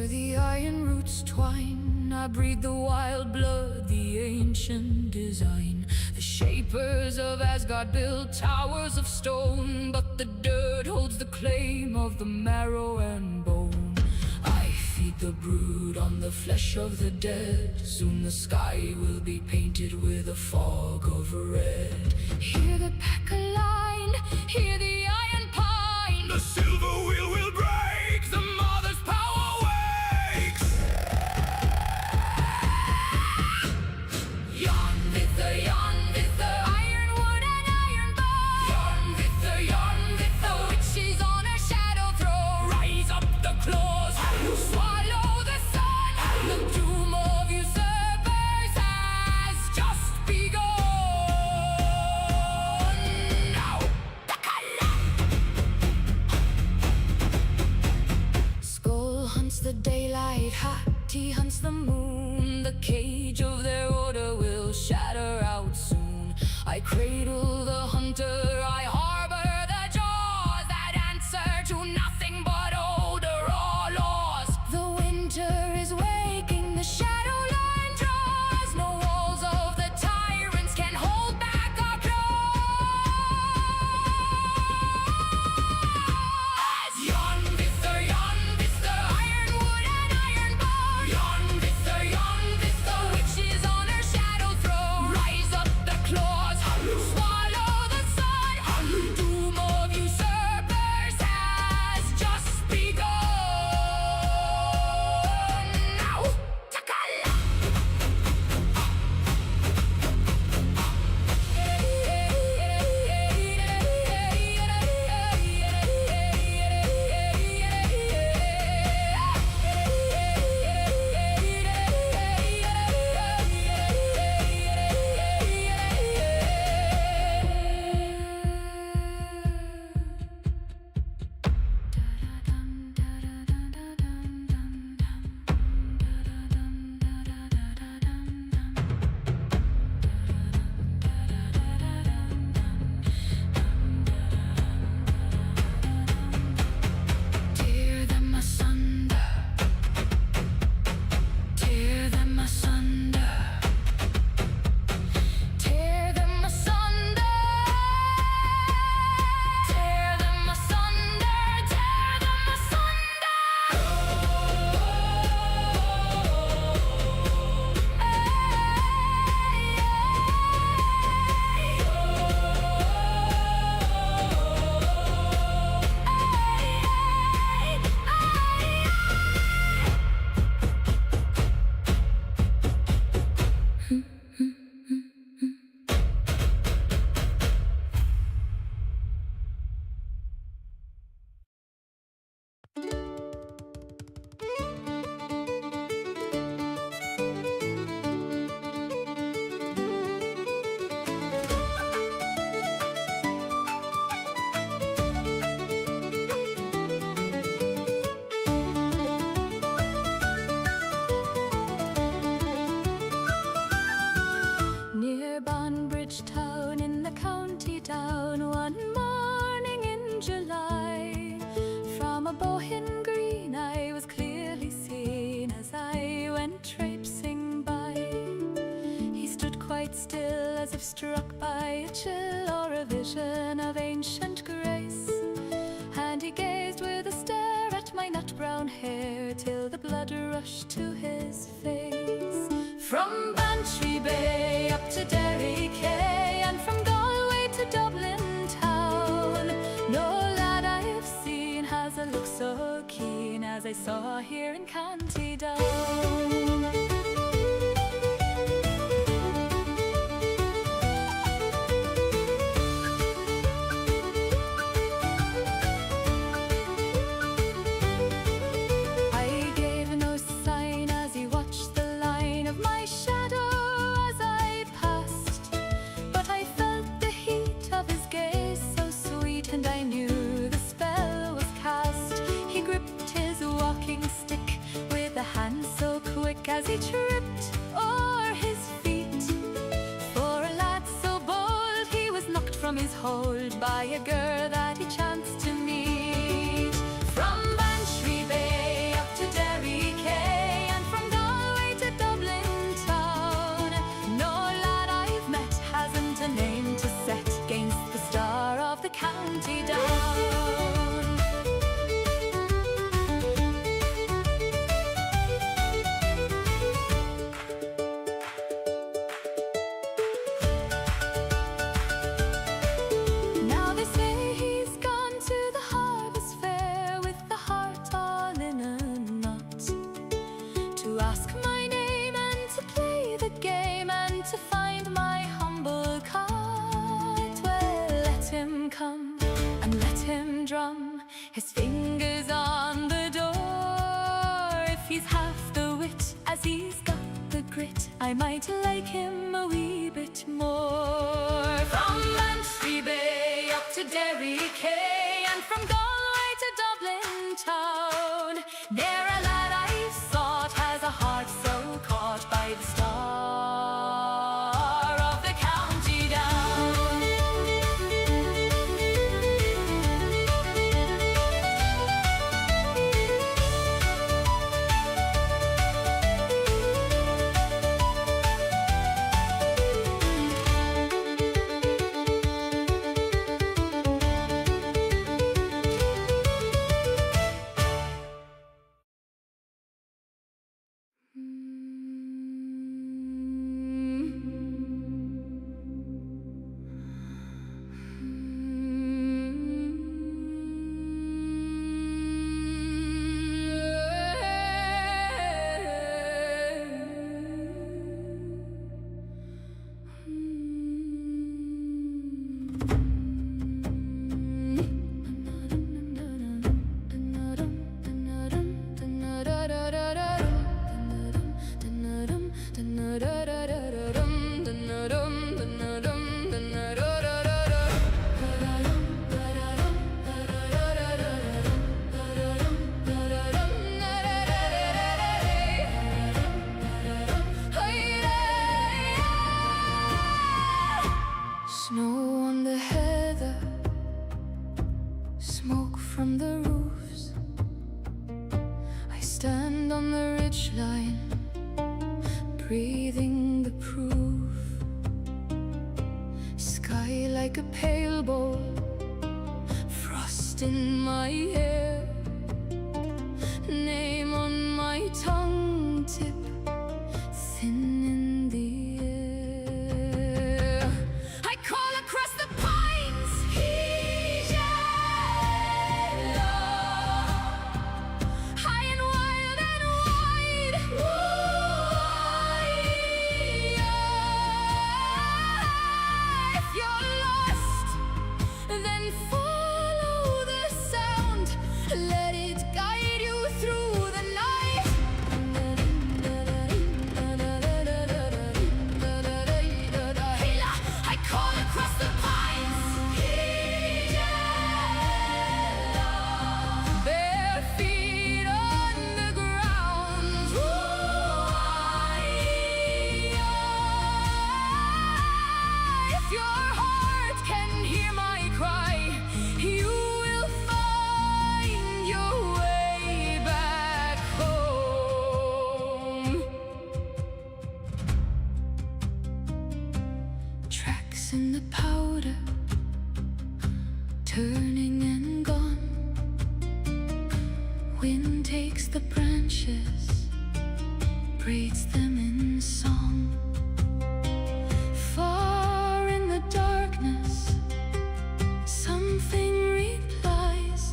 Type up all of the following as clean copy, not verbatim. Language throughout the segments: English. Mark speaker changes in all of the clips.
Speaker 1: the iron roots twine, I breathe the wild blood, the ancient design. The shapers of Asgard built towers of stone, but the dirt holds the claim of the marrow and bone. I feed the brood on the flesh of the dead. Soon the sky will be painted with a fog of red. Hear the pack align, hear the iron pine.
Speaker 2: The silver wheel will break, the mother's power wakes.
Speaker 1: Yarn with the ironwood and iron bar.
Speaker 2: Yarn with the
Speaker 1: Witches on a shadow throne.
Speaker 2: rise up the claws.
Speaker 1: Swallow the sun. The doom of usurpers has just begun.
Speaker 2: Now,
Speaker 1: Skull hunts the daylight, Hati hunts the moon. The cage of their order will shatter out soon. I cradle the hunter, I harbor the jaws that answer to nothing but older or lost. The winter is waking, the shadow line draws. No walls of the tyrants can hold back our claws.
Speaker 2: yarn with the
Speaker 1: Ironwood and iron bar.
Speaker 2: yarn with the
Speaker 1: Witches on her shadow throne.
Speaker 2: rise up the claws.
Speaker 1: Swallow the sun. Doom of usurpers has just begun. Now, Takala. Tear them asunder, tear them asunder, tear them asunder, tear them asunder, tear them asunder. Near Banbridge town in the county down, one morning in July, from a bohin green I was clearly seen as I went traipsing by. He stood quite still as if struck by a chill or a vision of ancient grace, and he gazed with a stare at my nut-brown hair till the blood rushed to his face. From Bantry Bay up to Derry Quay, and from Galway to Dublin town, no lad I have seen has a look so keen as I saw here in County Down. I gave no sign as he watched the line of my shadow as I passed, but I felt the heat of his gaze so sweet, and I knew the spell was cast. He gripped his walking stick with a hand so quick as he he's half the wit, as he's got the grit, I might like him a wee bit more. From Bantry Bay up to Derry Quay, and from Galway to Dublin town, ne'er a lad I've sought has a heart so caught by the star of the county down. Snow on the heather, smoke from the roofs. I stand on the ridgeline, breathing the proof. Sky like a pale bowl, frost in my hair, name on my tongue tip, thin in the air. I call across the pines, he's yellow, high and wild and wide. If you're lost, then follow the sound. Let it guide you through the night. I call across the pines, he's yellow, bare feet on the ground. If your heart can hear my cry, you will find your way back home. Tracks in the powder, turning and gone. Wind takes the branches, braids them in song. Far in the darkness, something replies,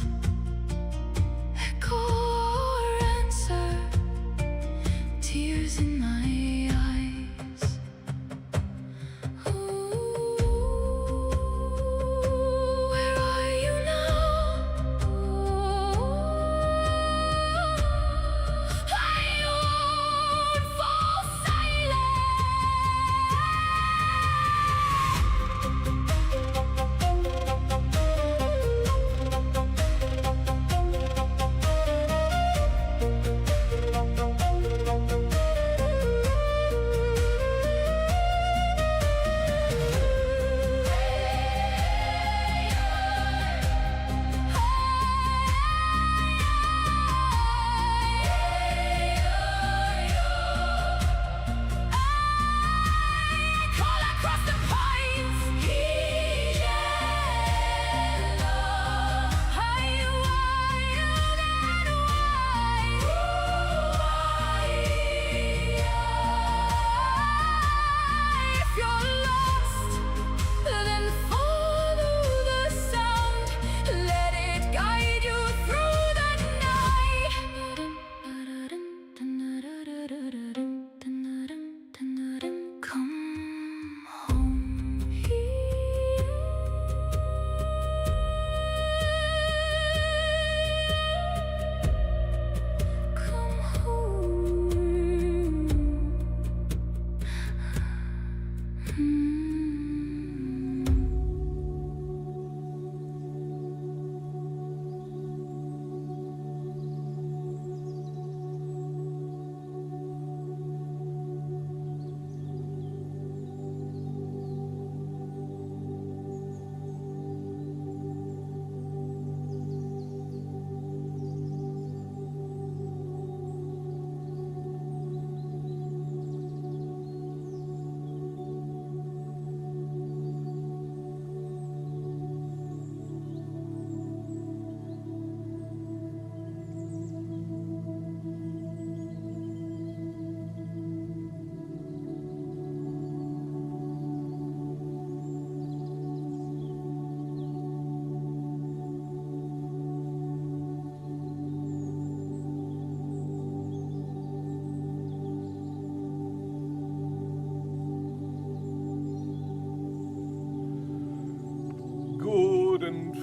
Speaker 1: echo or answer, tears in my eyes. Ooh, where are you now? I won't fall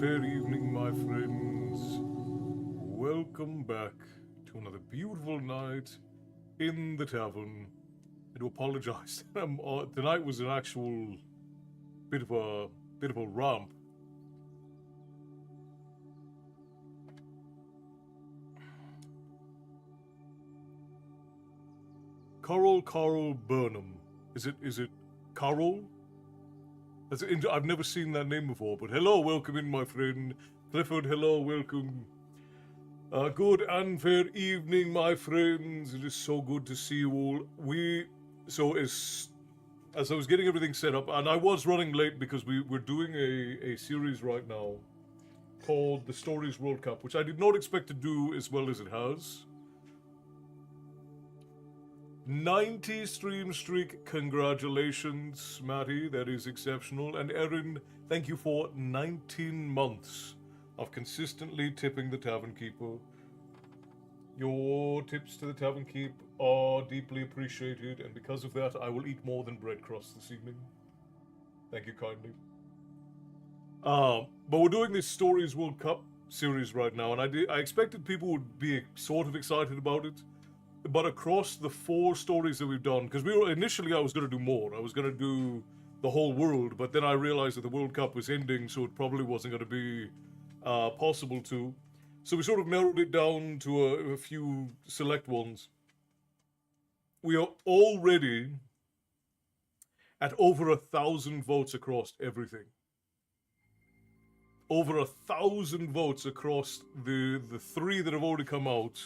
Speaker 3: fair evening, my friends. Welcome back to another beautiful night in the tavern. I do apologize. Tonight was an actual bit of a romp. Coral Burnham. Is it Coral? I've never seen that name before, but hello, welcome in, my friend. Clifford, hello, welcome. Good and fair evening, my friends. It is so good to see you all. As I was getting everything set up, and I was running late because we're doing a series right now called the Stories World Cup, which I did not expect to do as well as it has. 90 stream streak, congratulations, Matty, that is exceptional. And Erin, thank you for 19 months of consistently tipping the Tavern Keeper. Your tips to the Tavern Keep are deeply appreciated, and because of that, I will eat more than bread crust this evening. Thank you kindly. But we're doing this Stories World Cup series right now, and I expected people would be sort of excited about it. But across the 4 stories that we've done, because initially I was going to do more. I was going to do the whole world, but then I realized that the World Cup was ending, so it probably wasn't going to be possible to. So we sort of narrowed it down to a few select ones. We are already at over 1,000 votes across everything. Over 1,000 votes across the 3 that have already come out.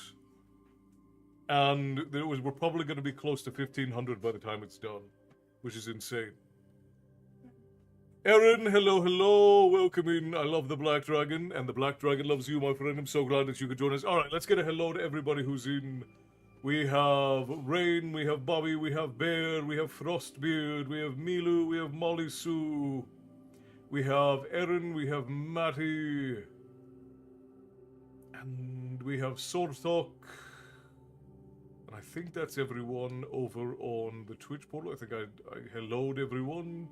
Speaker 3: And we're probably going to be close to 1,500 by the time it's done, which is insane. Erin, hello, welcome in. I love the Black Dragon, and the Black Dragon loves you, my friend. I'm so glad that you could join us. All right, let's get a hello to everybody who's in. We have Rain, we have Bobby, we have Bear, we have Frostbeard, we have Milu, we have Molly Sue, we have Erin, we have Matty, and we have Sortok. I think that's everyone over on the Twitch portal. I think I helloed everyone.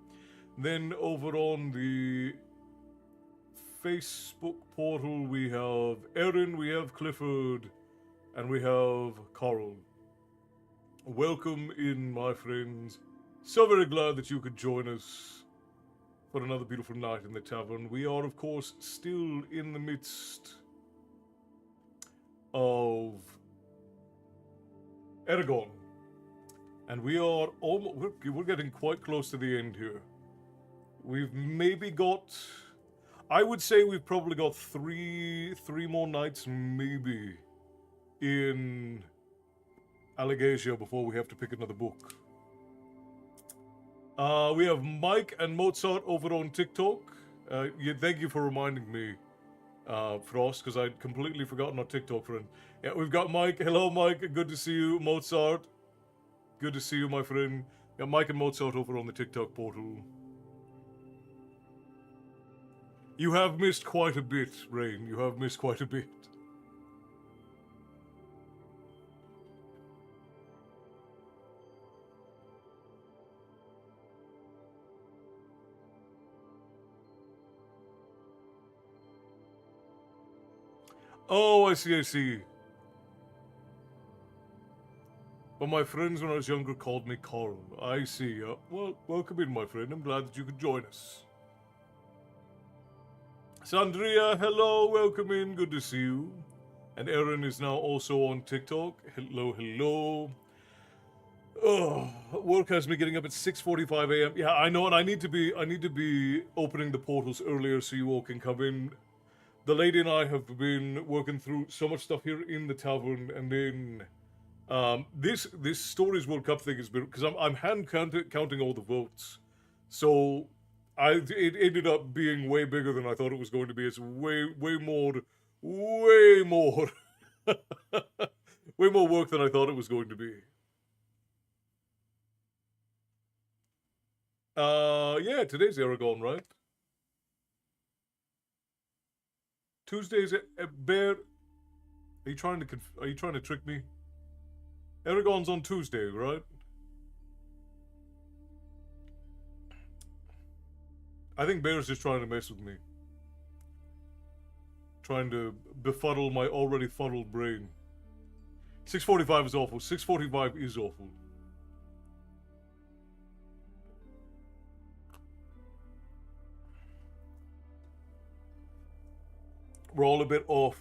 Speaker 3: Then over on the Facebook portal, we have Erin, we have Clifford, and we have Coral. Welcome in, my friends. So very glad that you could join us for another beautiful night in the tavern. We are, of course, still in the midst of Eragon, and we are almost, we're getting quite close to the end here. We've maybe got, I would say we've probably got three more nights maybe in Allegasia before we have to pick another book. We have Mike and Mozart over on TikTok. Thank you for reminding me, Frost, because I'd completely forgotten our TikTok friend. Yeah, we've got Mike. Hello, Mike. Good to see you. Mozart. Good to see you, my friend. Got Mike and Mozart over on the TikTok portal. You have missed quite a bit, Rain. You have missed quite a bit. Oh, I see. But my friends when I was younger called me Carl. I see. Well, welcome in, my friend. I'm glad that you could join us. Sandria, hello, welcome in. Good to see you. And Erin is now also on TikTok. Hello. Oh, work has me getting up at 6:45 a.m. Yeah, I know, and I need to be opening the portals earlier so you all can come in. The lady and I have been working through so much stuff here in the tavern, and then this Stories World Cup thing has been, because I'm hand counting all the votes, so it ended up being way bigger than I thought it was going to be. It's way more way more work than I thought it was going to be. Yeah, today's Eragon, right? Tuesday's Bear. Are you trying to trick me? Eragon's on Tuesday, right? I think Bear's just trying to mess with me. trying to befuddle my already fuddled brain. 6:45 is awful. 6:45 is awful. We're all a bit off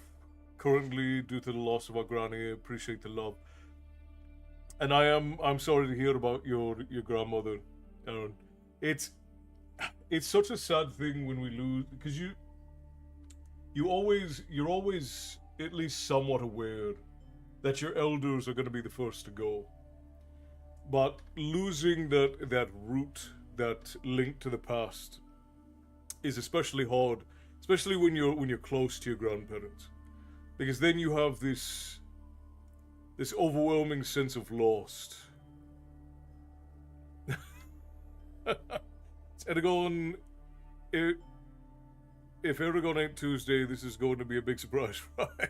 Speaker 3: currently due to the loss of our granny. I appreciate the love. And I'm sorry to hear about your grandmother, Aaron. It's such a sad thing when we lose, because you're always at least somewhat aware that your elders are going to be the first to go. But losing that root, that link to the past, is especially hard, especially when you're close to your grandparents, because then you have this overwhelming sense of lost. It's Eragon. If Eragon ain't Tuesday, this is going to be a big surprise, right?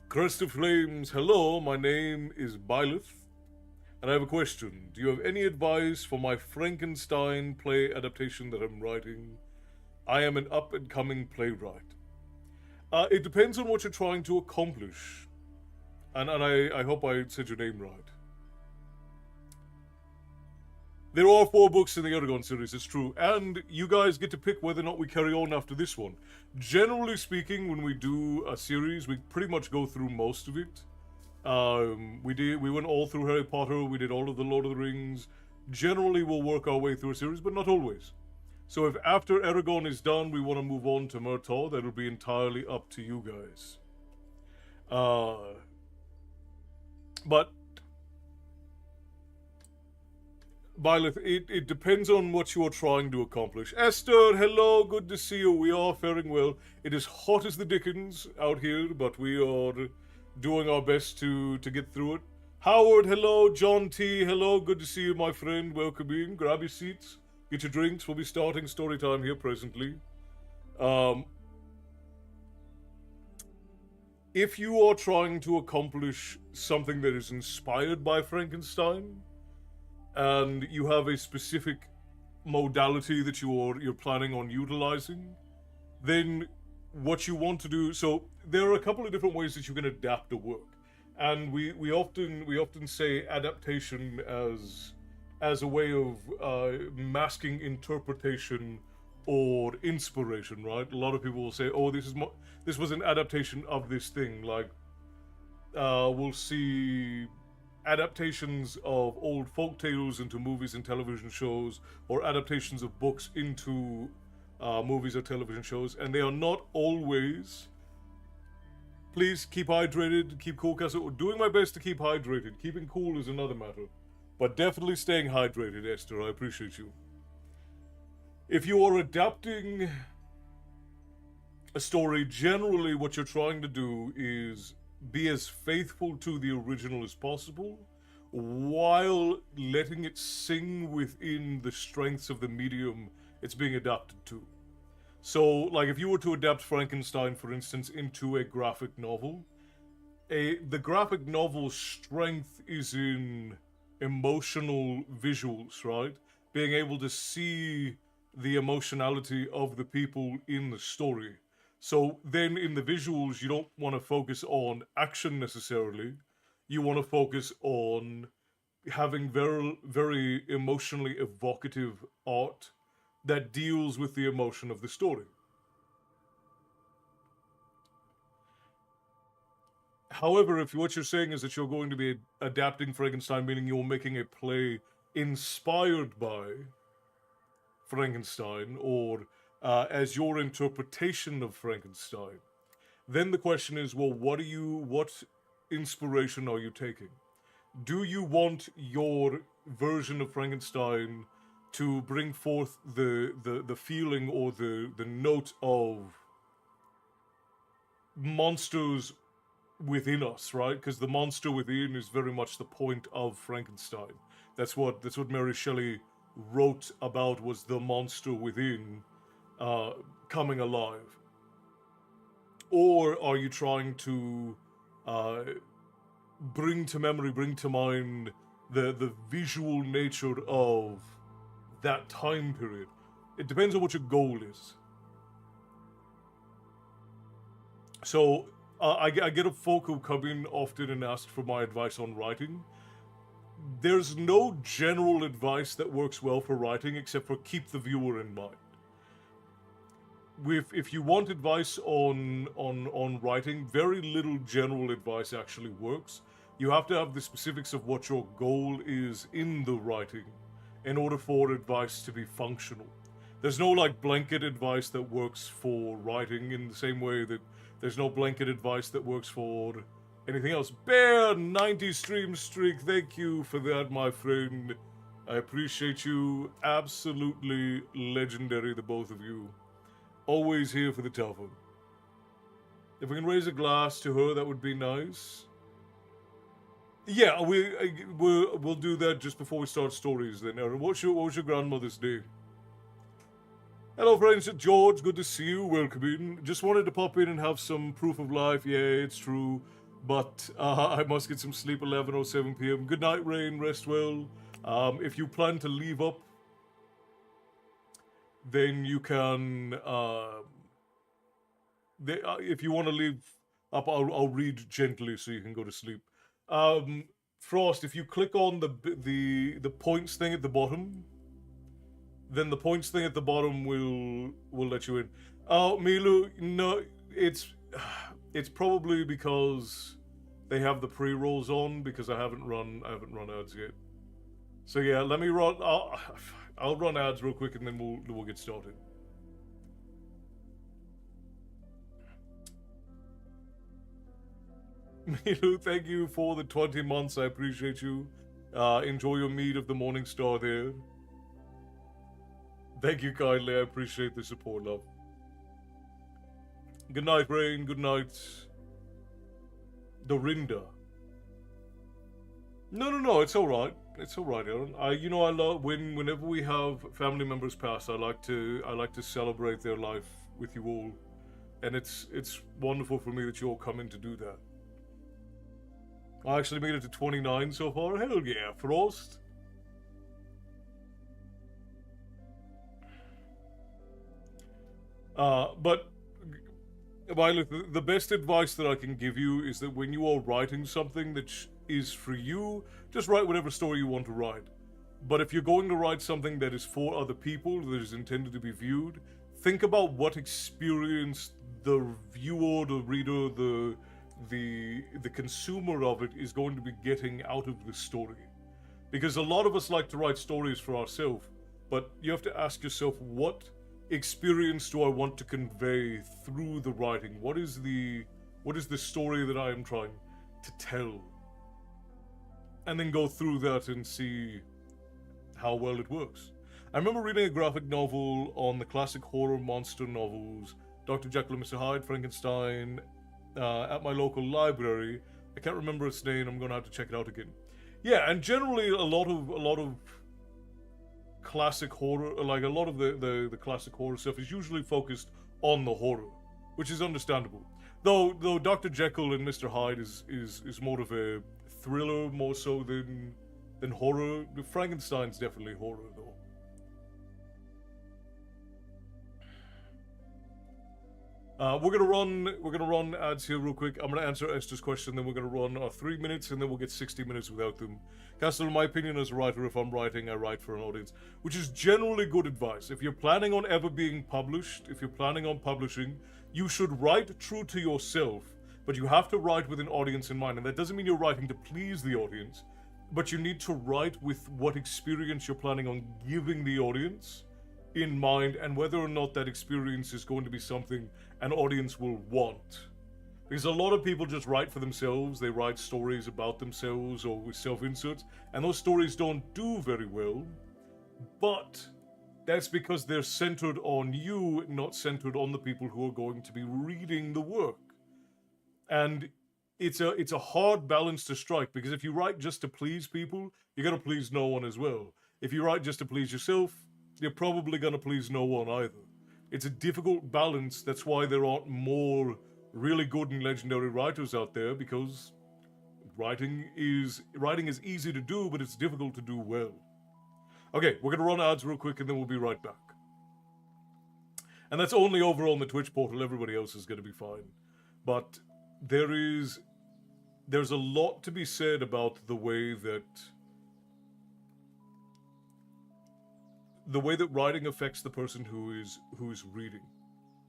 Speaker 3: Crest of Flames, hello, my name is Byleth, and I have a question. Do you have any advice for my Frankenstein play adaptation that I'm writing? I am an up-and-coming playwright. It depends on what you're trying to accomplish. And I hope I said your name right. There are 4 books in the Eragon series, it's true, and you guys get to pick whether or not we carry on after this one. Generally speaking, when we do a series, we pretty much go through most of it. We went all through Harry Potter, we did all of the Lord of the Rings. Generally, we'll work our way through a series, but not always. So if after Eragon is done, we want to move on to Murtaugh, that'll be entirely up to you guys. But Byleth, it depends on what you are trying to accomplish. Esther, hello, good to see you. We are faring well. It is hot as the dickens out here, but we are doing our best to get through it. Howard, hello. John T, hello. Good to see you, my friend. Welcome in. Grab your seats. Get your drinks. We'll be starting story time here presently. If you are trying to accomplish something that is inspired by Frankenstein, and you have a specific modality that you're planning on utilizing, then what you want to do, so there are a couple of different ways that you can adapt a work, and we often say adaptation as a way of masking interpretation or inspiration, right? A lot of people will say, oh, this was an adaptation of this thing. Like we'll see adaptations of old folk tales into movies and television shows, or adaptations of books into movies or television shows, and they are not always. Please keep hydrated, keep cool, because doing my best to keep hydrated. Keeping cool is another matter, but definitely staying hydrated, Esther. I appreciate you. If you are adapting a story, generally what you're trying to do is be as faithful to the original as possible, while letting it sing within the strengths of the medium it's being adapted to. So, like, if you were to adapt Frankenstein, for instance, into a graphic novel, the graphic novel's strength is in emotional visuals, right? Being able to see the emotionality of the people in the story. So then in the visuals, you don't want to focus on action necessarily. You want to focus on having very, very emotionally evocative art that deals with the emotion of the story. However, if what you're saying is that you're going to be adapting Frankenstein, meaning you're making a play inspired by Frankenstein, or as your interpretation of Frankenstein, then the question is, well, what inspiration are you taking? Do you want your version of Frankenstein to bring forth the feeling or the note of monsters within us, right? Because the monster within is very much the point of Frankenstein. That's what Mary Shelley wrote about, was the monster within coming alive. Or are you trying to bring to mind the visual nature of that time period? It depends on what your goal is. So I get a folk who come in often and ask for my advice on writing. There's no general advice that works well for writing except for keep the viewer in mind. If you want advice on writing, very little general advice actually works. You have to have the specifics of what your goal is in the writing in order for advice to be functional. There's no like blanket advice that works for writing in the same way that there's no blanket advice that works for anything else. Bear 90 stream streak, thank you for that, my friend. I appreciate you. Absolutely legendary, the both of you. Always here for the telephone. If we can raise a glass to her, that would be nice. Yeah, we'll do that just before we start stories then, Aaron. What was your grandmother's name? Hello, friends. George, good to see you. Welcome in. Just wanted to pop in and have some proof of life. Yeah, it's true. But I must get some sleep, 11:07 p.m. Good night, Rain. Rest well. If you plan to leave up, then you can... if you want to leave up, I'll read gently so you can go to sleep. Frost, if you click on the points thing at the bottom, then the points thing at the bottom will let you in. Milu, no, it's probably because they have the pre-rolls on because I haven't run ads yet. So yeah, let me run. I'll run ads real quick and then we'll get started. Milu, thank you for the 20 months. I appreciate you. Enjoy your mead of the Morning Star there. Thank you kindly. I appreciate the support, love. Good night, Rain. Good night, Dorinda. No. It's all right. It's all right, Aaron. I love whenever we have family members pass. I like to celebrate their life with you all, and it's wonderful for me that you all come in to do that. I actually made it to 29 so far. Hell yeah, Frost. But Violet, the best advice that I can give you is that when you are writing something that is for you, just write whatever story you want to write. But if you're going to write something that is for other people, that is intended to be viewed, think about what experience the viewer, the reader, the consumer of it is going to be getting out of the story. Because a lot of us like to write stories for ourselves, but you have to ask yourself, what experience do I want to convey through the writing? What is the story that I am trying to tell? And then go through that and see how well it works. I remember reading a graphic novel on the classic horror monster novels, Dr. Jekyll and Mr. Hyde, Frankenstein, at my local library. I can't remember its name. I'm gonna have to check it out again. Yeah, and generally a lot of classic horror, like a lot of the classic horror stuff is usually focused on the horror, which is understandable. Though Dr. Jekyll and Mr. Hyde is more of a thriller more so than horror. Frankenstein's definitely horror though. We're gonna run ads here real quick. I'm gonna answer Esther's question, then we're gonna run our 3 minutes, and then we'll get 60 minutes without them. Castle, in my opinion, as a writer, if I'm writing, I write for an audience, which is generally good advice. If you're planning on ever being published, if you're planning on publishing, you should write true to yourself, but you have to write with an audience in mind, and that doesn't mean you're writing to please the audience, but you need to write with what experience you're planning on giving the audience in mind, and whether or not that experience is going to be something an audience will want. Because a lot of people just write for themselves, they write stories about themselves or with self-inserts, and those stories don't do very well, but that's because they're centered on you, not centered on the people who are going to be reading the work. And it's a hard balance to strike, because if you write just to please people, you're going to please no one as well. If you write just to please yourself, you're probably going to please no one either. It's a difficult balance. That's why there aren't more really good and legendary writers out there, because writing is easy to do, but it's difficult to do well. Okay, we're going to run ads real quick and then we'll be right back. And that's only over on the Twitch portal. Everybody else is going to be fine. But there is there's a lot to be said about the way that writing affects the person who's reading.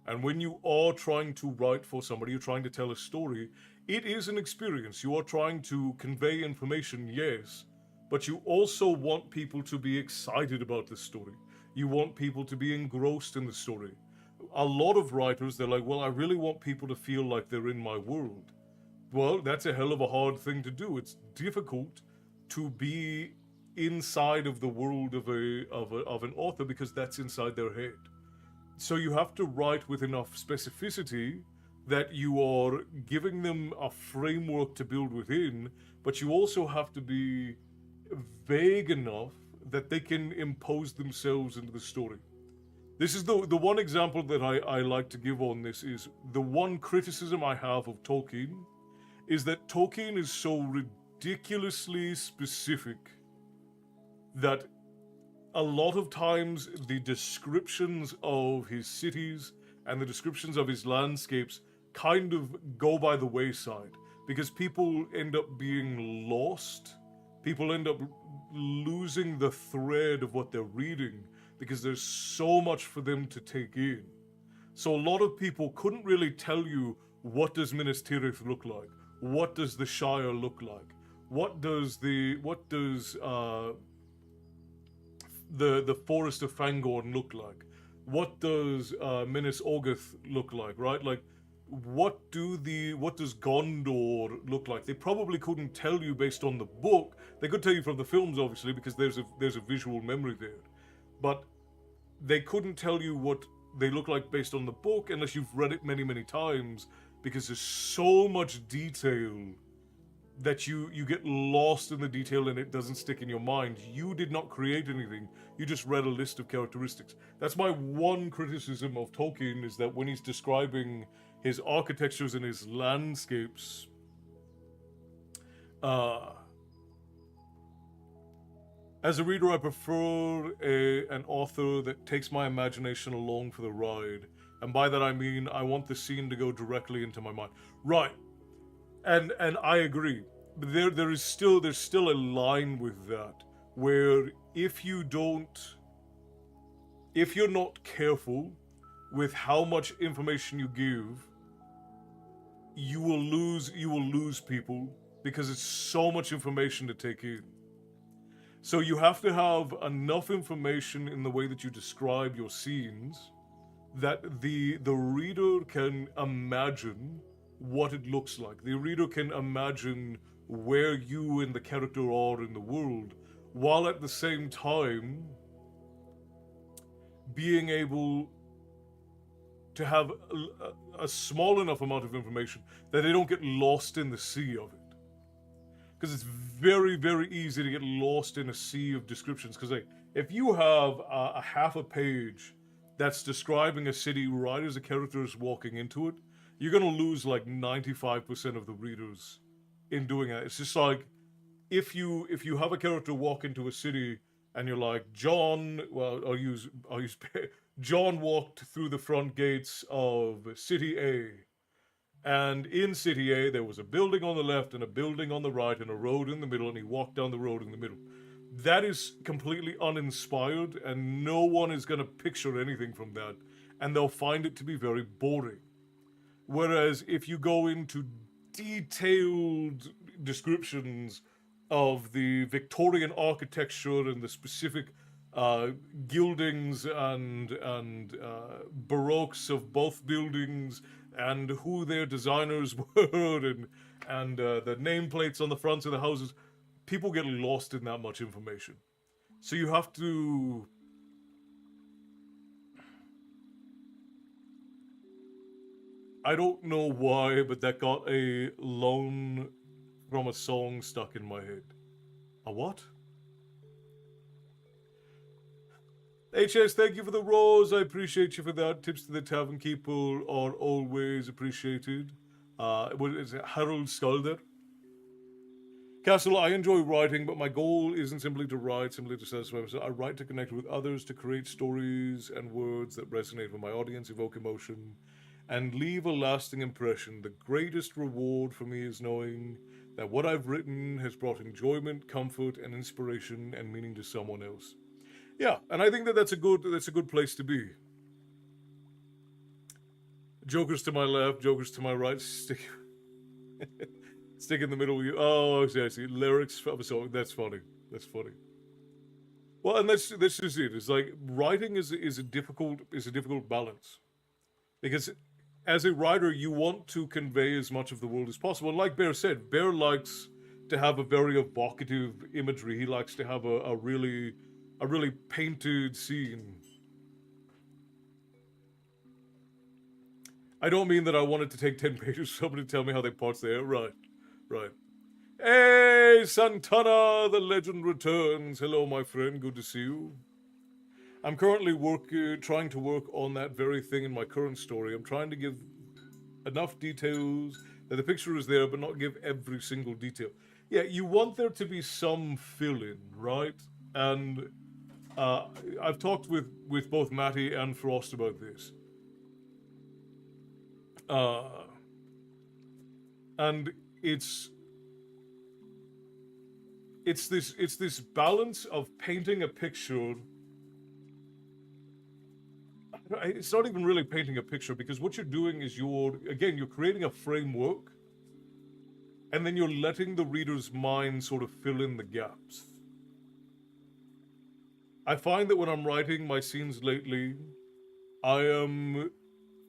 Speaker 3: And when you are trying to write for somebody, you're trying to tell a story, it is an experience. You are trying to convey information, yes, but you also want people to be excited about the story. You want people to be engrossed in the story. A lot of writers, they're like, well, I really want people to feel like they're in my world. Well, that's a hell of a hard thing to do. It's difficult to be inside of the world of an author because that's inside their head. So you have to write with enough specificity that you are giving them a framework to build within, but you also have to be vague enough that they can impose themselves into the story. This is the one example that I like to give on this is the one criticism I have of Tolkien is that Tolkien is so ridiculously specific that a lot of times the descriptions of his cities and the descriptions of his landscapes kind of go by the wayside because people end up being lost. People end up losing the thread of what they're reading because there's so much for them to take in. So a lot of people couldn't really tell you what does Minas Tirith look like? What does the Shire look like? What does the Forest of Fangorn look like? What does Minas Orgith look like? Right? Like, what does Gondor look like? They probably couldn't tell you based on the book. They could tell you from the films, obviously, because there's a visual memory there. But they couldn't tell you what they look like based on the book unless you've read it many, many times, because there's so much detail that you get lost in the detail and it doesn't stick in your mind. You did not create anything. You just read a list of characteristics. That's my one criticism of Tolkien, is that when he's describing his architectures and his landscapes, as a reader, I prefer an author that takes my imagination along for the ride. And by that I mean I want the scene to go directly into my mind. Right. And I agree. But there's still a line with that where if you're not careful with how much information you give, you will lose people because it's so much information to take in. So you have to have enough information in the way that you describe your scenes that the reader can imagine what it looks like. The reader can imagine where you and the character are in the world, while at the same time being able to have a small enough amount of information that they don't get lost in the sea of it. Because it's very, very easy to get lost in a sea of descriptions. Because if you have a half a page that's describing a city right as a character is walking into it, you're going to lose like 95% of the readers in doing that. It's just like if you have a character walk into a city and you're like, John, well, I'll use John walked through the front gates of City A. And in City A, there was a building on the left and a building on the right and a road in the middle, and he walked down the road in the middle. That is completely uninspired, and no one is going to picture anything from that, and they'll find it to be very boring. Whereas if you go into detailed descriptions of the Victorian architecture and the specific gildings and baroques of both buildings and who their designers were and the nameplates on the fronts of the houses, people get lost in that much information. So you have to... I don't know why, but that got a line from a song stuck in my head. A what? HS, thank you for the rose. I appreciate you for that. Tips to the tavern keeper are always appreciated. What is it? Harold Skalder. Castle, I enjoy writing, but my goal isn't simply to write, simply to satisfy myself. I write to connect with others, to create stories and words that resonate with my audience, evoke emotion, and leave a lasting impression. The greatest reward for me is knowing that what I've written has brought enjoyment, comfort, and inspiration and meaning to someone else. Yeah, and I think that that's a good place to be. Jokers to my left, jokers to my right. Stick in the middle with you. Oh, I see. Lyrics of a song. That's funny. That's funny. Well, and that's just it. It's like writing is a difficult balance because as a writer, you want to convey as much of the world as possible. And like Bear said, Bear likes to have a very evocative imagery. He likes to have a really painted scene. I don't mean that I wanted to take 10 pages for somebody to tell me how they parts there. Right, right. Hey, Santana, the legend returns. Hello, my friend. Good to see you. I'm currently trying to work on that very thing in my current story. I'm trying to give enough details that the picture is there, but not give every single detail. Yeah, you want there to be some fill-in, right? And I've talked with both Matty and Frost about this. And it's this balance of painting a picture. It's not even really painting a picture because what you're doing is you're creating a framework, and then you're letting the reader's mind sort of fill in the gaps. I find that when I'm writing my scenes lately, I am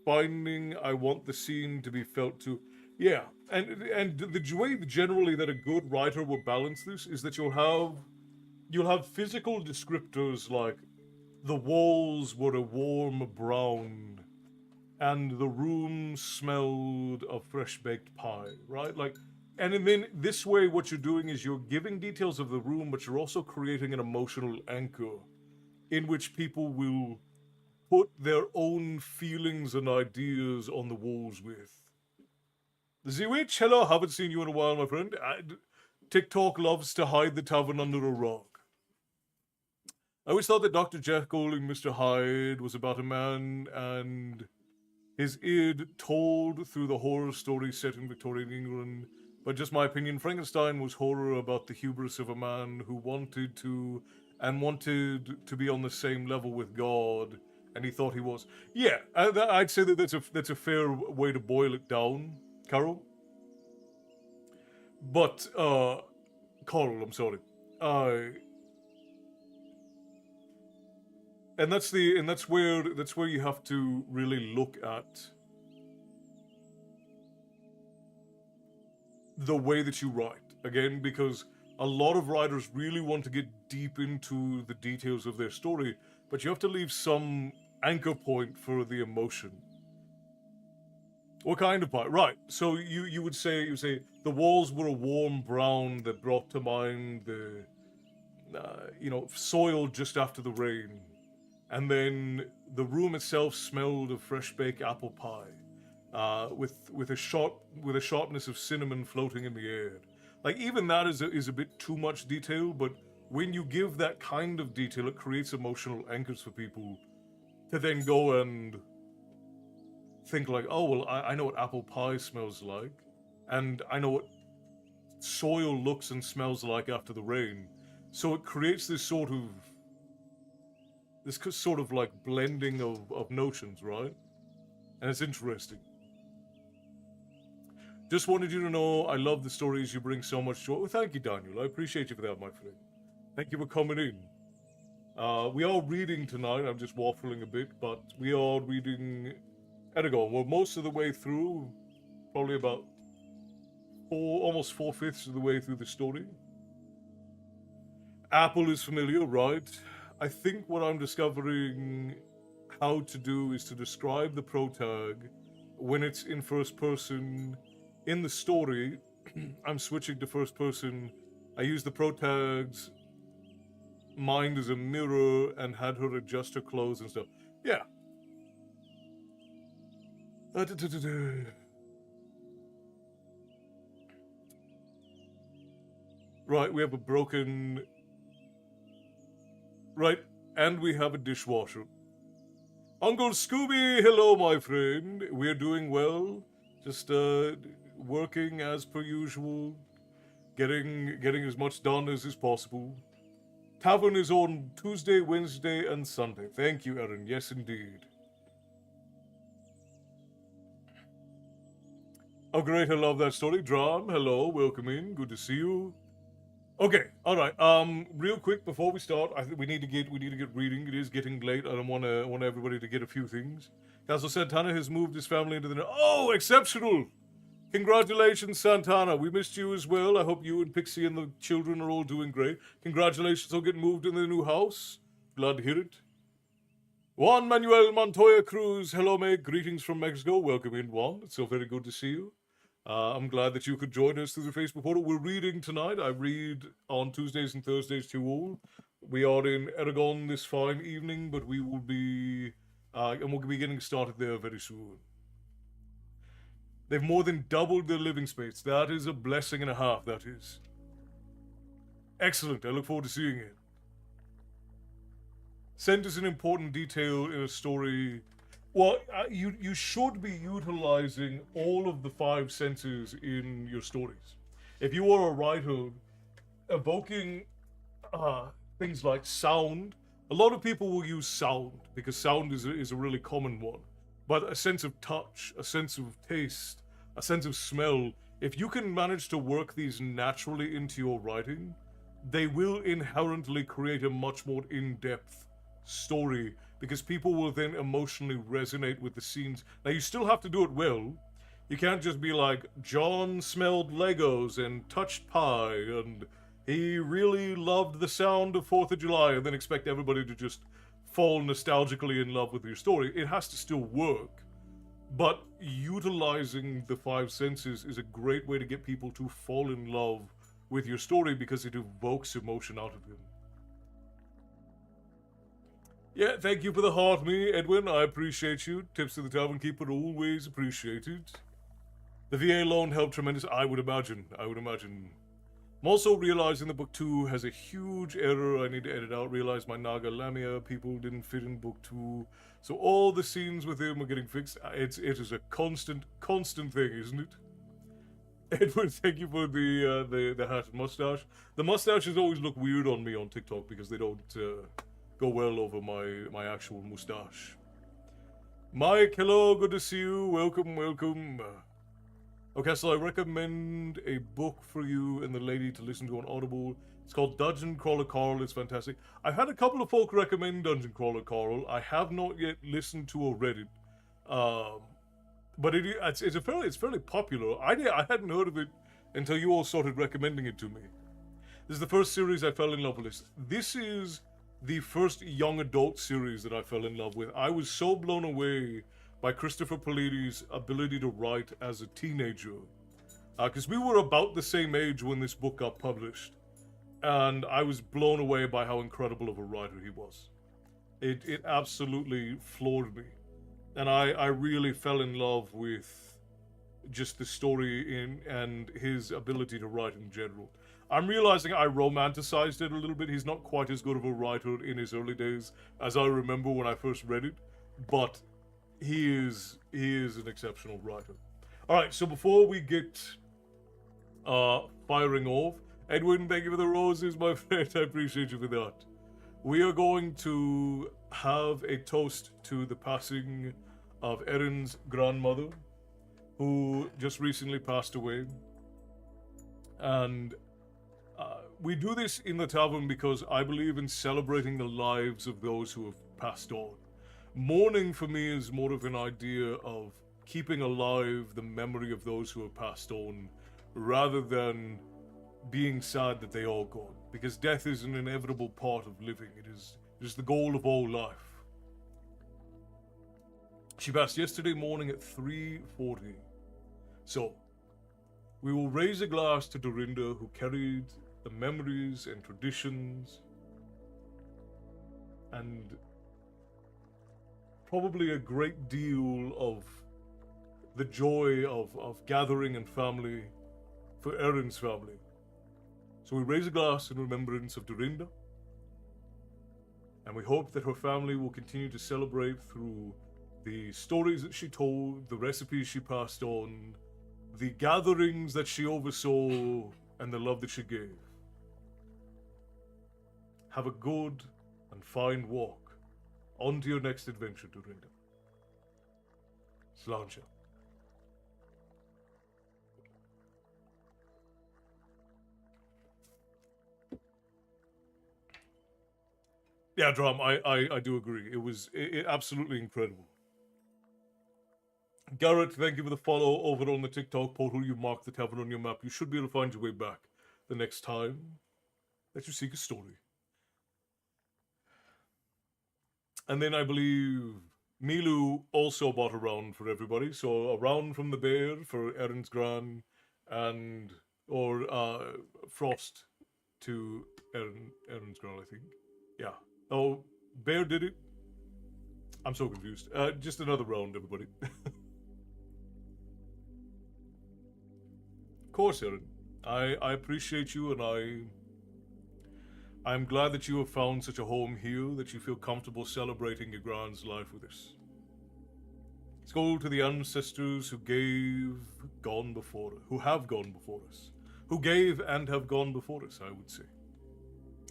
Speaker 3: finding I want the scene to be felt to. Yeah, and the way generally that a good writer will balance this is that you'll have physical descriptors like the walls were a warm brown and the room smelled of fresh baked pie, right? Like, and then this way, what you're doing is you're giving details of the room, but you're also creating an emotional anchor in which people will put their own feelings and ideas on the walls with. The Witch, hello, haven't seen you in a while, my friend. TikTok loves to hide the tavern under a rock. I always thought that Dr. Jekyll and Mr. Hyde was about a man and his id told through the horror story set in Victorian England. But just my opinion, Frankenstein was horror about the hubris of a man who wanted to be on the same level with God, and he thought he was. Yeah, I'd say that that's a fair way to boil it down, Carol. But Carl, I'm sorry. And that's where you have to really look at the way that you write. Again, because a lot of writers really want to get deep into the details of their story, but you have to leave some anchor point for the emotion. What kind of pie? Right. So you would say the walls were a warm brown that brought to mind the soil just after the rain. And then the room itself smelled of fresh baked apple pie, with a sharpness of cinnamon floating in the air. Like even that is a bit too much detail, but when you give that kind of detail, it creates emotional anchors for people to then go and think like, oh well, I know what apple pie smells like, and I know what soil looks and smells like after the rain. So it creates this sort of like blending of notions, right? And it's interesting. Just wanted you to know I love the stories you bring so much joy. Well, thank you, Daniel. I appreciate you for that, my friend. Thank you for coming in. We are reading tonight. I'm just waffling a bit, but we are reading Eragon. We're most of the way through, probably about almost 4/5 of the way through the story. Apple is familiar, right? I think what I'm discovering how to do is to describe the protag when it's in first person. In the story, I'm switching to first person. I use the protag's mind as a mirror and had her adjust her clothes and stuff. Yeah. Right, we have a broken... Right, and we have a dishwasher. Uncle Scooby, hello, my friend. We're doing well. Just working as per usual, getting as much done as is possible. Tavern is on Tuesday, Wednesday, and Sunday. Thank you, Erin. Yes, indeed. Oh, great. I love that story. Dram, hello. Welcome in. Good to see you. Okay, all right. Real quick before we start, I think we need to get reading. It is getting late. I don't want everybody to get a few things. Castle Santana has moved his family into the. Oh, exceptional! Congratulations, Santana. We missed you as well. I hope you and Pixie and the children are all doing great. Congratulations on getting moved into the new house. Glad to hear it. Juan Manuel Montoya Cruz, hello, mate. Greetings from Mexico. Welcome in, Juan. It's so very good to see you. I'm glad that you could join us through the Facebook portal. We're reading tonight. I read on Tuesdays and Thursdays to all. We are in Eragon this fine evening, but we will be, and we'll be getting started there very soon. They've more than doubled their living space. That is a blessing and a half, that is. Excellent. I look forward to seeing it. Scent is an important detail in a story. Well, you should be utilizing all of the five senses in your stories. If you are a writer, evoking things like sound, a lot of people will use sound because sound is a really common one. But a sense of touch, a sense of taste, a sense of smell, if you can manage to work these naturally into your writing, they will inherently create a much more in-depth story because people will then emotionally resonate with the scenes. Now, you still have to do it well. You can't just be like, John smelled Legos and touched pie, and he really loved the sound of 4th of July, and then expect everybody to just fall nostalgically in love with your story. It has to still work. But utilizing the five senses is a great way to get people to fall in love with your story because it evokes emotion out of them. Yeah, thank you for the heart, me, Edwin. I appreciate you. Tips to the tavern keeper, always appreciated. The VA loan helped tremendously. I would imagine. I'm also realizing that book 2 has a huge error I need to edit out. Realize my Naga Lamia people didn't fit in book 2. So all the scenes with him are getting fixed. It is a constant thing, isn't it? Edwin, thank you for the hat and mustache. The mustaches always look weird on me on TikTok because they don't go well over my actual mustache. Mike, hello, good to see you. Welcome. Okay, so I recommend a book for you and the lady to listen to on Audible. It's called Dungeon Crawler Carl. It's fantastic. I've had a couple of folk recommend Dungeon Crawler Carl. I have not yet listened to or read it. But it's fairly popular. I hadn't heard of it until you all started recommending it to me. This is the first series I fell in love with. This is the first young adult series that I fell in love with. I was so blown away by Christopher Polides' ability to write as a teenager. Because we were about the same age when this book got published. And I was blown away by how incredible of a writer he was. It absolutely floored me. And I really fell in love with just the story and his ability to write in general. I'm realizing I romanticized it a little bit. He's not quite as good of a writer in his early days as I remember when I first read it, but he is an exceptional writer. All right, so before we get firing off, Edwin, thank you for the roses, my friend. I appreciate you for that. We are going to have a toast to the passing of Erin's grandmother, who just recently passed away. And we do this in the tavern because I believe in celebrating the lives of those who have passed on. Mourning for me is more of an idea of keeping alive the memory of those who have passed on, rather than being sad that they are gone. Because death is an inevitable part of living. It is the goal of all life. She passed yesterday morning at 3:40. So, we will raise a glass to Dorinda, who carried the memories and traditions and probably a great deal of the joy of gathering and family for Erin's family. So we raise a glass in remembrance of Dorinda And we hope that her family will continue to celebrate through the stories that she told, the recipes she passed on, the gatherings that she oversaw, and the love that she gave. Have a good and fine walk on to your next adventure, Dorinda. Sláinte. Yeah, Drum, I do agree. It was absolutely incredible. Garrett, thank you for the follow over on the TikTok portal. You marked the tavern on your map. You should be able to find your way back the next time that you seek a story. And then I believe Milu also bought a round for everybody. So a round from the bear for Erin's Gran and Frost to Erin's Gran, I think. Yeah. Oh, Bear did it? I'm so confused. Just another round, everybody. Of course, Erin. I appreciate you, and I'm glad that you have found such a home here that you feel comfortable celebrating your grand's life with us. Let's go to the ancestors who have gone before us. Who gave and have gone before us, I would say.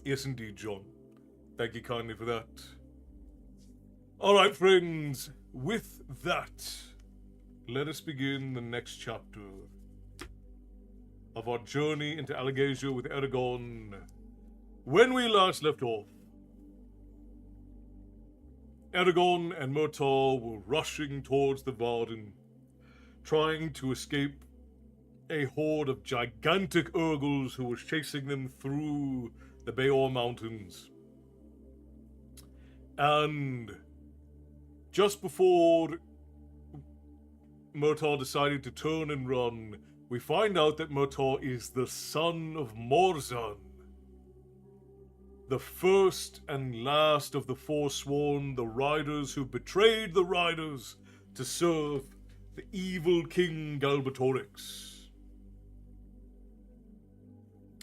Speaker 3: Yes, indeed, John. Thank you kindly for that. Alright, friends, with that, let us begin the next chapter of our journey into Allegasia with Eragon. When we last left off, Eragon and Murtaugh were rushing towards the Varden, trying to escape a horde of gigantic Urgles who was chasing them through the Beor Mountains. And just before Murtaugh decided to turn and run, we find out that Murtaugh is the son of Morzan, the first and last of the Forsworn, the riders who betrayed the riders to serve the evil King Galbatorix.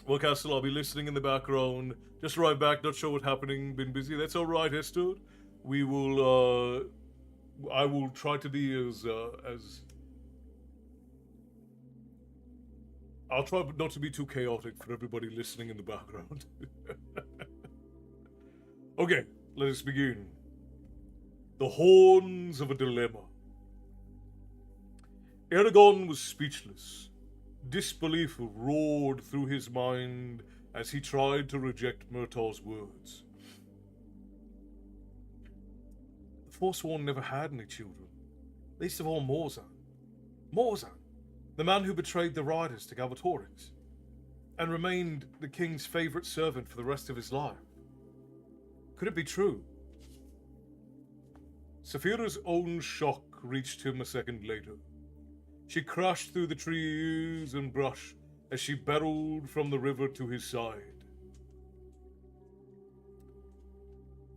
Speaker 3: Well, Castle, I'll be listening in the background. Just arrived back, not sure what's happening, been busy. That's alright, Esther. We will, I will try to be as I'll try not to be too chaotic for everybody listening in the background. Okay, let us begin. The Horns of a Dilemma. Eragon was speechless. Disbelief roared through his mind as he tried to reject Murtaugh's words. The Forsworn never had any children, least of all Morzan. Morzan, the man who betrayed the riders to Galbatorix, and remained the king's favourite servant for the rest of his life. Could it be true? Saphira's own shock reached him a second later. She crashed through the trees and brush as she barreled from the river to his side.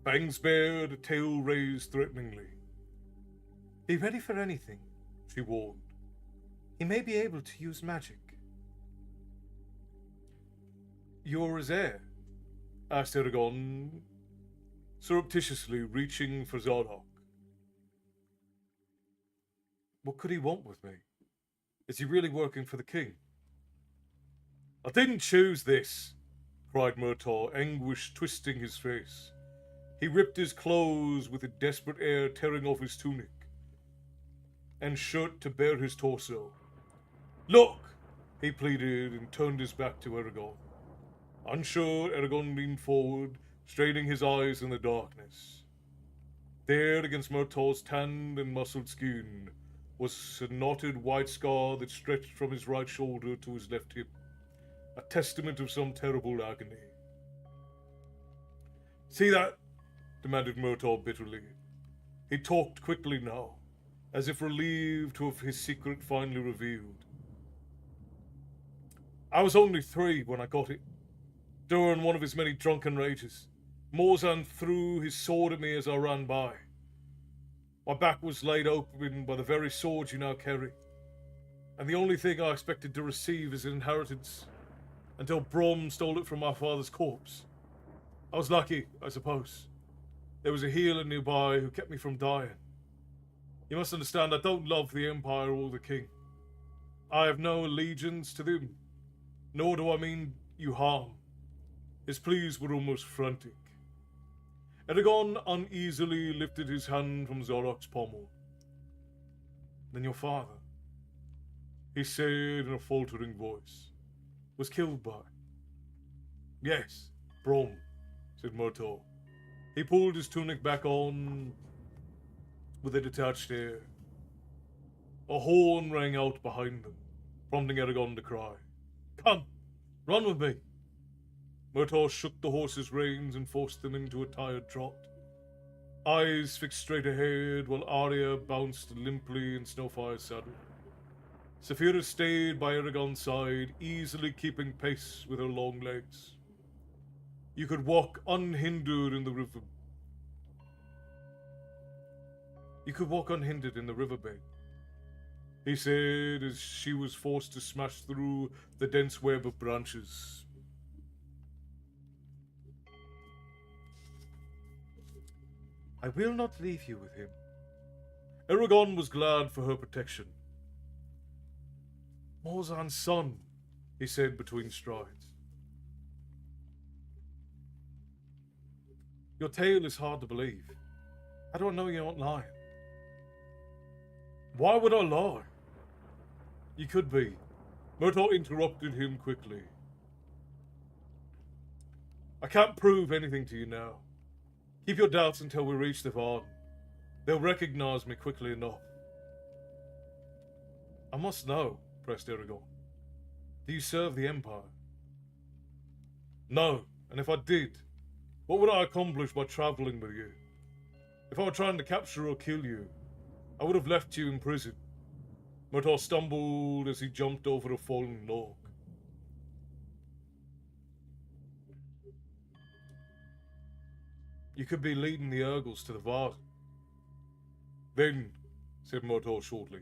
Speaker 3: Fangs bared, tail raised threateningly. Be ready for anything, she warned. He may be able to use magic. You're his heir? Asked Eragon, surreptitiously reaching for Zadok. What could he want with me? Is he really working for the king? I didn't choose this, cried Murtaugh, anguish twisting his face. He ripped his clothes with a desperate air, tearing off his tunic and shirt to bare his torso. Look, he pleaded and turned his back to Eragon. Unsure, Eragon leaned forward, straining his eyes in the darkness. There, against Murtaugh's tanned and muscled skin, was a knotted white scar that stretched from his right shoulder to his left hip, a testament of some terrible agony. See that? Demanded Murtaugh bitterly. He talked quickly now, as if relieved to have his secret finally revealed. I was only 3 when I got it. During one of his many drunken rages, Morzan threw his sword at me as I ran by. My back was laid open by the very sword you now carry, and the only thing I expected to receive is an inheritance, until Brom stole it from my father's corpse. I was lucky, I suppose. There was a healer nearby who kept me from dying. You must understand, I don't love the Empire or the King. I have no allegiance to them, nor do I mean you harm. His pleas were almost frantic. Eragon uneasily lifted his hand from Zorok's pommel. Then your father, he said in a faltering voice, was killed by. Yes, Brom, said Murtaugh. He pulled his tunic back on with a detached air. A horn rang out behind them, prompting Eragon to cry. Come, run with me. Murtaugh shook the horse's reins and forced them into a tired trot. Eyes fixed straight ahead while Arya bounced limply in Snowfire's saddle. Saphira stayed by Eragon's side, easily keeping pace with her long legs. You could walk unhindered in the river. You could walk unhindered in the riverbed, he said as she was forced to smash through the dense web of branches. I will not leave you with him. Eragon was glad for her protection. Morzan's son, he said between strides. Your tale is hard to believe. I don't know you're not lying. Why would I lie? You could be. Murtaugh interrupted him quickly. I can't prove anything to you now. Keep your doubts until we reach the Varden. They'll recognize me quickly enough. I must know, pressed Eragon. Do you serve the Empire? No, and if I did, what would I accomplish by traveling with you? If I were trying to capture or kill you, I would have left you in prison. Murtaugh stumbled as he jumped over a fallen log. You could be leading the Urgles to the Varden. Then, said Murtaugh shortly,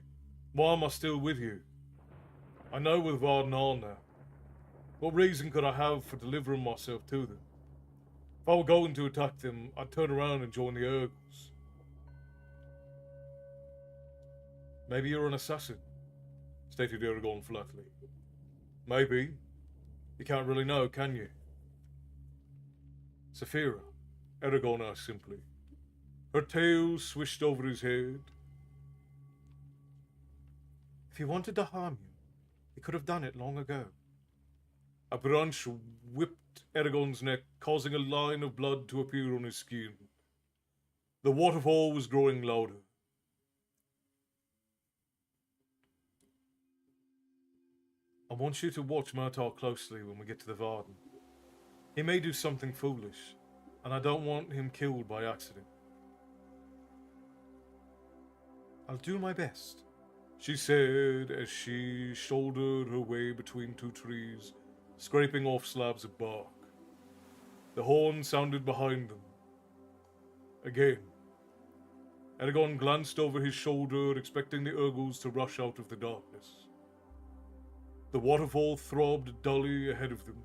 Speaker 3: why am I still with you? I know where the Varden are now. What reason could I have for delivering myself to them? If I were going to attack them, I'd turn around and join the Urgles. Maybe you're an assassin, stated Eragon flatly. Maybe. You can't really know, can you? Saphira, Eragon asked simply. Her tail swished over his head. If he wanted to harm you, he could have done it long ago. A branch whipped Eragon's neck, causing a line of blood to appear on his skin. The waterfall was growing louder. I want you to watch Murtaugh closely when we get to the Varden. He may do something foolish, and I don't want him killed by accident. I'll do my best, she said as she shouldered her way between two trees, scraping off slabs of bark. The horn sounded behind them. Again. Eragon glanced over his shoulder, expecting the Urgles to rush out of the darkness. The waterfall throbbed dully ahead of them,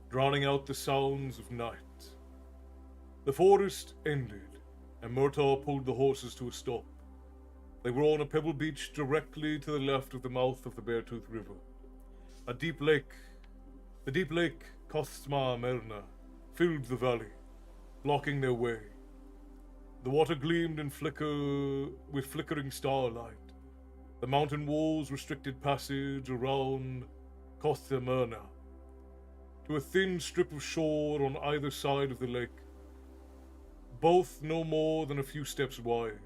Speaker 3: drowning out the sounds of night. The forest ended, and Murtaugh pulled the horses to a stop. They were on a pebble beach directly to the left of the mouth of the Beartooth River. A deep lake, the deep lake Kothma Merna, filled the valley, blocking their way. The water gleamed and flickered with flickering starlight. The mountain walls restricted passage around Kothma Merna to a thin strip of shore on either side of the lake, both no more than a few steps wide.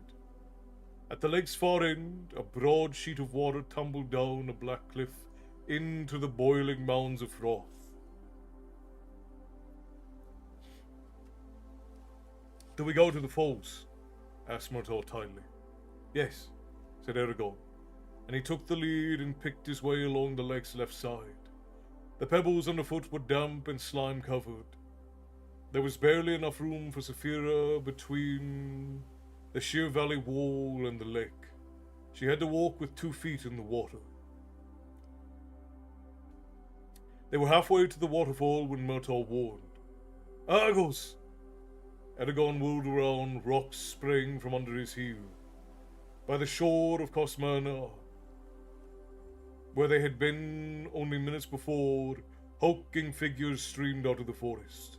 Speaker 3: At the lake's far end, a broad sheet of water tumbled down a black cliff into the boiling mounds of froth. Do we go to the falls? Asked Murtaugh tightly. Yes, said Eragon, and he took the lead and picked his way along the lake's left side. The pebbles underfoot were damp and slime-covered. There was barely enough room for Saphira between the sheer valley wall and the lake. She had to walk with 2 feet in the water. They were halfway to the waterfall when Murtaugh warned. Argos! Eragon whirled around, rocks sprang from under his heel. By the shore of Cosmerna, where they had been only minutes before, hulking figures streamed out of the forest.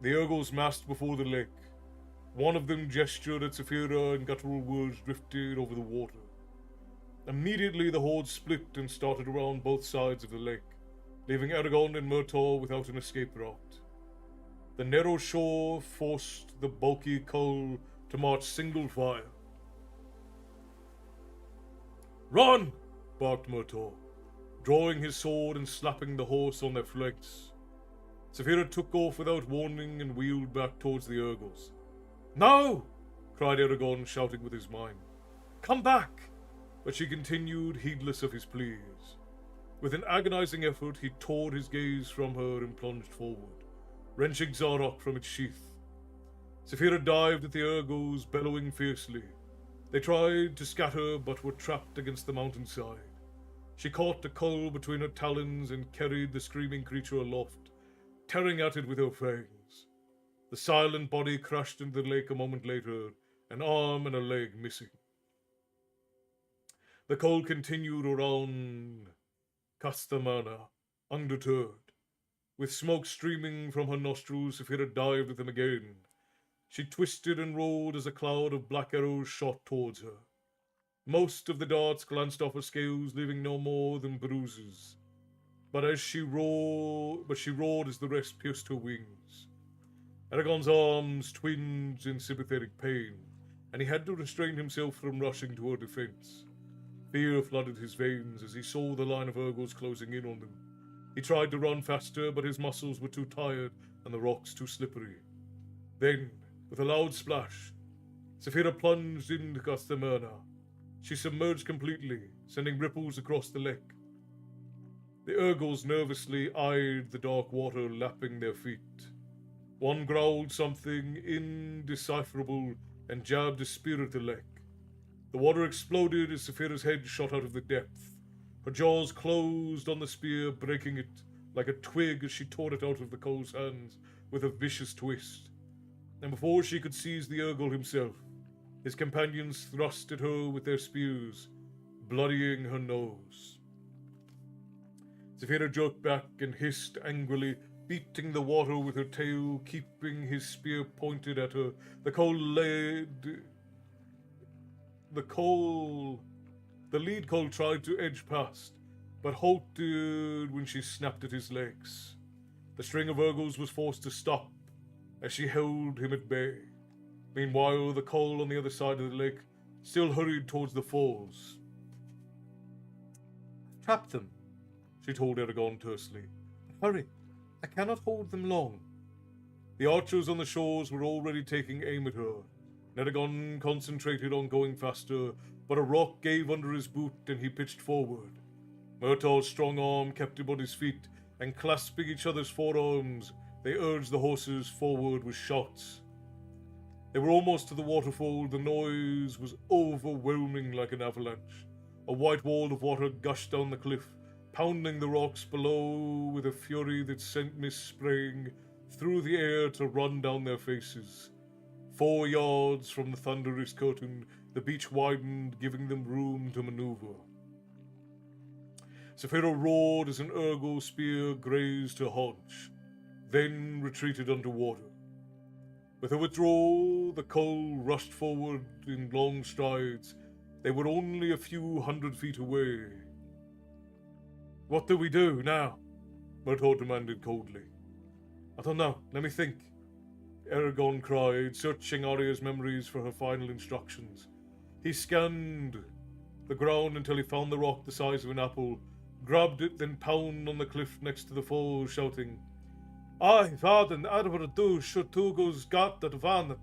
Speaker 3: The Ergos massed before the lake. One of them gestured at Saphira, and guttural words drifted over the water. Immediately the horde split and started around both sides of the lake, leaving Eragon and Murtaugh without an escape route. The narrow shore forced the bulky Cull to march single file. "Run!" barked Murtaugh, drawing his sword and slapping the horse on their flanks. Saphira took off without warning and wheeled back towards the Ergos. "No!" cried Eragon, shouting with his mind. "Come back!" But she continued, heedless of his pleas. With an agonizing effort, he tore his gaze from her and plunged forward, wrenching Zarok from its sheath. Saphira dived at the Ergos, bellowing fiercely. They tried to scatter, but were trapped against the mountainside. She caught the Cull between her talons and carried the screaming creature aloft, tearing at it with her fangs. The silent body crashed into the lake a moment later, an arm and a leg missing. The Cull continued around Castamana, undeterred. With smoke streaming from her nostrils, Saphira dived at them again. She twisted and rolled as a cloud of black arrows shot towards her. Most of the darts glanced off her scales, leaving no more than bruises. But she roared as the rest pierced her wings. Eragon's arms twinged in sympathetic pain, and he had to restrain himself from rushing to her defense. Fear flooded his veins as he saw the line of Ergos closing in on them. He tried to run faster, but his muscles were too tired and the rocks too slippery. Then, with a loud splash, Saphira plunged into Castamana. She submerged completely, sending ripples across the lake. The Ergos nervously eyed the dark water lapping their feet. One growled something indecipherable and jabbed a spear at the lake. The water exploded as Saphira's head shot out of the depth. Her jaws closed on the spear, breaking it like a twig as she tore it out of the Cull's hands with a vicious twist. And before she could seize the Ergol himself, his companions thrust at her with their spears, bloodying her nose. Saphira jerked back and hissed angrily, beating the water with her tail, keeping his spear pointed at her. The lead Cull tried to edge past, but halted when she snapped at his legs. The string of Ergos was forced to stop as she held him at bay. Meanwhile, the Cull on the other side of the lake still hurried towards the falls. "Trap them," she told Eragon tersely. "Hurry, I cannot hold them long." The archers on the shores were already taking aim at her. Eragon concentrated on going faster, but a rock gave under his boot and he pitched forward. Murtaugh's strong arm kept him on his feet, and clasping each other's forearms, they urged the horses forward with shouts. They were almost to the waterfall. The noise was overwhelming like an avalanche. A white wall of water gushed down the cliff, pounding the rocks below with a fury that sent mist spraying through the air to run down their faces. 4 yards from the thunderous curtain, the beach widened, giving them room to maneuver. Saphira roared as an Ergo spear grazed her haunch, then retreated underwater. With a withdrawal, the Cull rushed forward in long strides. They were only a few hundred feet away. "What do we do now?" Murtaugh demanded coldly. "I don't know. Let me think," Eragon cried, searching Arya's memories for her final instructions. He scanned the ground until he found the rock the size of an apple, grabbed it, then pounded on the cliff next to the falls, shouting, "Aye, Varden, Arver du, Shurtugos got that vanet."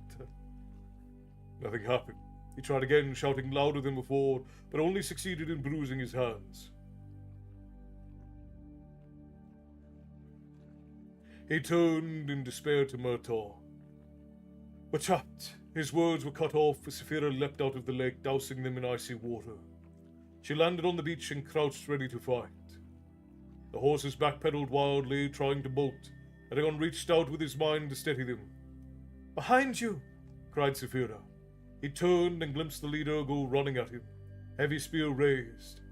Speaker 3: Nothing happened. He tried again, shouting louder than before, but only succeeded in bruising his hands. He turned in despair to Murtaugh. "We're trapped." His words were cut off as Saphira leapt out of the lake, dousing them in icy water. She landed on the beach and crouched ready to fight. The horses backpedaled wildly, trying to bolt. Eragon reached out with his mind to steady them. Behind you! Cried Saphira. He turned and glimpsed the lead Ergo running at him, heavy spear raised.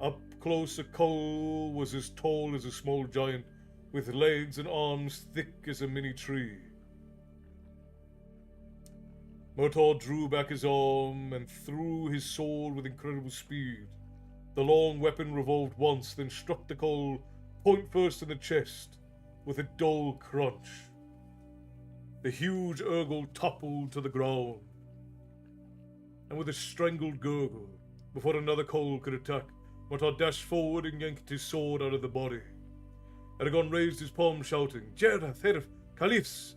Speaker 3: Up close a Cole was as tall as a small giant, with legs and arms thick as a mini tree. Murtaugh drew back his arm and threw his sword with incredible speed. The long weapon revolved once, then struck the Cole point first in the chest, with a dull crunch. The huge Ergo toppled to the ground, and with a strangled gurgle, before another Cole could attack, Murtaugh dashed forward and yanked his sword out of the body. Eragon raised his palm, shouting, Jera, Therf, Caliphs!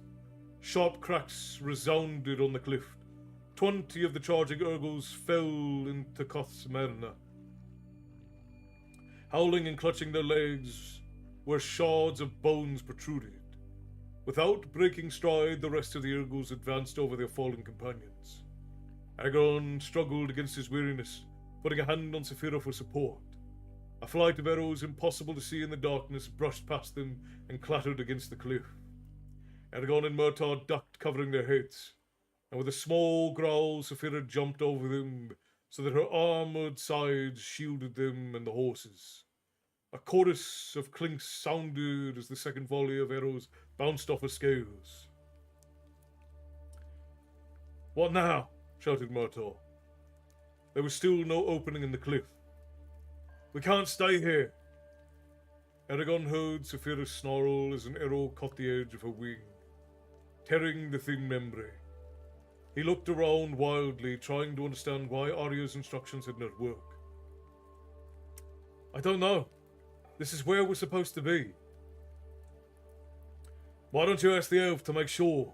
Speaker 3: Sharp cracks resounded on the cliff. 20 of the charging Ergos fell into Kothsmerna. Howling and clutching their legs, where shards of bones protruded. Without breaking stride, the rest of the Ergos advanced over their fallen companions. Eragon struggled against his weariness, putting a hand on Saphira for support. A flight of arrows impossible to see in the darkness brushed past them and clattered against the cliff. Eragon and Murtaugh ducked, covering their heads, and with a small growl, Saphira jumped over them so that her armored sides shielded them and the horses. A chorus of clinks sounded as the second volley of arrows bounced off her scales. What now? Shouted Murtaugh. There was still no opening in the cliff. We can't stay here. Eragon heard Saphira snarl as an arrow caught the edge of her wing, tearing the thin membrane. He looked around wildly, trying to understand why Arya's instructions had not worked. I don't know. This is where we're supposed to be. Why don't you ask the elf to make sure?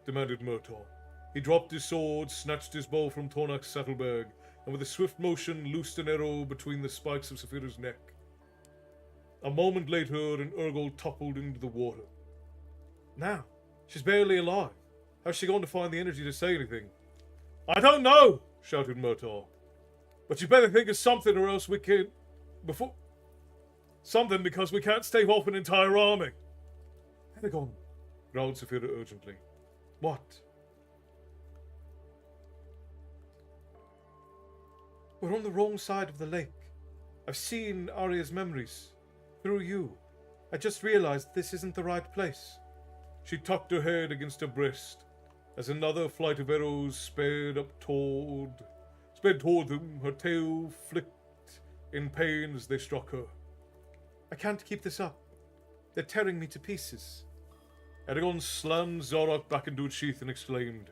Speaker 3: Demanded Murtaugh. He dropped his sword, snatched his bow from Tornak's saddlebag, and with a swift motion loosed an arrow between the spikes of Saphira's neck. A moment later, an Ergo toppled into the water. Now, she's barely alive. How's she going to find the energy to say anything? I don't know, shouted Murtaugh. But you better think of something or else we can't... Something, because we can't stave off an entire army. Eragon, growled Saphira urgently. What? We're on the wrong side of the lake. I've seen Arya's memories. Through you. I just realized this isn't the right place. She tucked her head against her breast as another flight of arrows sped toward them. Her tail flicked in pain as they struck her. I can't keep this up. They're tearing me to pieces. Eragon slammed Zorak back into its sheath and exclaimed,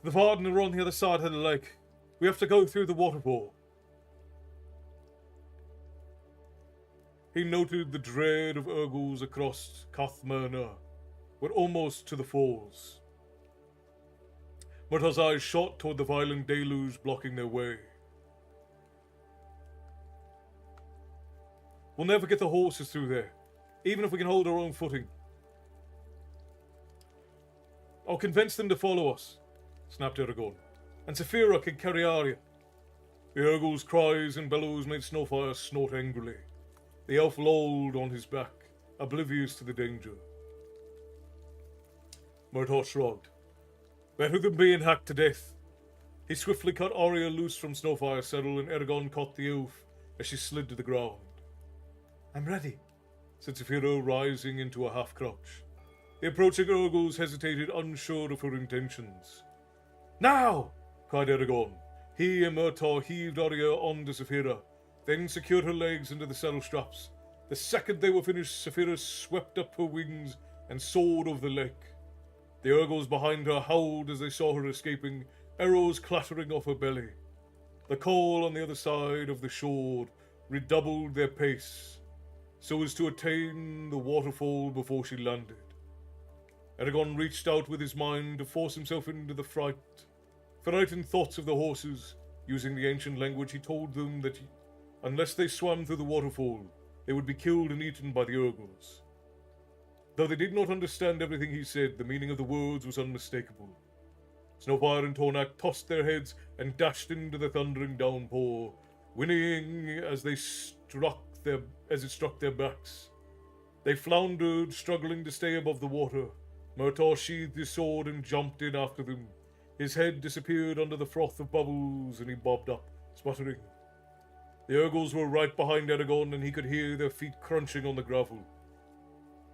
Speaker 3: The Varden are on the other side of the lake. We have to go through the waterfall. He noted the dread of Urgles across Kothmerna. We're almost to the falls. Murtaugh's eyes shot toward the violent deluge blocking their way. We'll never get the horses through there, even if we can hold our own footing. I'll convince them to follow us, snapped Eragon, and Saphira can carry Arya. The Urgle's cries and bellows made Snowfire snort angrily. The elf lolled on his back, oblivious to the danger. Murtaugh shrugged. Better than being hacked to death. He swiftly cut Arya loose from Snowfire's saddle, and Eragon caught the elf as she slid to the ground. I'm ready, said Saphira, rising into a half-crouch. The approaching Urgles hesitated, unsure of her intentions. Now! Cried Eragon. He and Murtaugh heaved Arya onto Saphira, then secured her legs into the saddle straps. The second they were finished, Saphira swept up her wings and soared over the lake. The Urgles behind her howled as they saw her escaping, arrows clattering off her belly. The coal on the other side of the shore redoubled their pace, so as to attain the waterfall before she landed. Eragon reached out with his mind to force himself into the frightened thoughts of the horses. Using the ancient language, he told them that unless they swam through the waterfall, they would be killed and eaten by the Urgles. Though they did not understand everything he said, the meaning of the words was unmistakable. Snowfire and Tornak tossed their heads and dashed into the thundering downpour, whinnying as they struck struck their backs. They floundered, struggling to stay above the water. Murtaugh sheathed his sword and jumped in after them. His head disappeared under the froth of bubbles, and he bobbed up, sputtering. The Urgles were right behind Eragon, and he could hear their feet crunching on the gravel.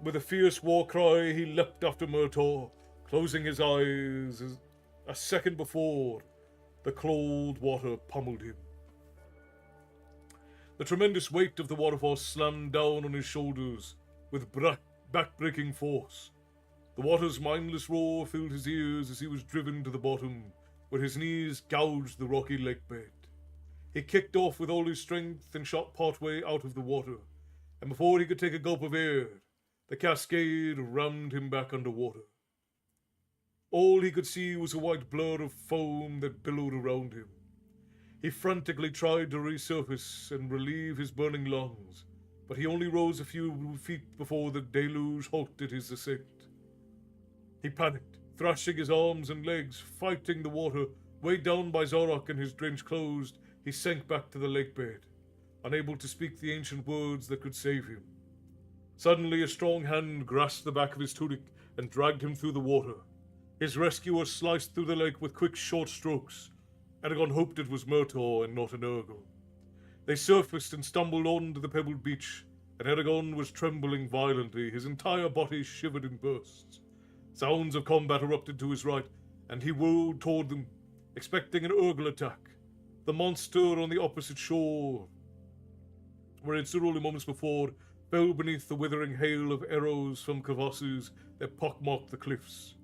Speaker 3: With a fierce war cry, he leapt after Murtaugh, closing his eyes as a second before the cold water pummeled him. The tremendous weight of the waterfall slammed down on his shoulders with back-breaking force. The water's mindless roar filled his ears as he was driven to the bottom, where his knees gouged the rocky lake bed. He kicked off with all his strength and shot partway out of the water, and before he could take a gulp of air, the cascade rammed him back underwater. All he could see was a white blur of foam that billowed around him. He frantically tried to resurface and relieve his burning lungs, but he only rose a few feet before the deluge halted his ascent. He panicked, thrashing his arms and legs, fighting the water. Weighed down by Zorok and his drenched clothes, he sank back to the lake bed, unable to speak the ancient words that could save him. Suddenly, a strong hand grasped the back of his tunic and dragged him through the water. His rescuer sliced through the lake with quick, short strokes. Eragon hoped it was Murtaugh and not an Urgle. They surfaced and stumbled onto the pebbled beach, and Eragon was trembling violently. His entire body shivered in bursts. Sounds of combat erupted to his right, and he whirled toward them, expecting an Urgle attack. The monster on the opposite shore, where it stood only moments before, fell beneath the withering hail of arrows from crevasses that pockmarked the cliffs.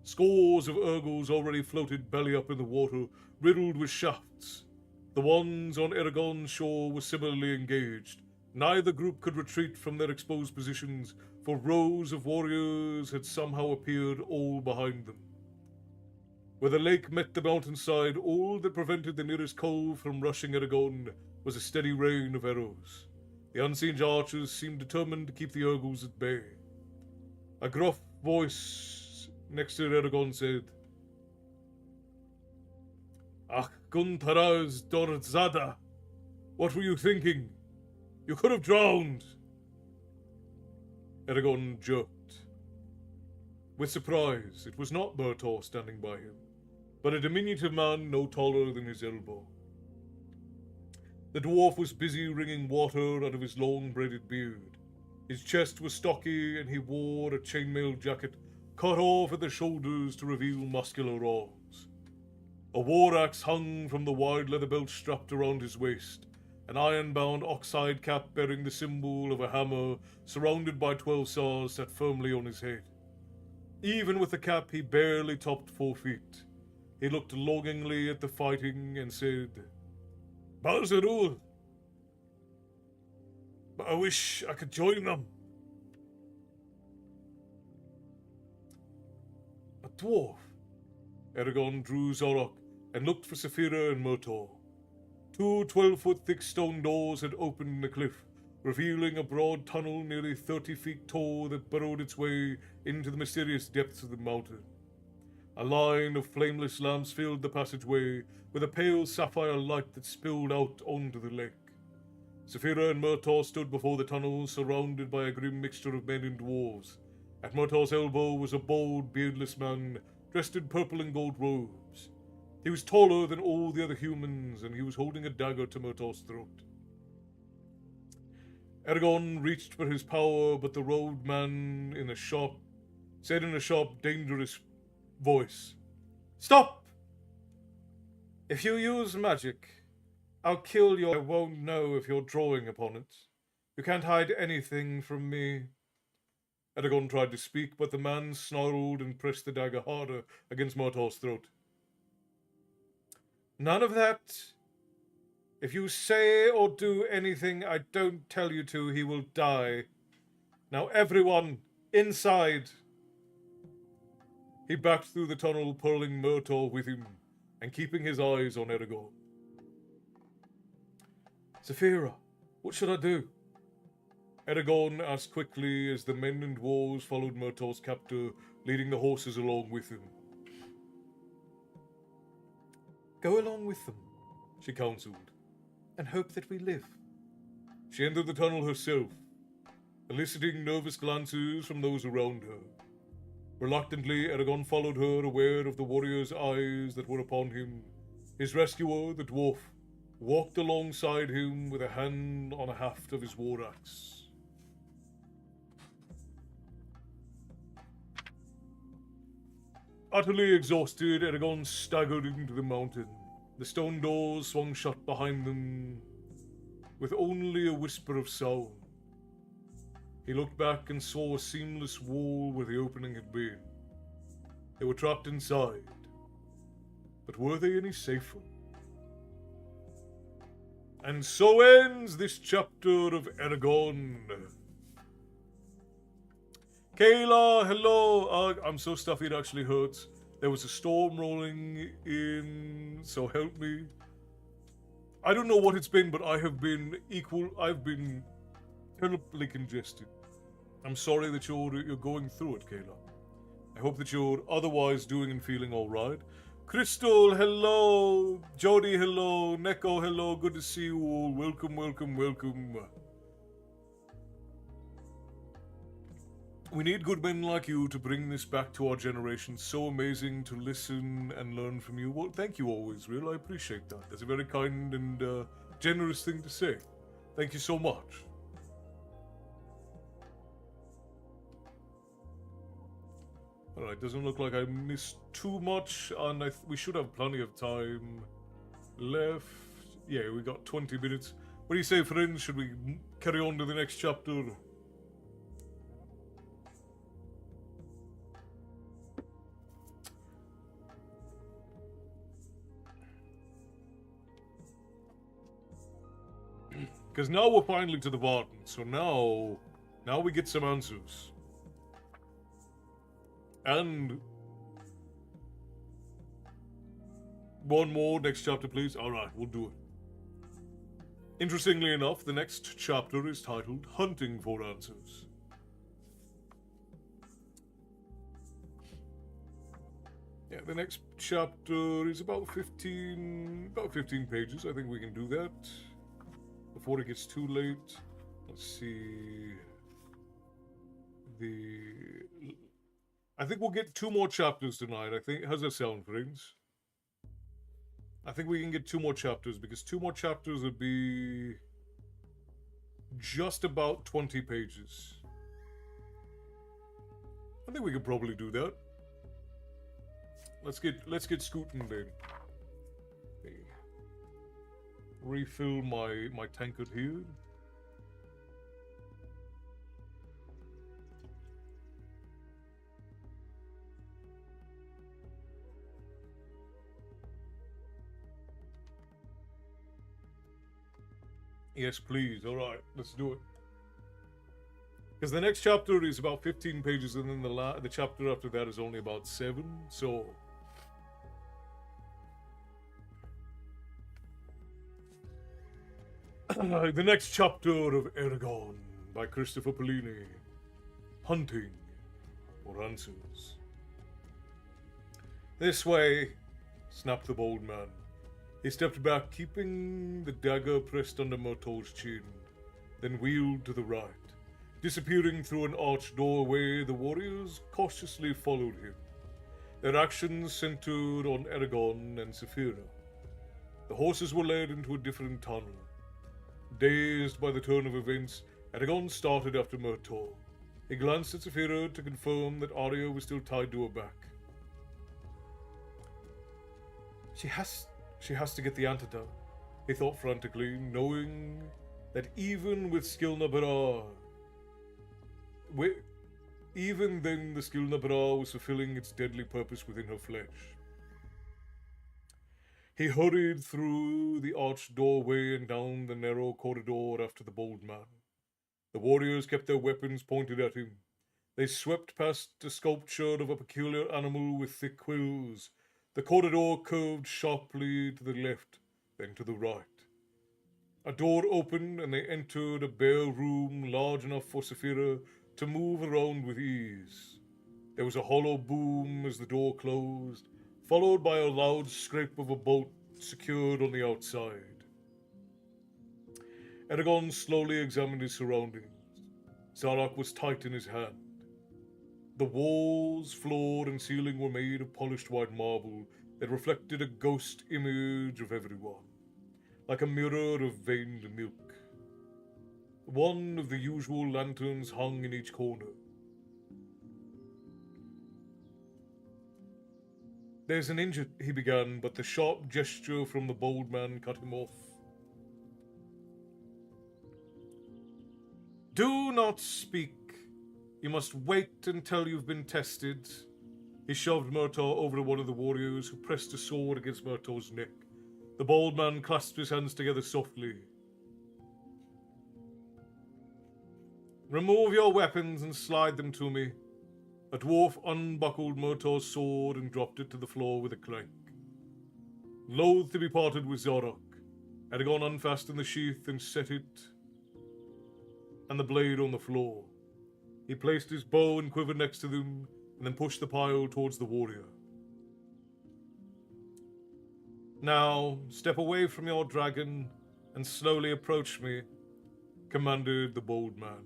Speaker 3: Scores of Urgles already floated belly up in the water, riddled with shafts. The ones on Eragon's shore were similarly engaged. Neither group could retreat from their exposed positions, for rows of warriors had somehow appeared all behind them. Where the lake met the mountainside, all that prevented the nearest cove from rushing Eragon was a steady rain of arrows. The unseen archers seemed determined to keep the Urgles at bay. A gruff voice next to Eragon said, "Ach, Guntaraz Dorzada, what were you thinking? You could have drowned." Eragon jerked. With surprise, it was not Murtaugh standing by him, but a diminutive man no taller than his elbow. The dwarf was busy wringing water out of his long braided beard. His chest was stocky, and he wore a chainmail jacket cut off at the shoulders to reveal muscular arms. A war axe hung from the wide leather belt strapped around his waist, an iron-bound oxhide cap bearing the symbol of a hammer surrounded by 12 saws sat firmly on his head. Even with the cap, he barely topped 4 feet. He looked longingly at the fighting and said, "Balzerul, but I wish I could join them." A dwarf. Eragon drew Zorok and looked for Saphira and Murtaugh. 2 12-foot thick stone doors had opened in the cliff, revealing a broad tunnel nearly 30 feet tall that burrowed its way into the mysterious depths of the mountain. A line of flameless lamps filled the passageway, with a pale sapphire light that spilled out onto the lake. Saphira and Murtaugh stood before the tunnel, surrounded by a grim mixture of men and dwarves. At Murtaugh's elbow was a bald, beardless man, dressed in purple and gold robes. He was taller than all the other humans, and he was holding a dagger to Murtaugh's throat. Eragon reached for his power, but the robed man said in a sharp, dangerous voice, "Stop! If you use magic, I'll kill you. I won't know if you're drawing upon it. You can't hide anything from me." Eragon tried to speak, but the man snarled and pressed the dagger harder against Murtaugh's throat. "None of that. If you say or do anything I don't tell you to, he will die. Now everyone, inside!" He backed through the tunnel, pulling Murtaugh with him, and keeping his eyes on Eragon. "Saphira, what should I do?" Eragon asked quickly as the men and dwarves followed Murtaugh's captor, leading the horses along with him. "Go along with them," she counseled, "and hope that we live." She entered the tunnel herself, eliciting nervous glances from those around her. Reluctantly, Eragon followed her, aware of the warrior's eyes that were upon him. His rescuer, the dwarf, walked alongside him with a hand on a haft of his war axe. Utterly exhausted, Eragon staggered into the mountain. The stone doors swung shut behind them, with only a whisper of sound. He looked back and saw a seamless wall where the opening had been. They were trapped inside. But were they any safer? And so ends this chapter of Eragon. Kayla, hello. I'm so stuffy it actually hurts. There was a storm rolling in, so help me. I don't know what it's been, but I've been terribly congested. I'm sorry that you're going through it, Kayla. I hope that you're otherwise doing and feeling all right. Crystal, hello. Jody, hello. Neko, hello. Good to see you all. Welcome, welcome, welcome. We need good men like you to bring this back to our generation. So amazing to listen and learn from you. Well, thank you always, Will. I appreciate that. That's a very kind and generous thing to say. Thank you so much. Alright, doesn't look like I missed too much, and we should have plenty of time left. Yeah, we got 20 minutes. What do you say, friends? Should we carry on to the next chapter? Because now we're finally to the Varden, so now we get some answers. And one more, next chapter, please. Alright, we'll do it. Interestingly enough, the next chapter is titled Hunting for Answers. Yeah, the next chapter is about 15 pages. I think we can do that before it gets too late. Let's see. I think we'll get 2 more chapters tonight. How's that sound, friends? I think we can get 2 more chapters, because 2 more chapters would be just about 20 pages. I think we could probably do that. Let's get scooting then. Okay. Refill my tankard here. Yes, please. All right, let's do it. Because the next chapter is about 15 pages, and then the chapter after that is only about 7. So the next chapter of Eragon by Christopher Polini. Hunting for Answers. This way, snapped the bold man. He stepped back, keeping the dagger pressed under Murtaugh's chin, then wheeled to the right. Disappearing through an arched doorway, the warriors cautiously followed him. Their actions centered on Eragon and Saphira. The horses were led into a different tunnel. Dazed by the turn of events, Eragon started after Murtaugh. He glanced at Saphira to confirm that Arya was still tied to her back. She has to get the antidote, he thought frantically, knowing that even with Skilna Bara, even then the Skilna Bara was fulfilling its deadly purpose within her flesh. He hurried through the arched doorway and down the narrow corridor after the bold man. The warriors kept their weapons pointed at him. They swept past a sculpture of a peculiar animal with thick quills. The corridor curved sharply to the left, then to the right. A door opened and they entered a bare room large enough for Saphira to move around with ease. There was a hollow boom as the door closed, followed by a loud scrape of a bolt secured on the outside. Eragon slowly examined his surroundings. Zarok was tight in his hand. The walls, floor, and ceiling were made of polished white marble that reflected a ghost image of everyone, like a mirror of veined milk. One of the usual lanterns hung in each corner. "There's an injured," he began, but the sharp gesture from the bold man cut him off. "Do not speak. You must wait until you've been tested." He shoved Murtaugh over to one of the warriors, who pressed a sword against Murtaugh's neck. The bold man clasped his hands together softly. "Remove your weapons and slide them to me." A dwarf unbuckled Murtaugh's sword and dropped it to the floor with a clank. Loath to be parted with Zarok, Eragon unfastened the sheath and set it and the blade on the floor. He placed his bow and quiver next to them, and then pushed the pile towards the warrior. "Now, step away from your dragon and slowly approach me," commanded the bold man.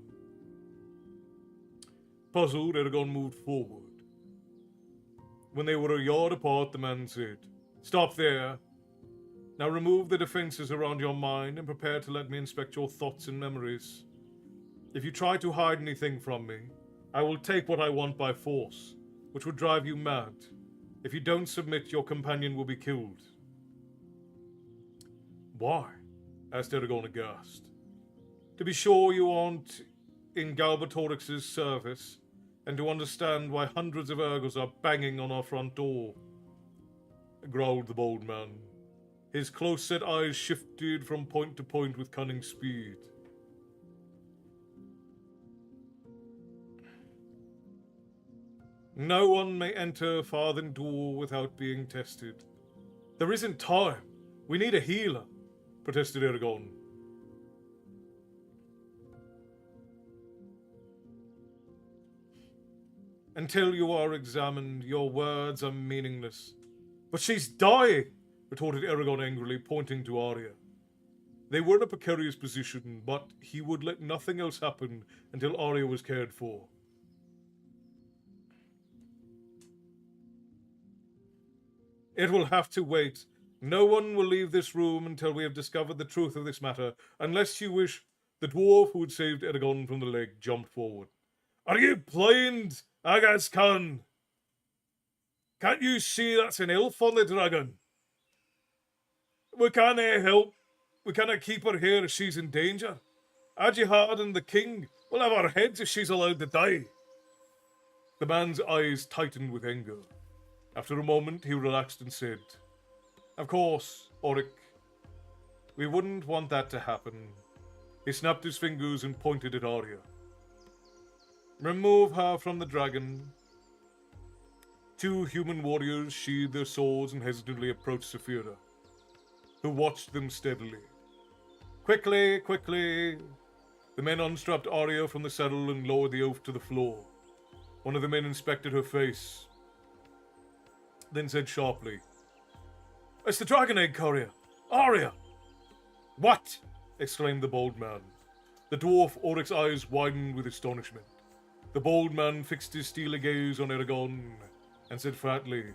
Speaker 3: Puzzled, Eragon moved forward. When they were a yard apart, the man said, "Stop there. Now remove the defenses around your mind and prepare to let me inspect your thoughts and memories. If you try to hide anything from me, I will take what I want by force, which would drive you mad. If you don't submit, your companion will be killed." "Why?" asked Eragon aghast. "To be sure you aren't in Galbatorix's service, and to understand why hundreds of Urgos are banging on our front door," growled the bold man. His close-set eyes shifted from point to point with cunning speed. "No one may enter Farthen Door without being tested." "There isn't time. We need a healer," protested Eragon. "Until you are examined, your words are meaningless." "But she's dying," retorted Eragon angrily, pointing to Arya. They were in a precarious position, but he would let nothing else happen until Arya was cared for. "It will have to wait. No one will leave this room until we have discovered the truth of this matter, unless you wish—" The dwarf who had saved Eragon from the leg jumped forward. "Are you blind, Agus Khan? Can't you see that's an elf on the dragon? We can't help. We cannot keep her here if she's in danger. Ajihad and the king will have our heads if she's allowed to die." The man's eyes tightened with anger. After a moment, he relaxed and said, "Of course, Auric. We wouldn't want that to happen." He snapped his fingers and pointed at Arya. "Remove her from the dragon." Two human warriors sheathed their swords and hesitantly approached Saphira, who watched them steadily. "Quickly, quickly!" The men unstrapped Arya from the saddle and lowered the oaf to the floor. One of the men inspected her face, then said sharply, "It's the dragon egg courier! Arya!" "What?" exclaimed the bold man. The dwarf Auric's eyes widened with astonishment. The bold man fixed his steely gaze on Eragon and said flatly,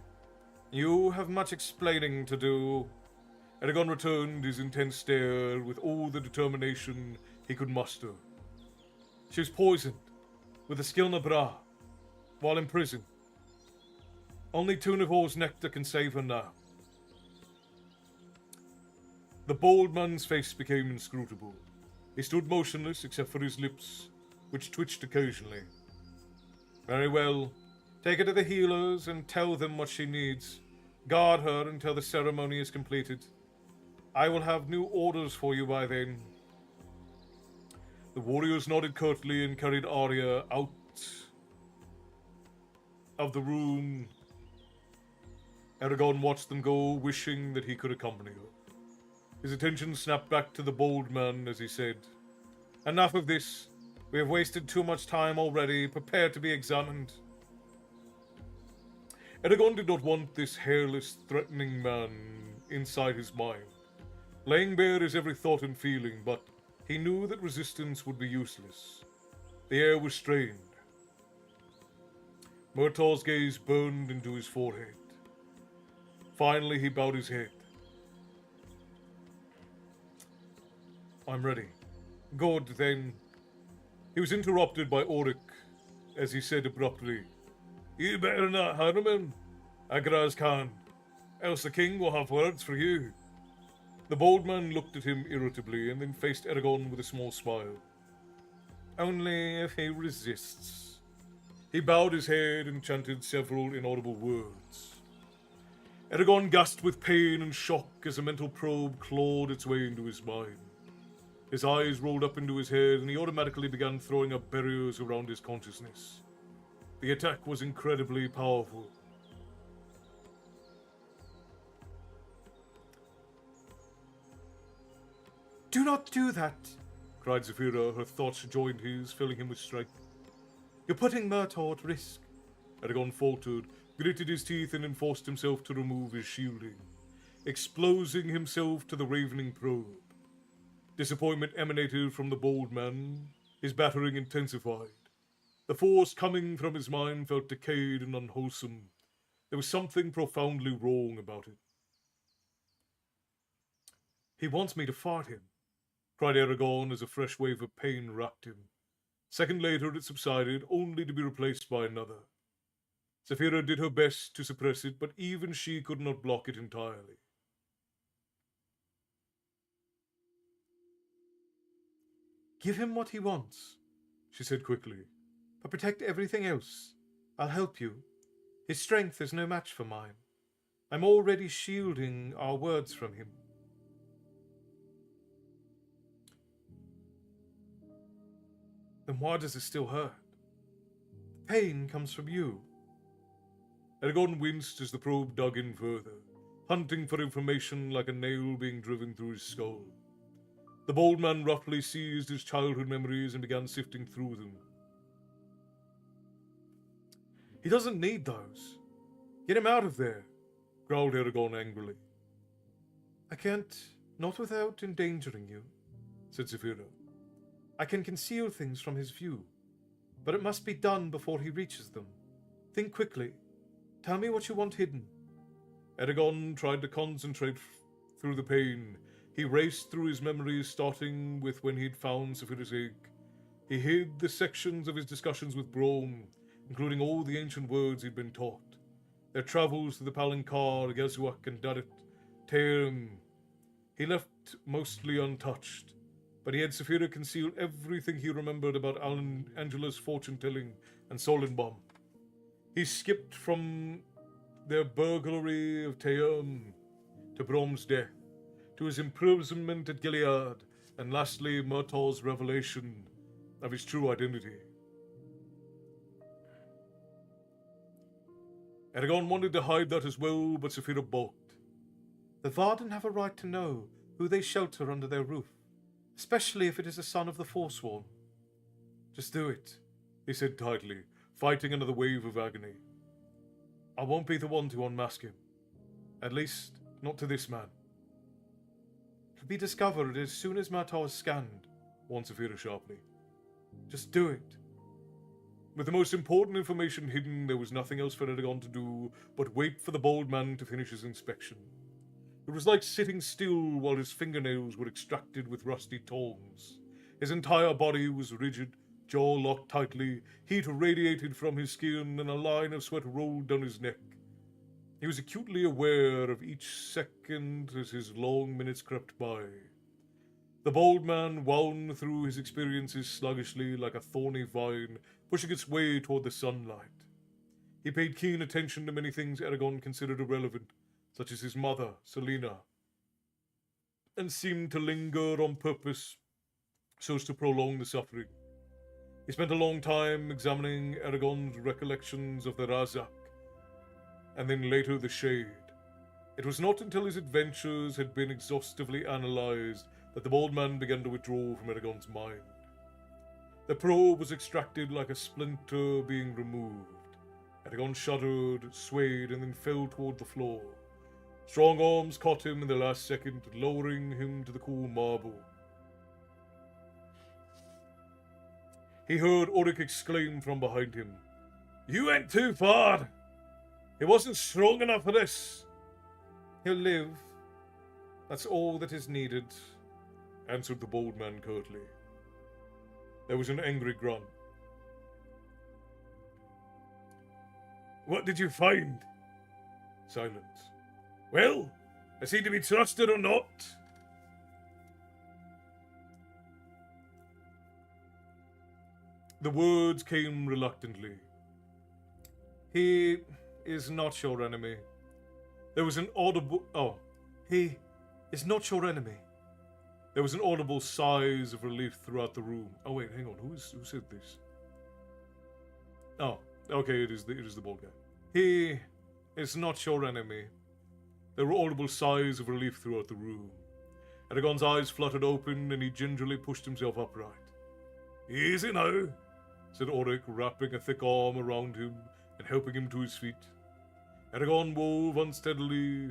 Speaker 3: "You have much explaining to do." Eragon returned his intense stare with all the determination he could muster. "She was poisoned with the Skilna Bra while in prison. Only Tunivor's nectar can save her now." The bold man's face became inscrutable. He stood motionless except for his lips, which twitched occasionally. "Very well. Take her to the healers and tell them what she needs. Guard her until the ceremony is completed. I will have new orders for you by then." The warriors nodded curtly and carried Arya out of the room. Eragon watched them go, wishing that he could accompany her. His attention snapped back to the bold man as he said, "Enough of this. We have wasted too much time already. Prepare to be examined." Eragon did not want this hairless, threatening man inside his mind, laying bare his every thought and feeling, but He knew that resistance would be useless. The air was strained. Murtaugh's gaze burned into his forehead. Finally, he bowed his head. I'm ready. Good, then. He was interrupted by Auric as he said abruptly, You better not harm him, Agraz Khan, else the king will have words for you. The bold man looked at him irritably and then faced Eragon with a small smile. Only if he resists. He bowed his head and chanted several inaudible words. Eragon gasped with pain and shock as a mental probe clawed its way into his mind. His eyes rolled up into his head and he automatically began throwing up barriers around his consciousness. The attack was incredibly powerful. Do not do that, cried Zafira, her thoughts joined his, filling him with strength. You're putting Murtaugh at risk. Eragon faltered, gritted his teeth, and then forced himself to remove his shielding, exposing himself to the ravening probe. Disappointment emanated from the bold man, his battering intensified. The force coming from his mind felt decayed and unwholesome. There was something profoundly wrong about it. He wants me to fart him, cried Eragon as a fresh wave of pain racked him. A second later it subsided, only to be replaced by another. Zafira did her best to suppress it, but even she could not block it entirely. Give him what he wants, she said quickly, but protect everything else. I'll help you. His strength is no match for mine. I'm already shielding our words from him. Then why does it still hurt? The pain comes from you. Eragon winced as the probe dug in further, hunting for information like a nail being driven through his skull. The bold man roughly seized his childhood memories and began sifting through them. He doesn't need those. Get him out of there, growled Eragon angrily. I can't, not without endangering you, said Zafira. I can conceal things from his view, but it must be done before he reaches them. Think quickly. Tell me what you want hidden. Eragon tried to concentrate through the pain. He raced through his memories, starting with when he'd found Zafira's egg. He hid the sections of his discussions with Brome, including all the ancient words he'd been taught. Their travels to the Palancar, Gazuak, and Darit, Tairm. He left mostly untouched, but he had Zafira conceal everything he remembered about Angela's fortune-telling and Solenbaum. He skipped from their burglary of Tairm to Brome's death, to his imprisonment at Gilead, and lastly Murtaugh's revelation of his true identity. Eragon wanted to hide that as well, but Zafira balked. The Varden have a right to know who they shelter under their roof, especially if it is a son of the Forsworn. Just do it, he said tightly, fighting another wave of agony. I won't be the one to unmask him. At least, not to this man. It'll be discovered as soon as Murtaugh is scanned, warned Zafira sharply. Just do it. With the most important information hidden, there was nothing else for Eragon to do but wait for the bold man to finish his inspection. It was like sitting still while his fingernails were extracted with rusty tongs. His entire body was rigid, jaw locked tightly, heat radiated from his skin, and a line of sweat rolled down his neck. He was acutely aware of each second as his long minutes crept by. The bold man wound through his experiences sluggishly like a thorny vine, pushing its way toward the sunlight. He paid keen attention to many things Eragon considered irrelevant, such as his mother, Selena, and seemed to linger on purpose so as to prolong the suffering. He spent a long time examining Eragon's recollections of the Razak, and then later the Shade. It was not until his adventures had been exhaustively analyzed that the bold man began to withdraw from Eragon's mind. The probe was extracted like a splinter being removed. Eragon shuddered, swayed, and then fell toward the floor. Strong arms caught him in the last second, lowering him to the cool marble. he heard Ulrich exclaim from behind him, "You went too far! He wasn't strong enough for this!" "He'll live. That's all that is needed," answered the bold man curtly. There was an angry grunt. "What did you find?" Silence. "Well, is he to be trusted or not?" The words came reluctantly. "He is not your enemy." There was an audible... Oh. "He is not your enemy." There was an audible sigh of relief throughout the room. Oh wait, hang on. Who said this? Oh, okay, it is the bald guy. "He is not your enemy." There were audible sighs of relief throughout the room. Eragon's eyes fluttered open, and he gingerly pushed himself upright. "Easy now," said Ulrich, wrapping a thick arm around him and helping him to his feet. Eragon wove unsteadily,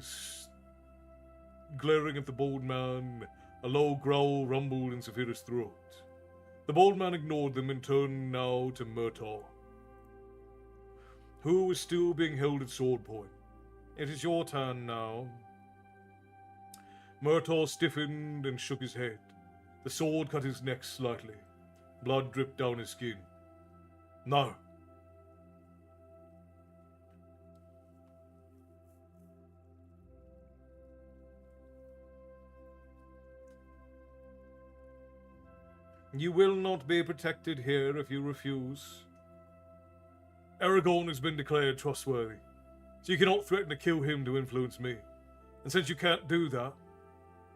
Speaker 3: glaring at the bold man. A low growl rumbled in Saphira's throat. The bold man ignored them and turned now to Murtaugh, who was still being held at sword point. "It is your turn now." Murtaugh stiffened and shook his head. The sword cut his neck slightly. Blood dripped down his skin. "No." "You will not be protected here if you refuse." "Eragon has been declared trustworthy, so you cannot threaten to kill him to influence me. And since you can't do that,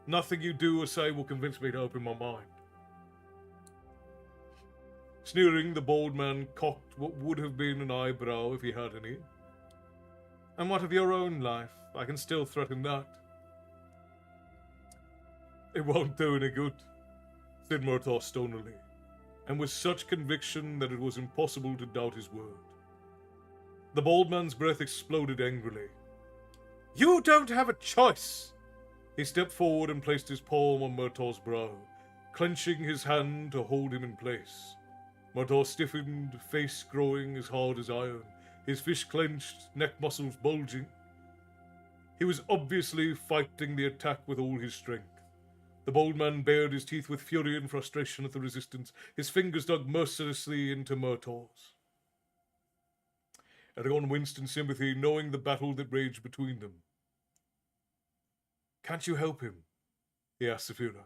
Speaker 3: nothing you do or say will convince me to open my mind." Sneering, the bold man cocked what would have been an eyebrow if he had any. "And what of your own life? I can still threaten that." "It won't do any good," said Murtaugh stonily, and with such conviction that it was impossible to doubt his word. The bold man's breath exploded angrily. "You don't have a choice!" He stepped forward and placed his palm on Murtaugh's brow, clenching his hand to hold him in place. Murtaugh stiffened, face growing as hard as iron, his fist clenched, neck muscles bulging. He was obviously fighting the attack with all his strength. The bold man bared his teeth with fury and frustration at the resistance. His fingers dug mercilessly into Murtaugh's. Eragon winced in sympathy, knowing the battle that raged between them. "Can't you help him?" he asked Saphira.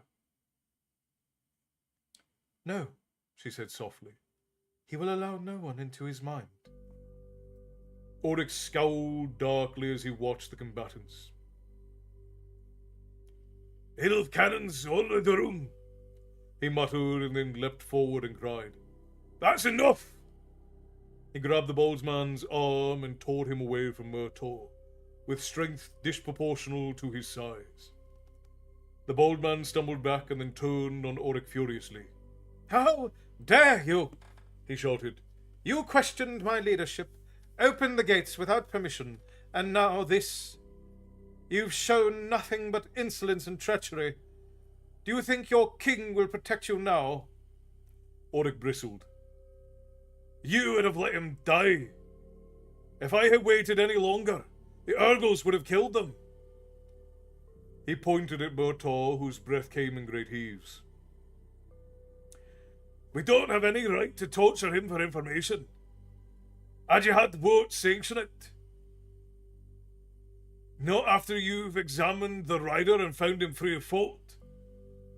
Speaker 3: "No," she said softly. "He will allow no one into his mind." Ulrich scowled darkly as he watched the combatants. "Elf cannons all in the room," he muttered, and then leapt forward and cried, "That's enough!" He grabbed the bold man's arm and tore him away from Murtaugh, with strength disproportional to his size. The bold man stumbled back and then turned on Ulrich furiously. "How dare you!" he shouted. "You questioned my leadership, opened the gates without permission, and now this. You've shown nothing but insolence and treachery. Do you think your king will protect you now?" Ulrich bristled. "You would have let him die. If I had waited any longer, the Urgles would have killed them." He pointed at Murtaugh, whose breath came in great heaves. "We don't have any right to torture him for information. Ajihad won't sanction it. Not after you've examined the rider and found him free of fault.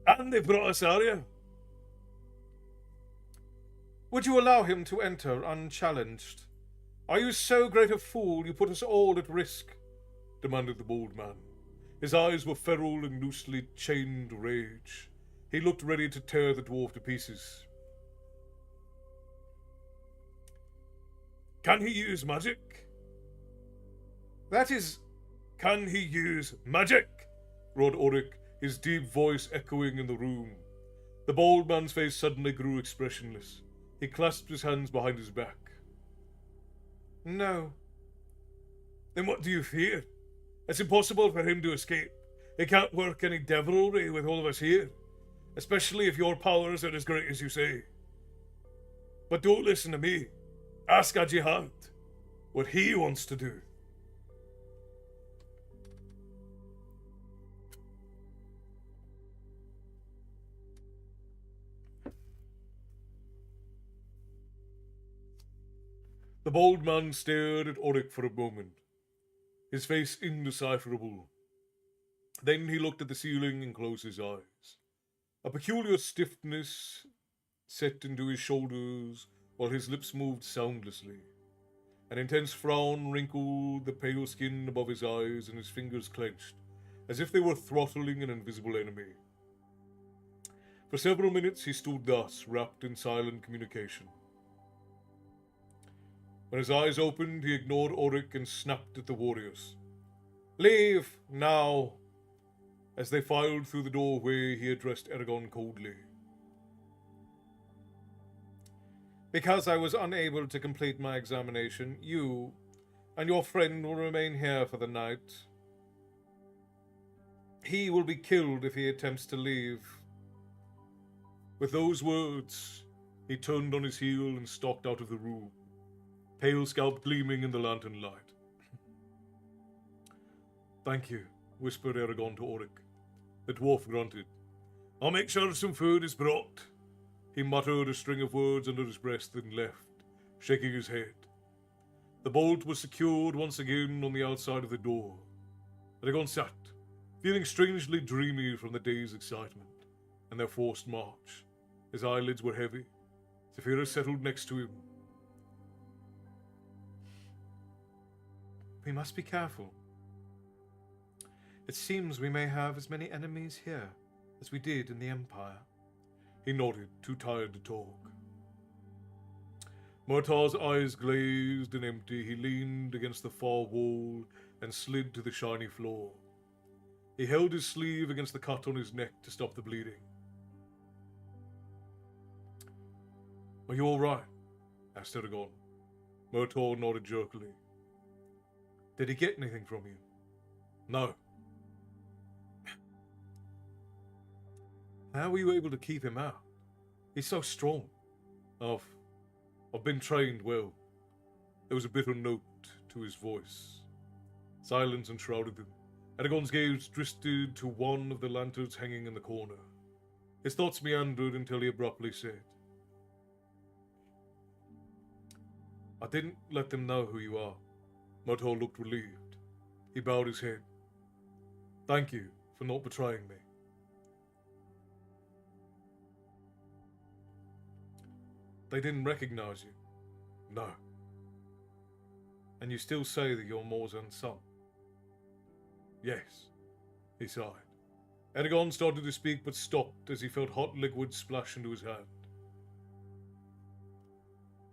Speaker 3: And they brought us Arya." "Would you allow him to enter unchallenged? Are you so great a fool you put us all at risk?" demanded the bold man. His eyes were feral and loosely chained rage. He looked ready to tear the dwarf to pieces. "Can he use magic?" "Can he use magic?" roared Ulrich, his deep voice echoing in the room. The bold man's face suddenly grew expressionless. He clasped his hands behind his back. "No." "Then what do you fear? It's impossible for him to escape. He can't work any devilry with all of us here, especially if your powers are as great as you say." But don't listen to me. Ask Ajihad what he wants to do. The bald man stared at Oryx for a moment, his face indecipherable. Then he looked at the ceiling and closed his eyes. A peculiar stiffness set into his shoulders while his lips moved soundlessly. An intense frown wrinkled the pale skin above his eyes, and his fingers clenched, as if they were throttling an invisible enemy. For several minutes he stood thus, wrapped in silent communication. When his eyes opened, he ignored Oryx and snapped at the warriors. "Leave, now!" As they filed through the doorway, he addressed Eragon coldly. "Because I was unable to complete my examination, you and your friend will remain here for the night. He will be killed if he attempts to leave." With those words, he turned on his heel and stalked out of the room, pale scalp gleaming in the lantern light. "Thank you," whispered Eragon to Oryx. The dwarf grunted. "I'll make sure some food is brought." He muttered a string of words under his breath, then left, shaking his head. The bolt was secured once again on the outside of the door. Eragon sat, feeling strangely dreamy from the day's excitement and their forced march. His eyelids were heavy. Saphira settled next to him. "We must be careful. It seems we may have as many enemies here as we did in the Empire." He nodded, too tired to talk. Murtaugh's eyes glazed and empty. He leaned against the far wall and slid to the shiny floor. He held his sleeve against the cut on his neck to stop the bleeding. "Are you all right?" asked Eragon. Murtaugh nodded jerkily. "Did he get anything from you?" "No." "How were you able to keep him out? He's so strong." I've been trained well." There was a bitter note to his voice. Silence enshrouded them. Eragon's gaze drifted to one of the lanterns hanging in the corner. His thoughts meandered until he abruptly said, "I didn't let them know who you are." Murtaugh looked relieved. He bowed his head. "Thank you for not betraying me." "They didn't recognize you?" "No." "And you still say that you're Morzan's son?" "Yes," he sighed. Eragon started to speak but stopped as he felt hot liquid splash into his hand.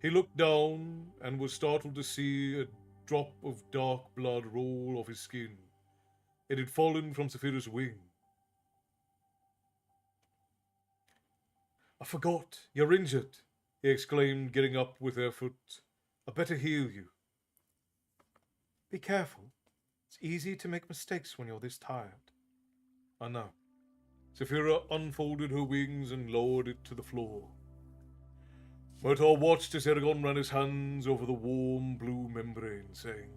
Speaker 3: He looked down and was startled to see a drop of dark blood roll off his skin. It had fallen from Saphira's wing. "I forgot, you're injured," he exclaimed, getting up with effort. "I better heal you." "Be careful. It's easy to make mistakes when you're this tired." "I know." Saphira unfolded her wings and lowered it to the floor. Murtaugh watched as Eragon ran his hands over the warm blue membrane, saying,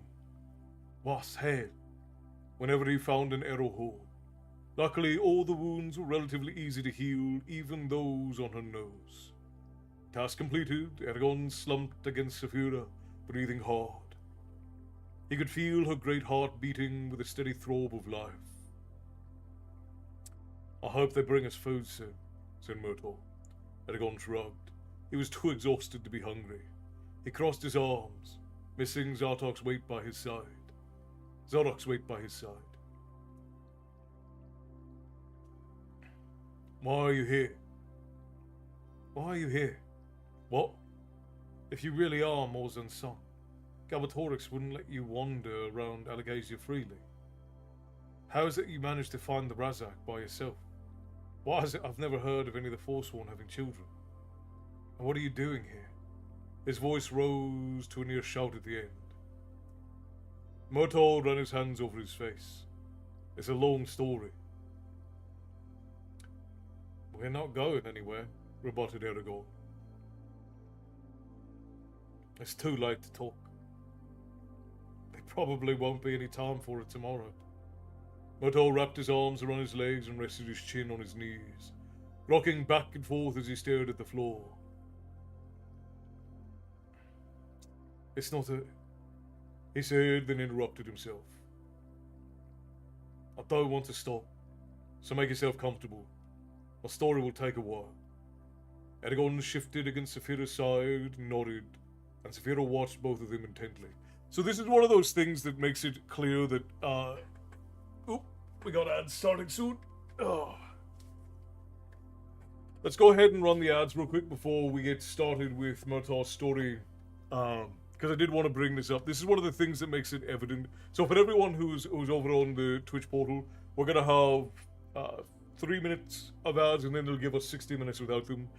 Speaker 3: "Was hell," whenever he found an arrow hole. Luckily, all the wounds were relatively easy to heal, even those on her nose. Task completed, Eragon slumped against Saphira, breathing hard. He could feel her great heart beating with a steady throb of life. "I hope they bring us food soon," said Murtaugh. Eragon shrugged. He was too exhausted to be hungry. He crossed his arms, missing Zartok's weight by his side. "Why are you here?" "Why are you here? What? If you really are Morzan's son, Galbatorix wouldn't let you wander around Alagasia freely. How is it you managed to find the Razak by yourself? Why is it I've never heard of any of the Forsworn having children? And what are you doing here?" His voice rose to a near shout at the end. Murtaugh ran his hands over his face. "It's a long story." "We're not going anywhere," rebutted Eragon. It's too late to talk. There probably won't be any time for it tomorrow. Murtaugh wrapped his arms around his legs and rested his chin on his knees, rocking back and forth as he stared at the floor. It's not a... He said, then interrupted himself. I don't want to stop, so make yourself comfortable. My story will take a while. Eragon shifted against Saphira's side, nodded, and Saphira watched both of them intently. So this is one of those things that makes it clear that, we got ads starting soon. Oh. Let's go ahead and run the ads real quick before we get started with Murtaugh's story. Because I did want to bring this up. This is one of the things that makes it evident. So for everyone who's over on the Twitch portal, we're going to have 3 minutes of ads, and then they'll give us 60 minutes without them.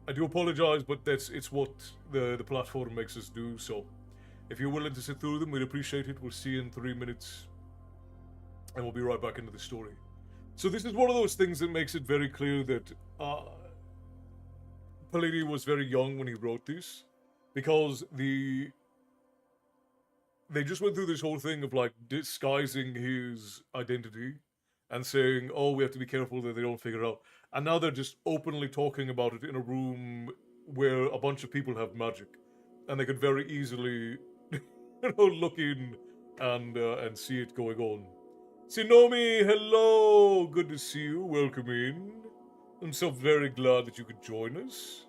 Speaker 3: I do apologize, but it's what the platform makes us do. So if you're willing to sit through them, we'd appreciate it. We'll see you in 3 minutes, and we'll be right back into the story. So this is one of those things that makes it very clear that Pallidi was very young when he wrote this, because they just went through this whole thing of like disguising his identity and saying, oh, we have to be careful that they don't figure it out. And now they're just openly talking about it in a room where a bunch of people have magic, and they could very easily, look in and see it going on. Sinomi, hello! Good to see you. Welcome in. I'm so very glad that you could join us.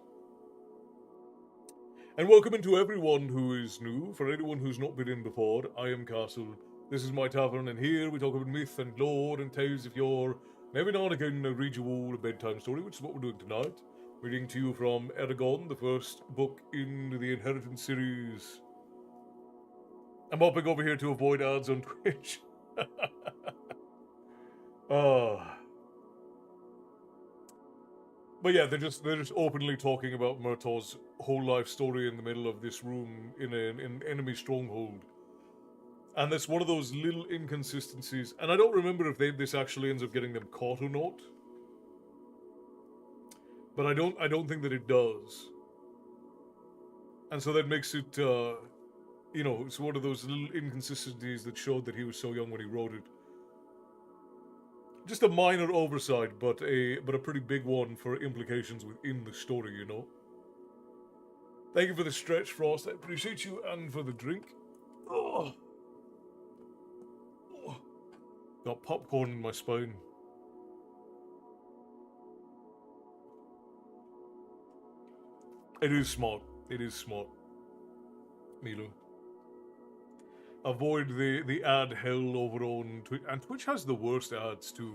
Speaker 3: And welcome into everyone who is new. For anyone who's not been in before, I am Castle. This is my tavern, and here we talk about myth and lore and tales of yore. And every now and again, I read you all a bedtime story, which is what we're doing tonight. Reading to you from Eragon, the first book in the Inheritance series. I'm hopping over here to avoid ads on Twitch. But yeah, they're just openly talking about Murtaugh's whole life story in the middle of this room in an enemy stronghold. And that's one of those little inconsistencies. And I don't remember if this actually ends up getting them caught or not. But I don't think that it does. And so that makes it, it's one of those little inconsistencies that showed that he was so young when he wrote it. Just a minor oversight, but a pretty big one for implications within the story, you know. Thank you for the stretch, Frost. I appreciate you, and for the drink. Oh. Got popcorn in my spine. It is smart. It is smart. Milo. Avoid the ad hell over on Twitch. And Twitch has the worst ads too.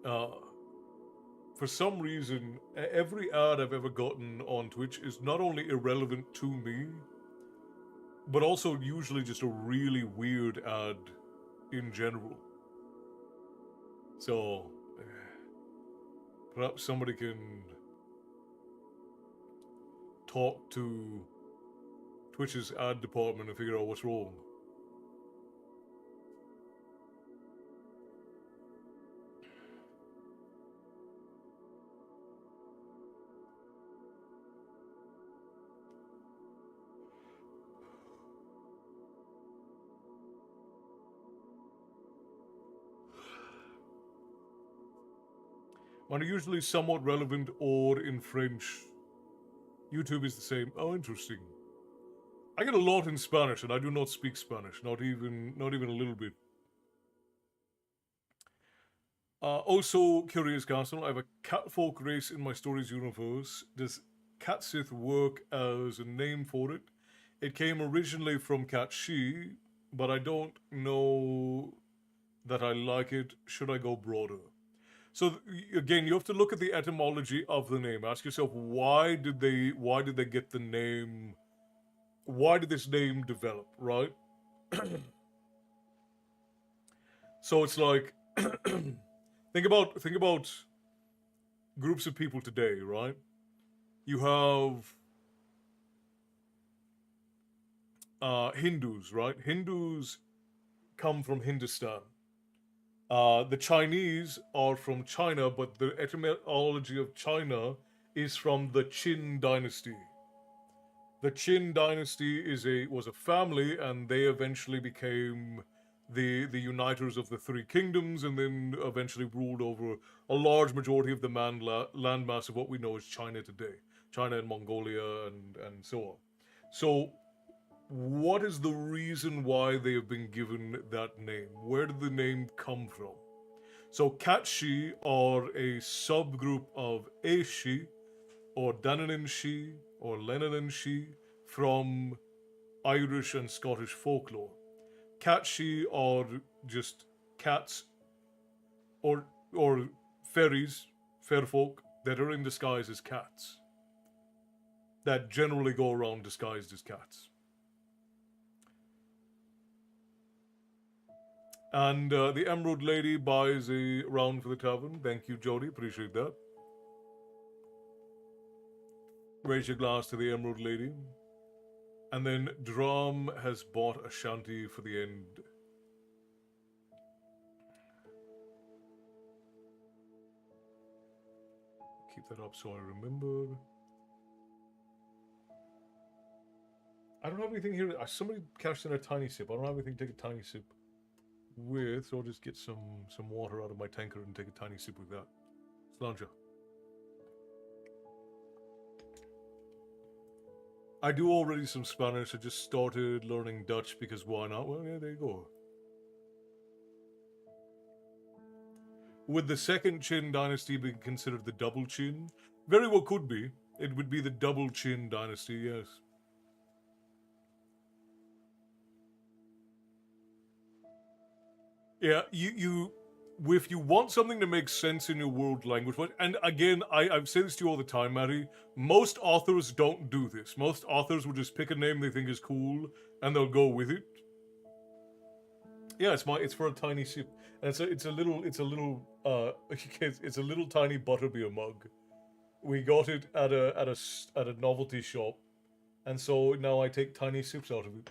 Speaker 3: For some reason, every ad I've ever gotten on Twitch is not only irrelevant to me, but also usually just a really weird ad in general. So, perhaps somebody can talk to Twitch's ad department and figure out what's wrong. Mine are usually somewhat relevant or in French. YouTube is the same. Oh, interesting. I get a lot in Spanish, and I do not speak Spanish. Not even a little bit. Also, Curious Castle, I have a catfolk race in my stories universe. Does Catsith work as a name for it? It came originally from Catshi, but I don't know that I like it. Should I go broader? So again, you have to look at the etymology of the name. Ask yourself, why did they get the name? Why did this name develop, right? So it's like, think about groups of people today, right? You have Hindus, right? Hindus come from Hindustan. The Chinese are from China, but the etymology of China is from the Qin dynasty. The Qin dynasty was a family, and they eventually became the uniters of the three kingdoms, and then eventually ruled over a large majority of the landmass of what we know as China today, China and Mongolia, and so on. So, what is the reason why they have been given that name? Where did the name come from? So, Katshi are a subgroup of Eishi, or Daneninshi, or Lenaninshi from Irish and Scottish folklore. Catshi are just cats or fairies, fair folk that are in disguise as cats. That generally go around disguised as cats. And the Emerald Lady buys a round for the tavern. Thank you, Jody. Appreciate that. Raise your glass to the Emerald Lady. And then Drum has bought a shanty for the end. Keep that up so I remember. I don't have anything here. Somebody cashed in a tiny sip. I don't have anything to take a tiny sip with, so I'll just get some water out of my tanker and take a tiny sip with that. Sláinte. I do already some Spanish. I just started learning Dutch because why not? Well, yeah, there you go. Would the second Qin dynasty be considered the double Qin? Very well could be. It would be the double Qin dynasty, yes. Yeah, if you want something to make sense in your world language, and again, I've said this to you all the time, Maddie, most authors don't do this. Most authors will just pick a name they think is cool, and they'll go with it. Yeah, it's for a tiny sip, and it's a little it's a little tiny butterbeer mug. We got it at a novelty shop, and so now I take tiny sips out of it.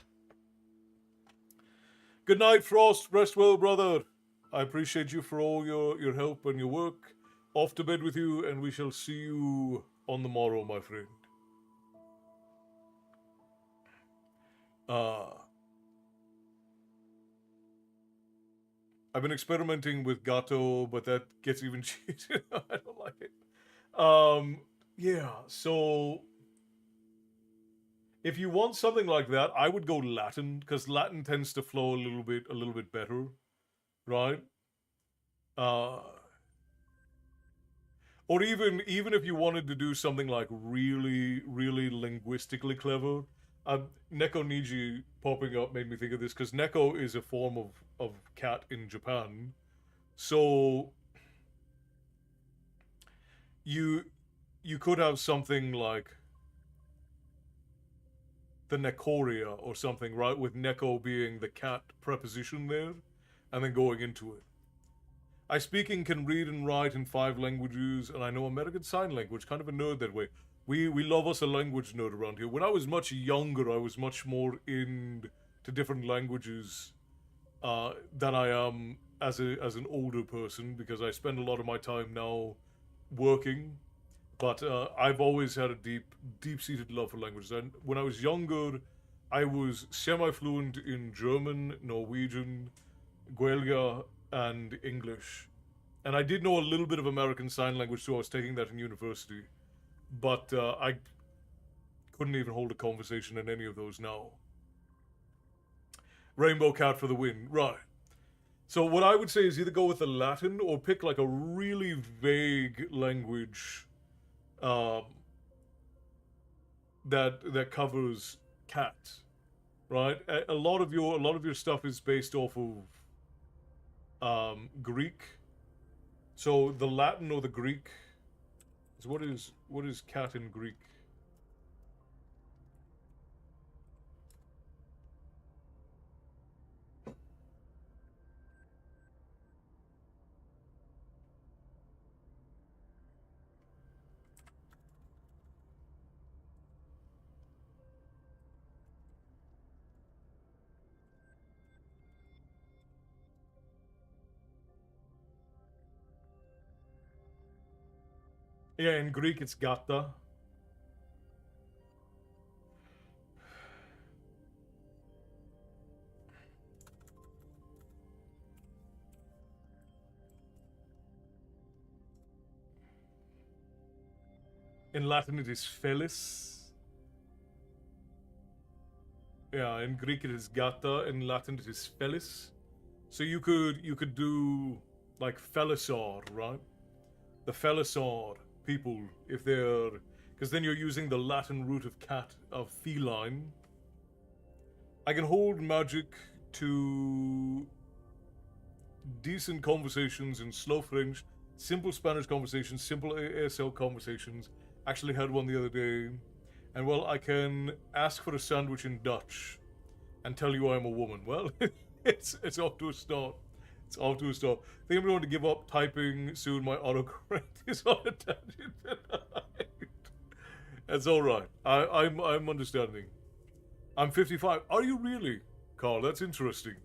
Speaker 3: Good night, Frost. Rest well, brother. I appreciate you for all your help and your work. Off to bed with you, and we shall see you on the morrow, my friend. I've been experimenting with Gato, but that gets even cheated. I don't like it. Yeah, so if you want something like that, I would go Latin, because Latin tends to flow a little bit better, right? Or even if you wanted to do something like really linguistically clever, Neko Niji popping up made me think of this because Neko is a form of cat in Japan, so you could have something like the Nekoria or something, right? With Neko being the cat preposition there, and then going into it. I speak and can read and write in 5 languages, and I know American Sign Language. Kind of a nerd that way. We love us a language nerd around here. When I was much younger, I was much more into different languages than I am as an older person, because I spend a lot of my time now working. But I've always had a deep-seated love for languages. And when I was younger, I was semi-fluent in German, Norwegian, Guelga, and English. And I did know a little bit of American Sign Language too. I was taking that in university. But I couldn't even hold a conversation in any of those now. Rainbow Cat for the win. Right. So what I would say is either go with the Latin or pick like a really vague language that covers cat. Right? A lot of your stuff is based off of Greek. So the Latin or the Greek is what is cat in Greek? Yeah, in Greek it's gata. In Latin it is felis. Yeah, in Greek it is gata. In Latin it is felis. So you could do like felisar, right? The felisar people, if they're, because then you're using the Latin root of cat, of feline. I can hold magic to decent conversations in slow French, simple Spanish conversations, simple ASL conversations. Actually had one the other day, and well, I can ask for a sandwich in Dutch and tell you I'm a woman. Well, it's off to a start. It's off to a start. I think I'm going to give up typing soon. My autocorrect is on a tangent tonight. That's all right. I'm understanding. I'm 55. Are you really, Carl? That's interesting.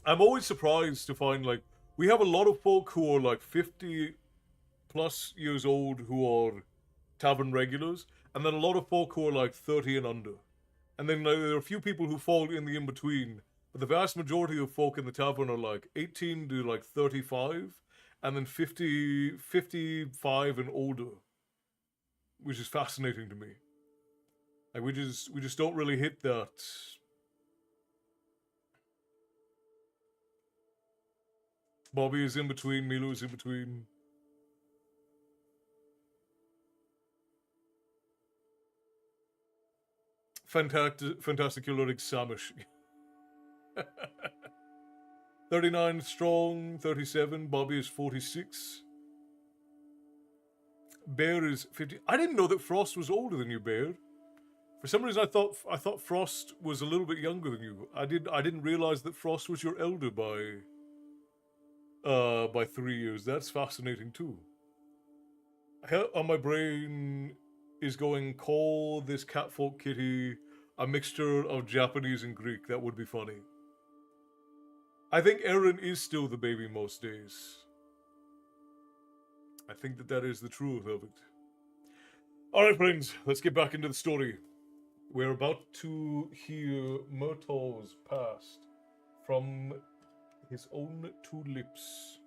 Speaker 3: I'm always surprised to find like we have a lot of folk who are like 50 plus years old who are tavern regulars, and then a lot of folk who are like 30 and under. And then there are a few people who fall in the in between, but the vast majority of folk in the tavern are like 18 to like 35, and then 50, 55 and older, which is fascinating to me. Like we just don't really hit that. Bobby is in between, Milo is in between. Fantastic Lyric Samish. 39 strong, 37. Bobby is 46. Bear is 50. I didn't know that Frost was older than you, Bear. For some reason, I thought Frost was a little bit younger than you. I didn't realize that Frost was your elder by 3 years. That's fascinating too. On my brain is going, call this catfolk kitty a mixture of Japanese and Greek. That would be funny. I think Aaron is still the baby most days. I think that is the truth of it. Alright, friends, let's get back into the story. We're about to hear Murtaugh's past from his own two lips.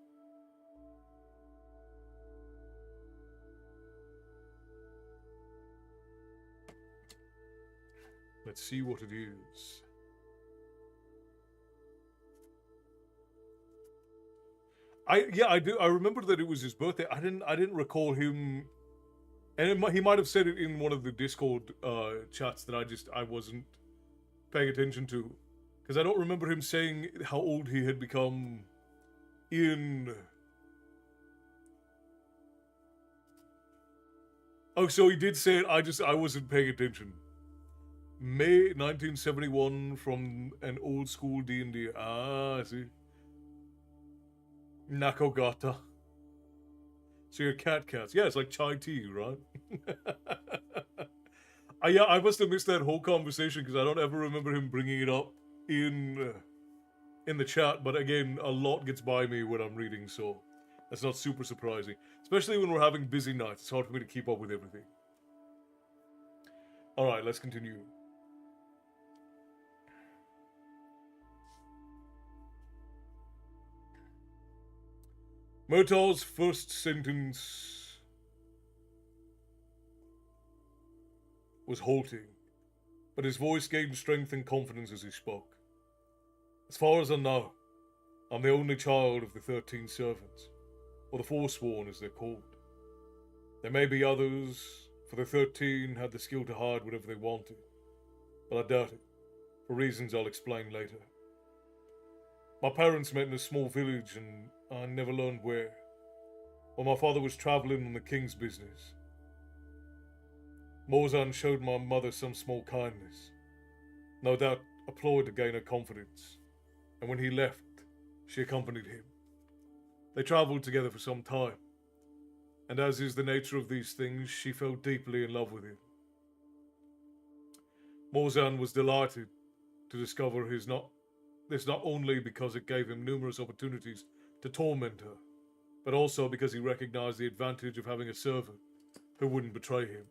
Speaker 3: Let's see what it is. I do. I remember that it was his birthday. I didn't recall him, and he might have said it in one of the Discord chats that I wasn't paying attention to, because I don't remember him saying how old he had become in. Oh, so he did say it. I wasn't paying attention. May 1971 from an old school D&D. Ah, I see. Nakogata. So you're cats. Yeah, it's like chai tea, right? Yeah, I must have missed that whole conversation because I don't ever remember him bringing it up in the chat. But again, a lot gets by me when I'm reading, so that's not super surprising. Especially when we're having busy nights. It's hard for me to keep up with everything. All right, let's continue. Murtaugh's first sentence was halting, but his voice gained strength and confidence as he spoke. As far as I know, I'm the only child of the 13 servants, or the Forsworn as they're called. There may be others, for the 13 had the skill to hide whatever they wanted, but I doubt it, for reasons I'll explain later. My parents met in a small village and I never learned where. While my father was travelling on the king's business. Morzan showed my mother some small kindness, no doubt a ploy to gain her confidence, and when he left, she accompanied him. They travelled together for some time, and as is the nature of these things, she fell deeply in love with him. Morzan was delighted to discover this not only because it gave him numerous opportunities to torment her, but also because he recognized the advantage of having a servant who wouldn't betray him.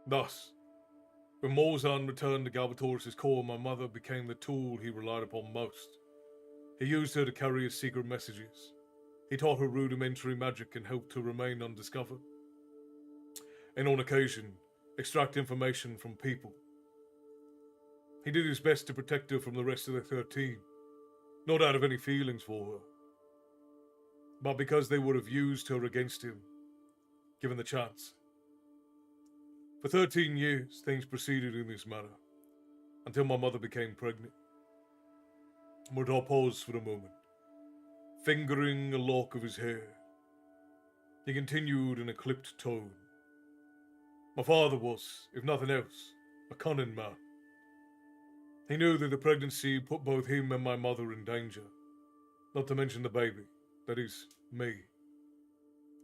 Speaker 3: Thus, when Morzan returned to Galbatorix's core, my mother became the tool he relied upon most. He used her to carry his secret messages. He taught her rudimentary magic and helped her remain undiscovered. And on occasion, extract information from people. He did his best to protect her from the rest of the 13, not out of any feelings for her, but because they would have used her against him, given the chance. For 13 years, things proceeded in this manner, until my mother became pregnant. Murtaugh paused for a moment, fingering a lock of his hair. He continued in a clipped tone. My father was, if nothing else, a cunning man. He knew that the pregnancy put both him and my mother in danger, not to mention the baby, that is, me.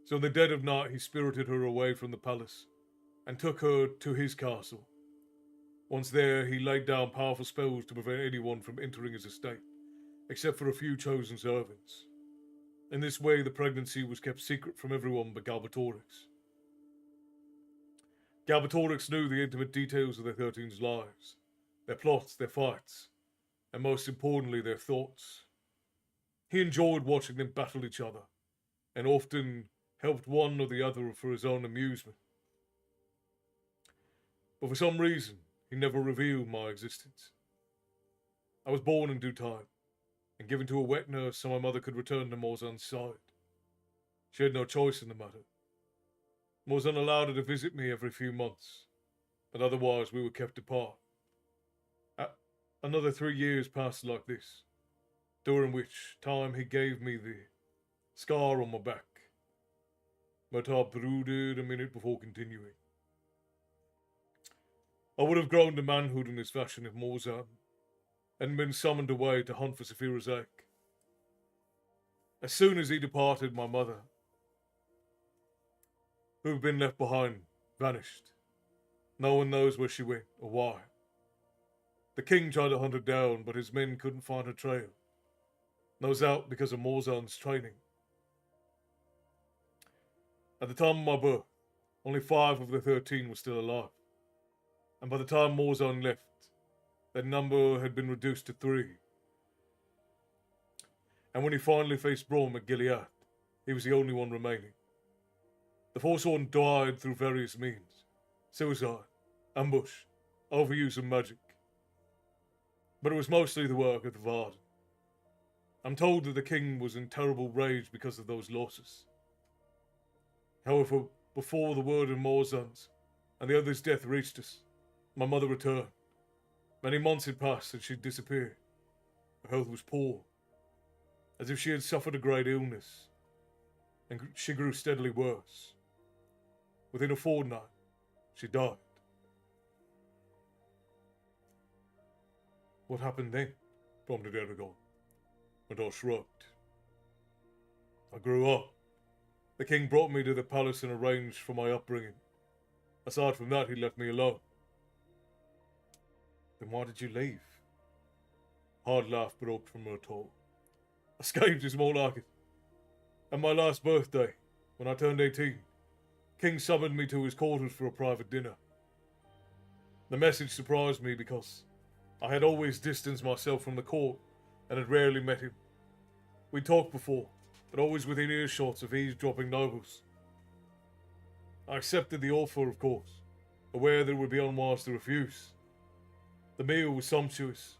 Speaker 3: So in the dead of night he spirited her away from the palace and took her to his castle. Once there, he laid down powerful spells to prevent anyone from entering his estate, except for a few chosen servants. In this way, the pregnancy was kept secret from everyone but Galbatorix. Galbatorix knew the intimate details of the 13's lives, their plots, their fights, and most importantly, their thoughts. He enjoyed watching them battle each other, and often helped one or the other for his own amusement. But for some reason, he never revealed my existence. I was born in due time, and given to a wet nurse so my mother could return to Morzan's side. She had no choice in the matter. Morzan allowed her to visit me every few months, but otherwise we were kept apart. Another 3 years passed like this, during which time he gave me the scar on my back. Murtaugh brooded a minute before continuing. I would have grown to manhood in this fashion if Morzan hadn't been summoned away to hunt for Saphira's egg. As soon as he departed, my mother, who had been left behind, vanished. No one knows where she went or why. The king tried to hunt her down, but his men couldn't find her trail. No doubt because of Morzan's training. At the time of my birth, only 5 of the 13 were still alive. And by the time Morzan left, that number had been reduced to 3. And when he finally faced Brom at Gilead, he was the only one remaining. The Forsworn died through various means: suicide, ambush, overuse of magic. But it was mostly the work of the Varden. I'm told that the king was in terrible rage because of those losses. However, before the word of Morzan's and the other's death reached us, my mother returned. Many months had passed and she'd disappeared. Her health was poor, as if she had suffered a great illness, and she grew steadily worse. Within a fortnight, she died. What happened then? Prompted Eragon. Murtaugh shrugged. I grew up. The king brought me to the palace and arranged for my upbringing. Aside from that, he left me alone. Then why did you leave? Hard laugh broke from Murtaugh. Escaped is more like it. At my last birthday, when I turned 18, King summoned me to his quarters for a private dinner. The message surprised me because I had always distanced myself from the court and had rarely met him. We talked before, but always within earshots of eavesdropping nobles. I accepted the offer, of course, aware that it would be unwise to refuse. The meal was sumptuous,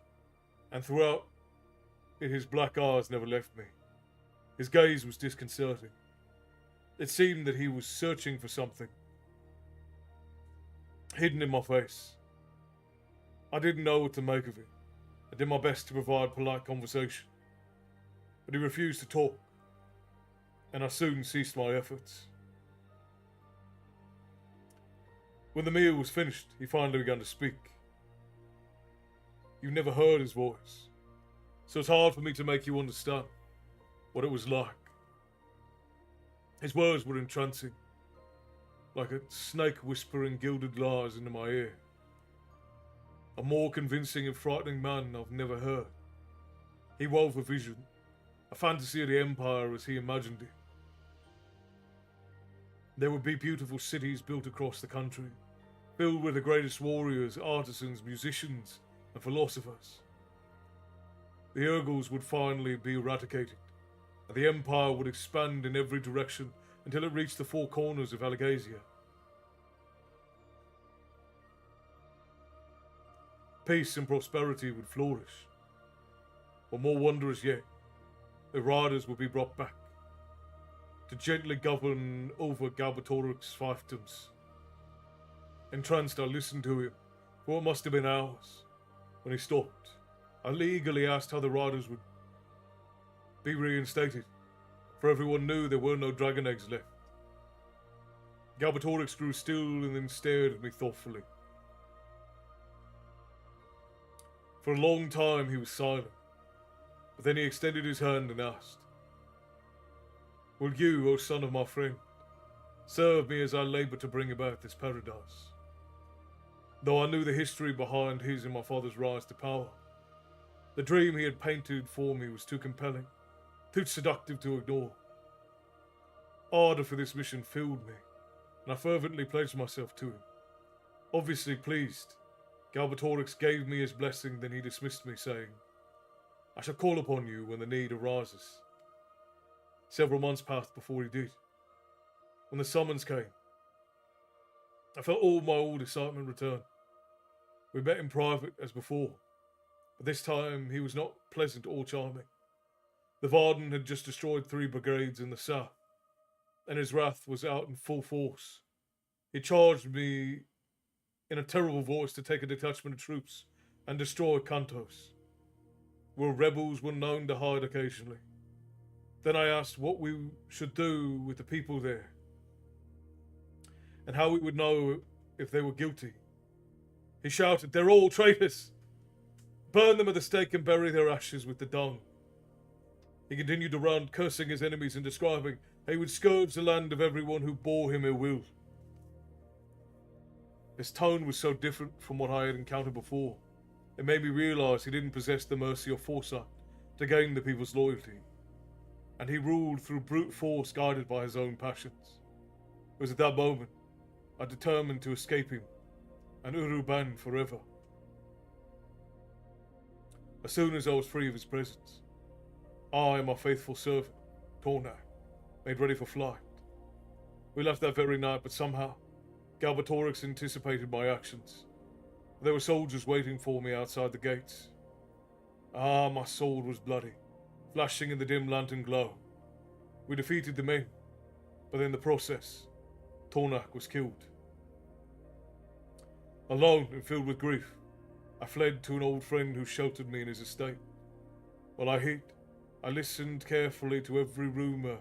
Speaker 3: and throughout it his black eyes never left me. His gaze was disconcerting. It seemed that he was searching for something hidden in my face. I didn't know what to make of it. I did my best to provide polite conversation, but he refused to talk, and I soon ceased my efforts. When the meal was finished, he finally began to speak. You never heard his voice, so it's hard for me to make you understand what it was like. His words were entrancing, like a snake whispering gilded lies into my ear. A more convincing and frightening man I've never heard. He wove a vision, a fantasy of the Empire as he imagined it. There would be beautiful cities built across the country, filled with the greatest warriors, artisans, musicians, and philosophers. The Urgles would finally be eradicated, and the Empire would expand in every direction until it reached the four corners of Alagasia. Peace and prosperity would flourish. But more wondrous yet, the riders would be brought back to gently govern over Galbatorix's fiefdoms. Entranced, I listened to him for what must have been hours. When he stopped, I eagerly asked how the riders would be reinstated, for everyone knew there were no dragon eggs left. Galbatorix grew still and then stared at me thoughtfully. For a long time he was silent, but then he extended his hand and asked, "Will you, O son of my friend, serve me as I labour to bring about this paradise?" Though I knew the history behind his and my father's rise to power, the dream he had painted for me was too compelling, too seductive to ignore. Ardour for this mission filled me, and I fervently pledged myself to him. Obviously pleased, Galbatorix gave me his blessing, then he dismissed me, saying, "I shall call upon you when the need arises." Several months passed before he did. When the summons came, I felt all my old excitement return. We met in private as before, but this time he was not pleasant or charming. The Varden had just destroyed 3 brigades in the south, and his wrath was out in full force. He charged me in a terrible voice to take a detachment of troops and destroy Kantos, where rebels were known to hide occasionally. Then I asked what we should do with the people there, and how we would know if they were guilty. He shouted, "They're all traitors! Burn them at the stake and bury their ashes with the dung." He continued to run, cursing his enemies and describing how he would scourge the land of everyone who bore him ill will. His tone was so different from what I had encountered before, it made me realise he didn't possess the mercy or foresight to gain the people's loyalty, and he ruled through brute force guided by his own passions. It was at that moment I determined to escape him and Uruban forever. As soon as I was free of his presence, I and my faithful servant, Tornak, made ready for flight. We left that very night, but somehow Galbatorix anticipated my actions. There were soldiers waiting for me outside the gates. My sword was bloody, flashing in the dim lantern glow. We defeated the men, but in the process, Tornak was killed. Alone and filled with grief, I fled to an old friend who sheltered me in his estate. While I hid, I listened carefully to every rumour,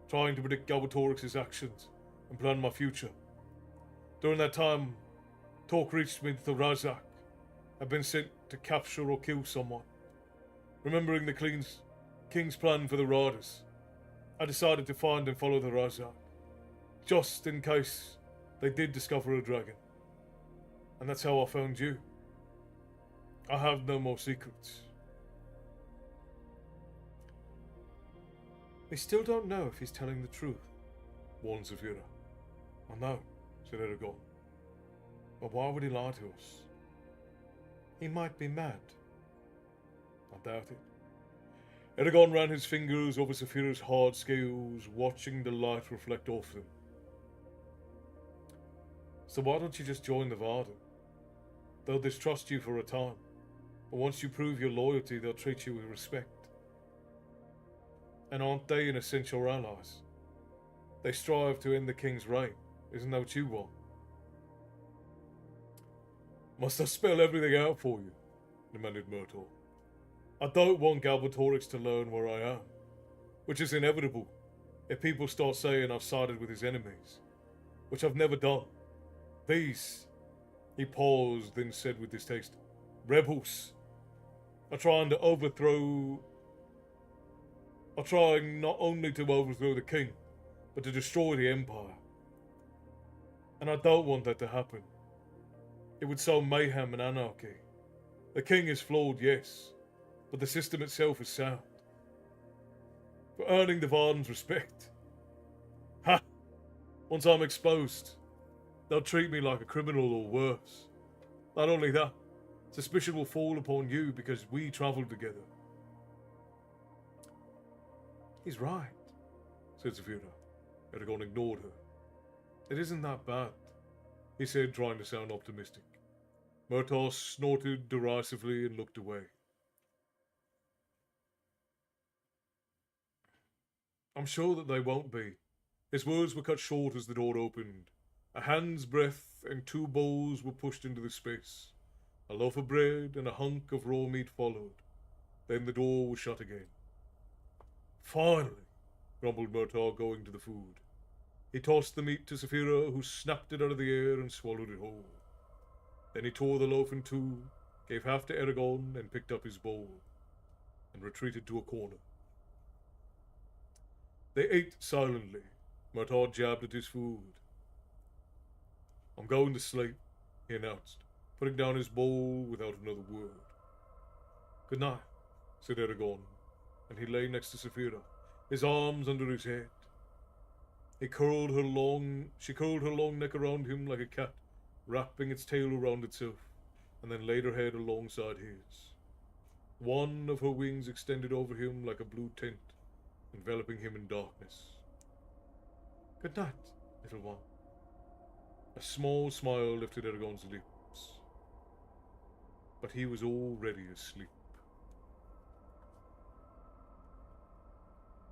Speaker 3: trying to predict Galbatorix's actions and plan my future. During that time, talk reached me that the Razak had been sent to capture or kill someone. Remembering the king's plan for the riders, I decided to find and follow the Razak, just in case they did discover a dragon. And that's how I found you. I have no more secrets. We still don't know if he's telling the truth, warned Zafira. I know, said Eragon. But why would he lie to us? He might be mad. I doubt it. Eragon ran his fingers over Zafira's hard scales, watching the light reflect off them. So why don't you just join the Varden? They'll distrust you for a time, but once you prove your loyalty, they'll treat you with respect. And aren't they an essential allies? They strive to end the king's reign. Isn't that what you want? Must I spell everything out for you? Demanded Myrtle. I don't want Galbatorix to learn where I am, which is inevitable if people start saying I've sided with his enemies, which I've never done. These, he paused, then said with distaste, rebels are trying not only to overthrow the king, but to destroy the Empire. And I don't want that to happen. It would sow mayhem and anarchy. The king is flawed, yes, but the system itself is sound. For earning the Varden's respect. Ha! Once I'm exposed, they'll treat me like a criminal or worse. Not only that, suspicion will fall upon you because we travelled together. He's right, said Zafira. Eragon ignored her. It isn't that bad, he said, trying to sound optimistic. Murtaugh snorted derisively and looked away. I'm sure that they won't be. His words were cut short as the door opened. A hand's breadth and 2 bowls were pushed into the space. A loaf of bread and a hunk of raw meat followed. Then the door was shut again. Finally, grumbled Murtaugh, going to the food. He tossed the meat to Zafira, who snapped it out of the air and swallowed it whole. Then he tore the loaf in 2, gave half to Eragon, and picked up his bowl, and retreated to a corner. They ate silently. Murtaugh jabbed at his food. I'm going to sleep, he announced, putting down his bowl without another word. Good night, said Eragon, and he lay next to Zafira, his arms under his head. She curled her long neck around him like a cat, wrapping its tail around itself, and then laid her head alongside his. One of her wings extended over him like a blue tent, enveloping him in darkness. Good night, little one. A small smile lifted Eragon's lips, but he was already asleep.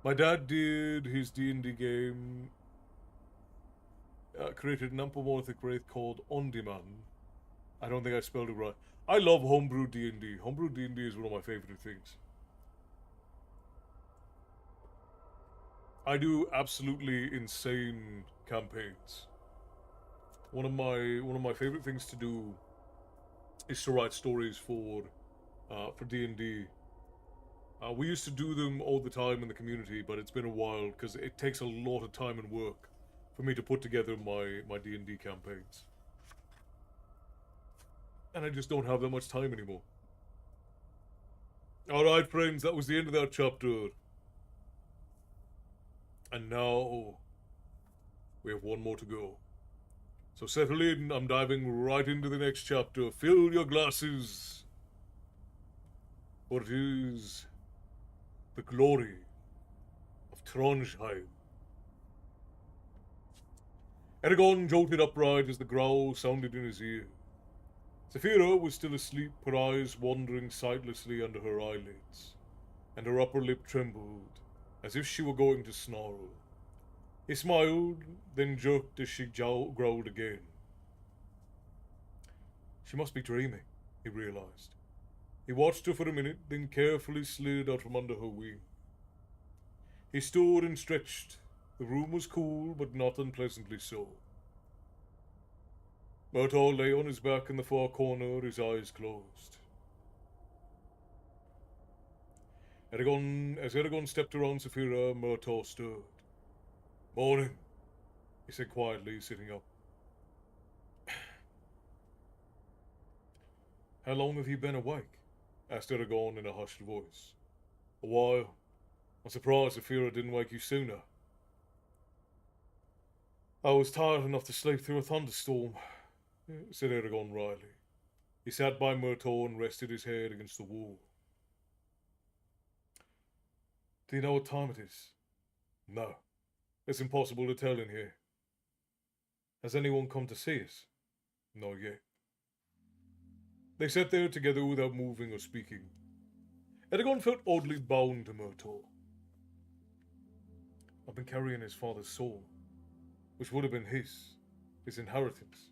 Speaker 3: My dad did his D&D game, created an anthropomorphic race called On Demand. I don't think I spelled it right. I love homebrew D&D. Homebrew D&D is one of my favorite things. I do absolutely insane campaigns. One of my favorite things to do is to write stories for D&D. We used to do them all the time in the community, but it's been a while because it takes a lot of time and work for me to put together my D&D campaigns. And I just don't have that much time anymore. Alright, friends, that was the end of that chapter. And now we have one more to go. So settle in, I'm diving right into the next chapter. Fill your glasses. For it is the glory of Trondheim. Eragon jolted upright as the growl sounded in his ear. Zafira was still asleep, her eyes wandering sightlessly under her eyelids, and her upper lip trembled, as if she were going to snarl. He smiled, then jerked as she growled again. She must be dreaming, he realized. He watched her for a minute, then carefully slid out from under her wing. He stood and stretched. The room was cool, but not unpleasantly so. Murtaugh lay on his back in the far corner, his eyes closed. As Eragon stepped around Zafira, Murtaugh stirred. Morning, he said quietly, sitting up. How long have you been awake? Asked Eragon in a hushed voice. A while. I'm surprised Zafira didn't wake you sooner. I was tired enough to sleep through a thunderstorm, said Eragon wryly. He sat by Murtaugh and rested his head against the wall. Do you know what time it is? No. It's impossible to tell in here. Has anyone come to see us? Not yet. They sat there together without moving or speaking. Eragon felt oddly bound to Murtaugh. I've been carrying his father's soul, which would have been his inheritance.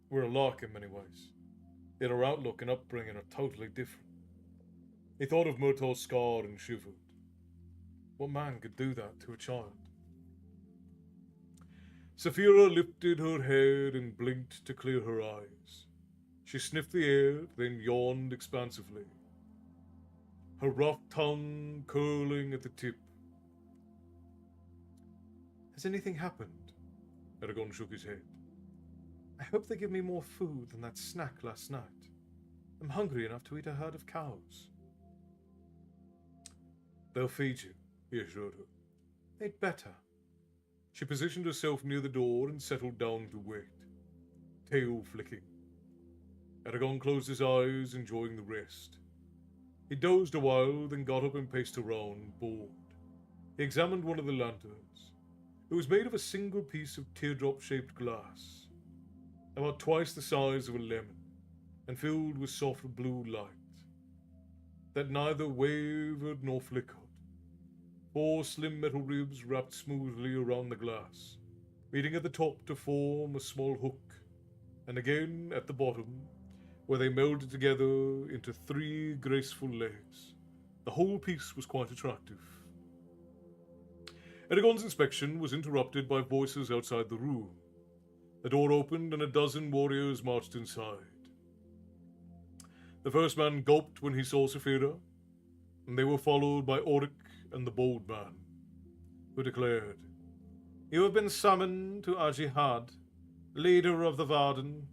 Speaker 3: We're alike in many ways, yet our outlook and upbringing are totally different. He thought of Murtaugh's scar and shivered. What man could do that to a child? Zafira lifted her head and blinked to clear her eyes. She sniffed the air, then yawned expansively, her rough tongue curling at the tip. Has anything happened? Eragon shook his head. I hope they give me more food than that snack last night. I'm hungry enough to eat a herd of cows. They'll feed you, he assured her. They'd better. She positioned herself near the door and settled down to wait, tail flicking. Eragon closed his eyes, enjoying the rest. He dozed a while, then got up and paced around, bored. He examined one of the lanterns. It was made of a single piece of teardrop-shaped glass, about twice the size of a lemon, and filled with soft blue light that neither wavered nor flickered. 4 slim metal ribs wrapped smoothly around the glass, meeting at the top to form a small hook, and again at the bottom, where they melded together into 3 graceful legs. The whole piece was quite attractive. Eragon's inspection was interrupted by voices outside the room. The door opened and a dozen warriors marched inside. The first man gulped when he saw Saphira, and they were followed by Auric and the Bold Man, who declared, You have been summoned to Ajihad, leader of the Varden.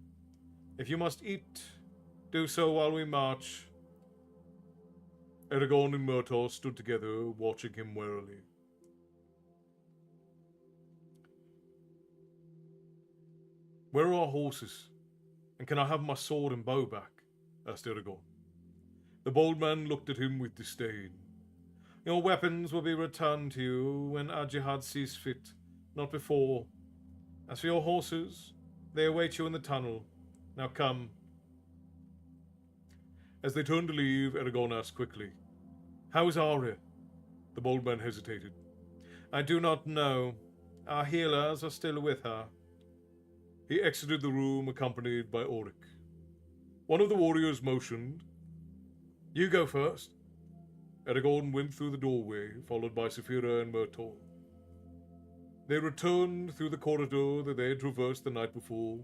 Speaker 3: If you must eat, do so while we march. Eragon and Murtaugh stood together, watching him warily. Where are our horses? And can I have my sword and bow back? Asked Eragon. The Bold Man looked at him with disdain. Your weapons will be returned to you when Ajihad sees fit, not before. As for your horses, they await you in the tunnel. Now come. As they turned to leave, Eragon asked quickly, How is Arya? The Bold Man hesitated. I do not know. Our healers are still with her. He exited the room accompanied by Auric. One of the warriors motioned. You go first. Eragon went through the doorway, followed by Saphira and Murtaugh. They returned through the corridor that they had traversed the night before,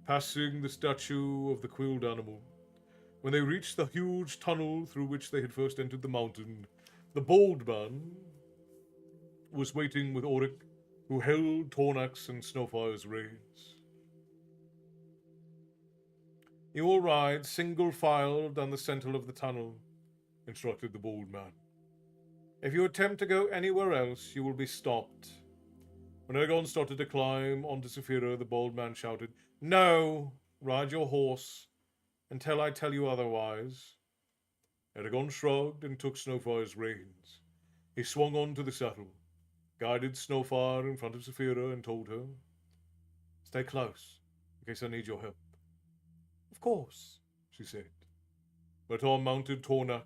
Speaker 3: passing the statue of the quilled animal. When they reached the huge tunnel through which they had first entered the mountain, the Bold Man was waiting with Auric, who held Tornax and Snowfire's reins. You will ride single file down the center of the tunnel, instructed the Bold Man. If you attempt to go anywhere else, you will be stopped. When Eragon started to climb onto Saphira, the Bold Man shouted, No! Ride your horse, until I tell you otherwise. Eragon shrugged and took Snowfire's reins. He swung onto the saddle, guided Snowfire in front of Saphira, and told her, Stay close, in case I need your help. Of course, she said. Murtaugh mounted Tornak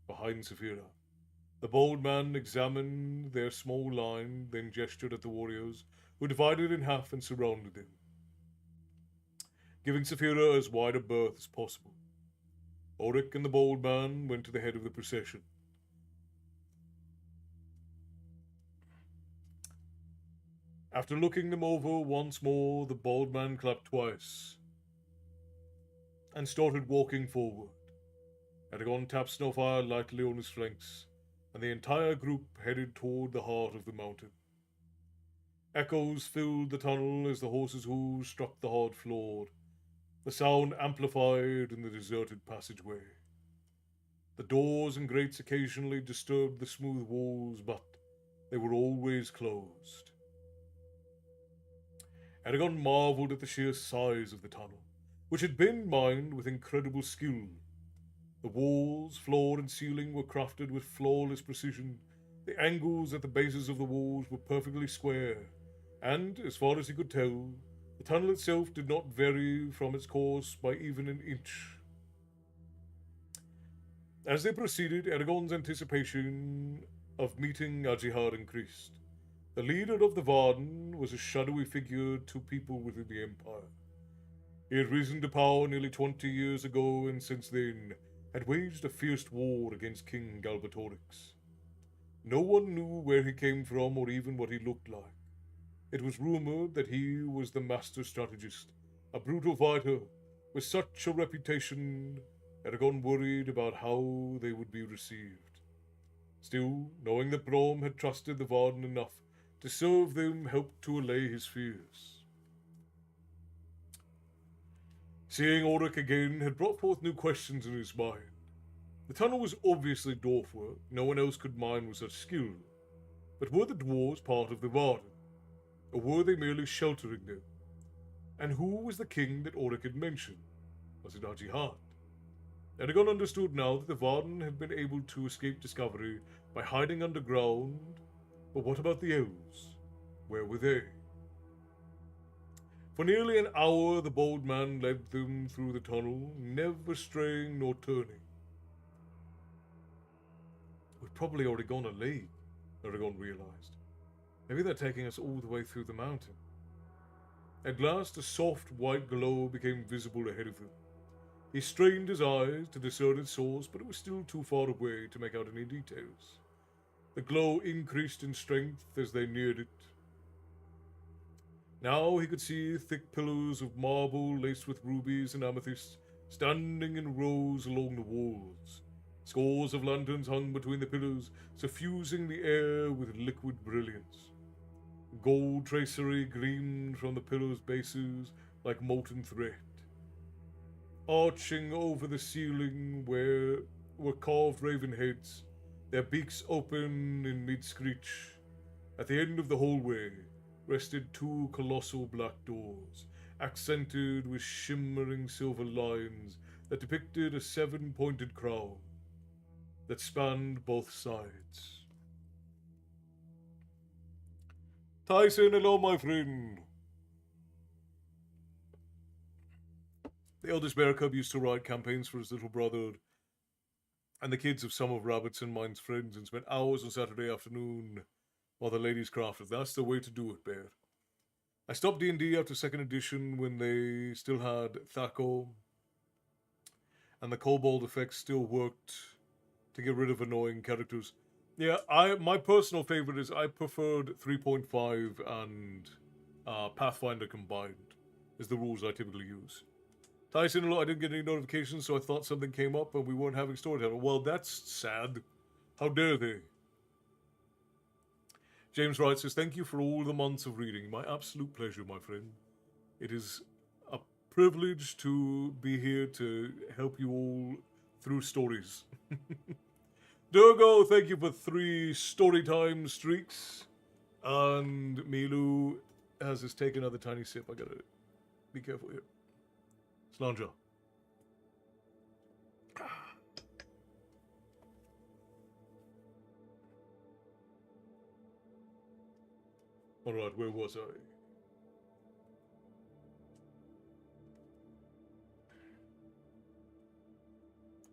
Speaker 3: behind Saphira. The Bold Man examined their small line, then gestured at the warriors, who divided in half and surrounded them, giving Saphira as wide a berth as possible. Auric and the Bold Man went to the head of the procession. After looking them over once more, the Bold Man clapped twice and started walking forward. Eragon tapped Snowfire lightly on his flanks, and the entire group headed toward the heart of the mountain. Echoes filled the tunnel as the horses' hooves struck the hard floor, the sound amplified in the deserted passageway. The doors and grates occasionally disturbed the smooth walls, but they were always closed. Eragon marveled at the sheer size of the tunnel, which had been mined with incredible skill. The walls, floor, and ceiling were crafted with flawless precision. The angles at the bases of the walls were perfectly square, and, as far as he could tell, the tunnel itself did not vary from its course by even an inch. As they proceeded, Eragon's anticipation of meeting Ajihad increased. The leader of the Varden was a shadowy figure to people within the Empire. He had risen to power nearly 20 years ago, and since then had waged a fierce war against King Galbatorix. No one knew where he came from or even what he looked like. It was rumored that he was the master strategist, a brutal fighter. With such a reputation, Eragon worried about how they would be received. Still, knowing that Brom had trusted the Varden enough to serve them helped to allay his fears. Seeing Auric again had brought forth new questions in his mind. The tunnel was obviously dwarf work, no one else could mine with such skill. But were the dwarves part of the Varden? Or were they merely sheltering them? And who was the king that Auric had mentioned? Was it Ajihad? Eragon understood now that the Varden had been able to escape discovery by hiding underground, but what about the elves? Where were they? For nearly an hour the bold man led them through the tunnel, never straying nor turning. We've probably already gone a league, Eragon realized. Maybe they're taking us all the way through the mountain. At last a soft white glow became visible ahead of them. He strained his eyes to discern its source, but it was still too far away to make out any details. The glow increased in strength as they neared it. Now he could see thick pillars of marble laced with rubies and amethysts standing in rows along the walls. Scores of lanterns hung between the pillars, suffusing the air with liquid brilliance. Gold tracery gleamed from the pillars' bases like molten thread. Arching over the ceiling were carved raven heads, their beaks open in mid-screech. At the end of the hallway rested two colossal black doors, accented with shimmering silver lines that depicted a seven-pointed crown that spanned both sides. Tyson, hello, my friend. The eldest bear cub used to write campaigns for his little brother and the kids of some of Rabbit's and mine's friends and spent hours on Saturday afternoon while the ladies crafted. That's the way to do it, Bear. I stopped D&D after 2nd edition when they still had Thaco and the kobold effects still worked to get rid of annoying characters. Yeah, my personal favorite is I preferred 3.5 and Pathfinder combined is the rules I typically use. Tyson, I didn't get any notifications, so I thought something came up and we weren't having Storytime. Well, that's sad. How dare they? James Wright says, thank you for all the months of reading. My absolute pleasure, my friend. It is a privilege to be here to help you all through stories. Durgo, thank you for 3 Storytime streaks. And Milu has just taken another tiny sip. I gotta be careful here. Slanger. Alright, where was I?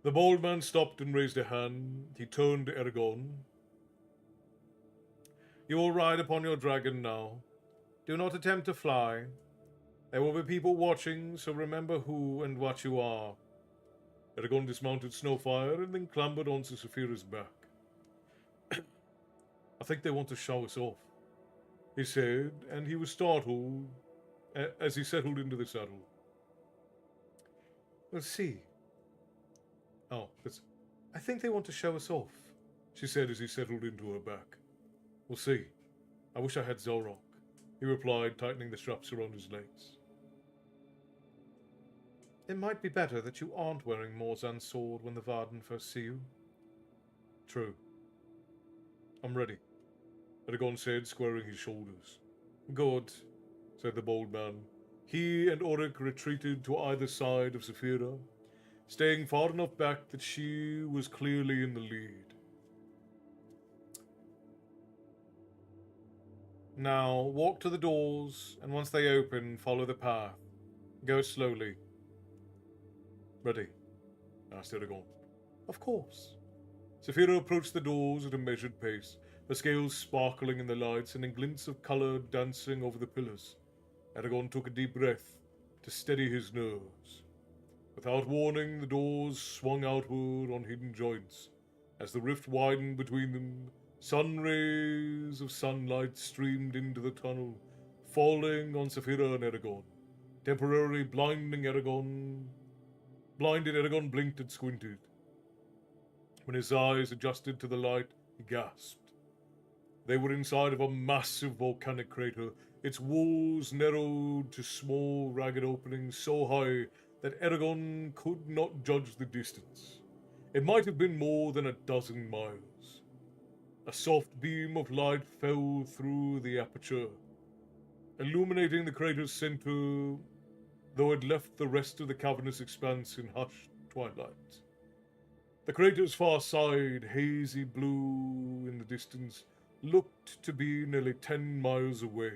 Speaker 3: The bold man stopped and raised a hand. He turned to Eragon. You will ride upon your dragon now. Do not attempt to fly. There will be people watching, so remember who and what you are. Eragon dismounted Snowfire and then clambered onto Saphira's back. I think they want to show us off, he said, and he was startled as he settled into the saddle. We'll see. Oh, I think they want to show us off, she said as he settled into her back. We'll see. I wish I had Zolrock, he replied, tightening the straps around his legs. It might be better that you aren't wearing Morzan's sword when the Varden first see you. True. I'm ready, Eragon said, squaring his shoulders. Good, said the bold man. He and Auric retreated to either side of Saphira, staying far enough back that she was clearly in the lead. Now, walk to the doors, and once they open, follow the path. Go slowly. Ready? Asked Eragon. Of course. Saphira approached the doors at a measured pace, the scales sparkling in the lights and in glints of colour dancing over the pillars. Eragon took a deep breath to steady his nerves. Without warning, the doors swung outward on hidden joints. As the rift widened between them, sun rays of sunlight streamed into the tunnel, falling on Saphira and Eragon. Temporarily blinded Eragon blinked and squinted. When his eyes adjusted to the light, he gasped. They were inside of a massive volcanic crater, its walls narrowed to small, ragged openings so high that Eragon could not judge the distance. It might have been more than a dozen miles. A soft beam of light fell through the aperture, illuminating the crater's center, though it left the rest of the cavernous expanse in hushed twilight. The crater's far side, hazy blue in the distance, looked to be nearly 10 miles away.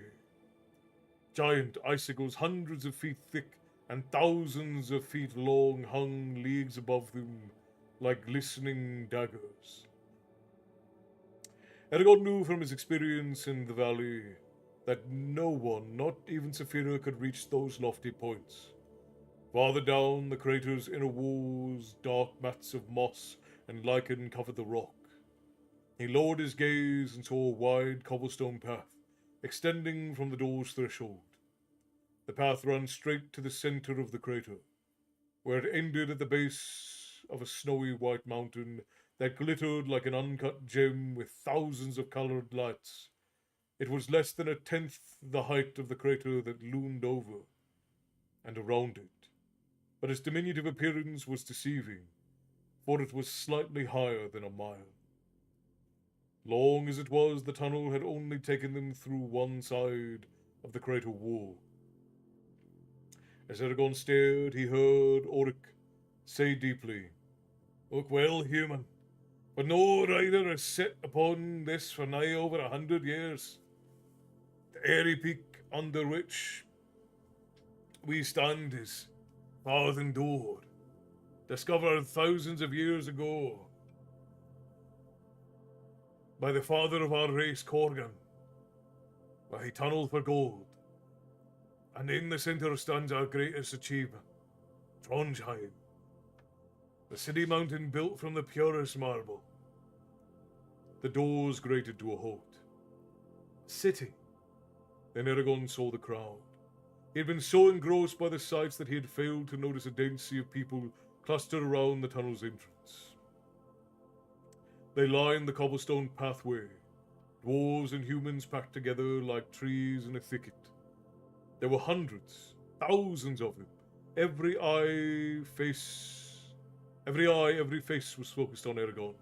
Speaker 3: Giant icicles hundreds of feet thick and thousands of feet long hung leagues above them like glistening daggers. Eragon knew from his experience in the valley that no one, not even Saphira, could reach those lofty points. Farther down, the crater's inner walls, dark mats of moss and lichen covered the rock. He lowered his gaze and saw a wide cobblestone path extending from the door's threshold. The path ran straight to the center of the crater, where it ended at the base of a snowy white mountain that glittered like an uncut gem with thousands of colored lights. It was less than a tenth the height of the crater that loomed over and around it, but its diminutive appearance was deceiving, for it was slightly higher than a mile. Long as it was, the tunnel had only taken them through one side of the crater wall. As Eragon stared, he heard Oric say deeply, "Look well, human, but no rider has set upon this for nigh over 100 years. The airy peak under which we stand is Farthen Door, discovered thousands of years ago by the father of our race, Corgan, where he tunneled for gold. And in the center stands our greatest achievement, Trondheim, the city mountain built from the purest marble." The doors grated to a halt. City. Then Eragon saw the crowd. He had been so engrossed by the sights that he had failed to notice a dense sea of people clustered around the tunnel's entrance. They lined the cobblestone pathway, dwarves and humans packed together like trees in a thicket. There were hundreds, thousands of them. Every face was focused on Eragon,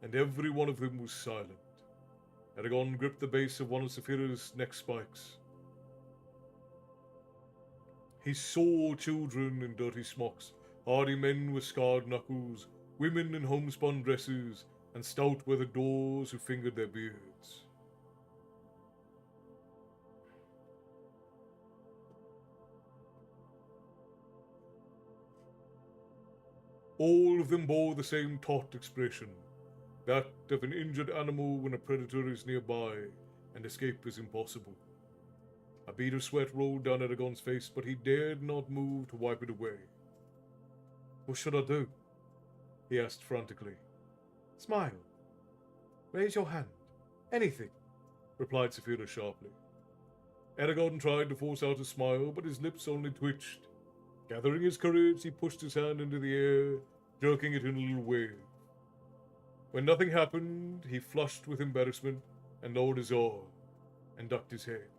Speaker 3: and every one of them was silent. Eragon gripped the base of one of Saphira's neck spikes. He saw children in dirty smocks, hardy men with scarred knuckles, women in homespun dresses, and stout weathered dwarves who fingered their beards. All of them bore the same taut expression, that of an injured animal when a predator is nearby and escape is impossible. A bead of sweat rolled down Eragon's face, but he dared not move to wipe it away. "What should I do?" he asked frantically. "Smile. Raise your hand. Anything," replied Saphira sharply. Eragon tried to force out a smile, but his lips only twitched. Gathering his courage, he pushed his hand into the air, jerking it in a little wave. When nothing happened, he flushed with embarrassment and lowered his arm and ducked his head.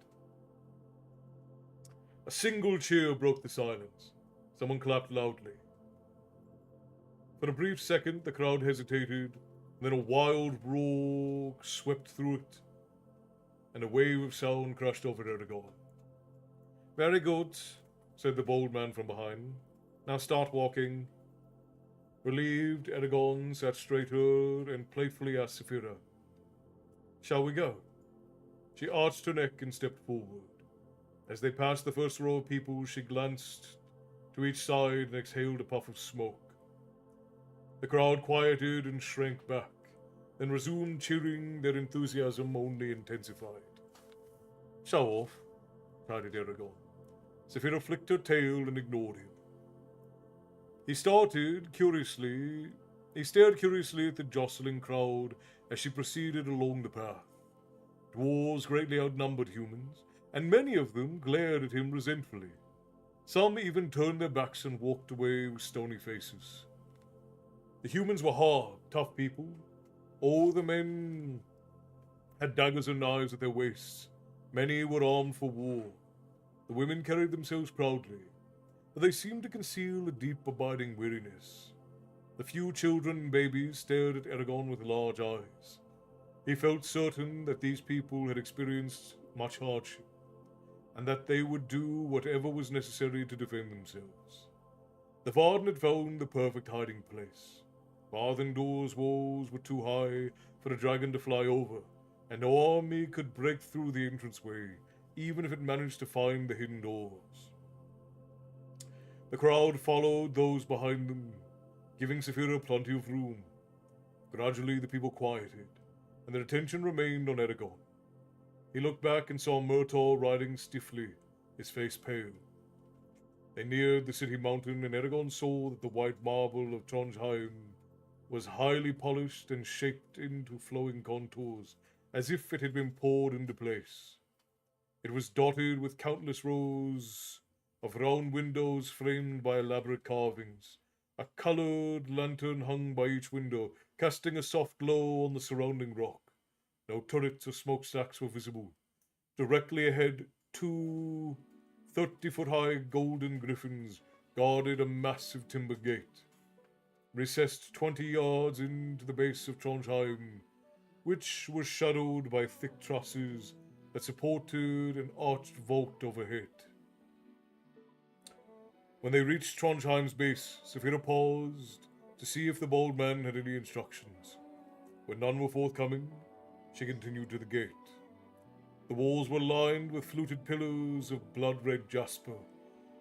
Speaker 3: A single cheer broke the silence. Someone clapped loudly. For a brief second, the crowd hesitated, then a wild roar swept through it, and a wave of sound crashed over Eragon. "Very good," said the bold man from behind. "Now start walking." Relieved, Eragon sat straighter and playfully asked Saphira, "Shall we go?" She arched her neck and stepped forward. As they passed the first row of people, she glanced to each side and exhaled a puff of smoke. The crowd quieted and shrank back, then resumed cheering, their enthusiasm only intensified. "Show off," chided Eragon. Saphira flicked her tail and ignored him. He stared curiously at the jostling crowd as she proceeded along the path. Dwarves greatly outnumbered humans, and many of them glared at him resentfully. Some even turned their backs and walked away with stony faces. The humans were hard, tough people. All the men had daggers and knives at their waists. Many were armed for war. The women carried themselves proudly, but they seemed to conceal a deep, abiding weariness. The few children and babies stared at Eragon with large eyes. He felt certain that these people had experienced much hardship, and that they would do whatever was necessary to defend themselves. The Varden had found the perfect hiding place. Barthendoor's walls were too high for a dragon to fly over, and no army could break through the entranceway, even if it managed to find the hidden doors. The crowd followed those behind them, giving Saphira plenty of room. Gradually the people quieted, and their attention remained on Eragon. He looked back and saw Murtaugh riding stiffly, his face pale. They neared the city mountain, and Eragon saw that the white marble of Trondheim was highly polished and shaped into flowing contours, as if it had been poured into place. It was dotted with countless rows of round windows framed by elaborate carvings. A coloured lantern hung by each window, casting a soft glow on the surrounding rock. No turrets or smokestacks were visible. Directly ahead, two 30-foot-high golden griffins guarded a massive timber gate, recessed 20 yards into the base of Trondheim, which was shadowed by thick trusses that supported an arched vault overhead. When they reached Trondheim's base, Saphira paused to see if the bold man had any instructions. When none were forthcoming, she continued to the gate. The walls were lined with fluted pillars of blood-red jasper.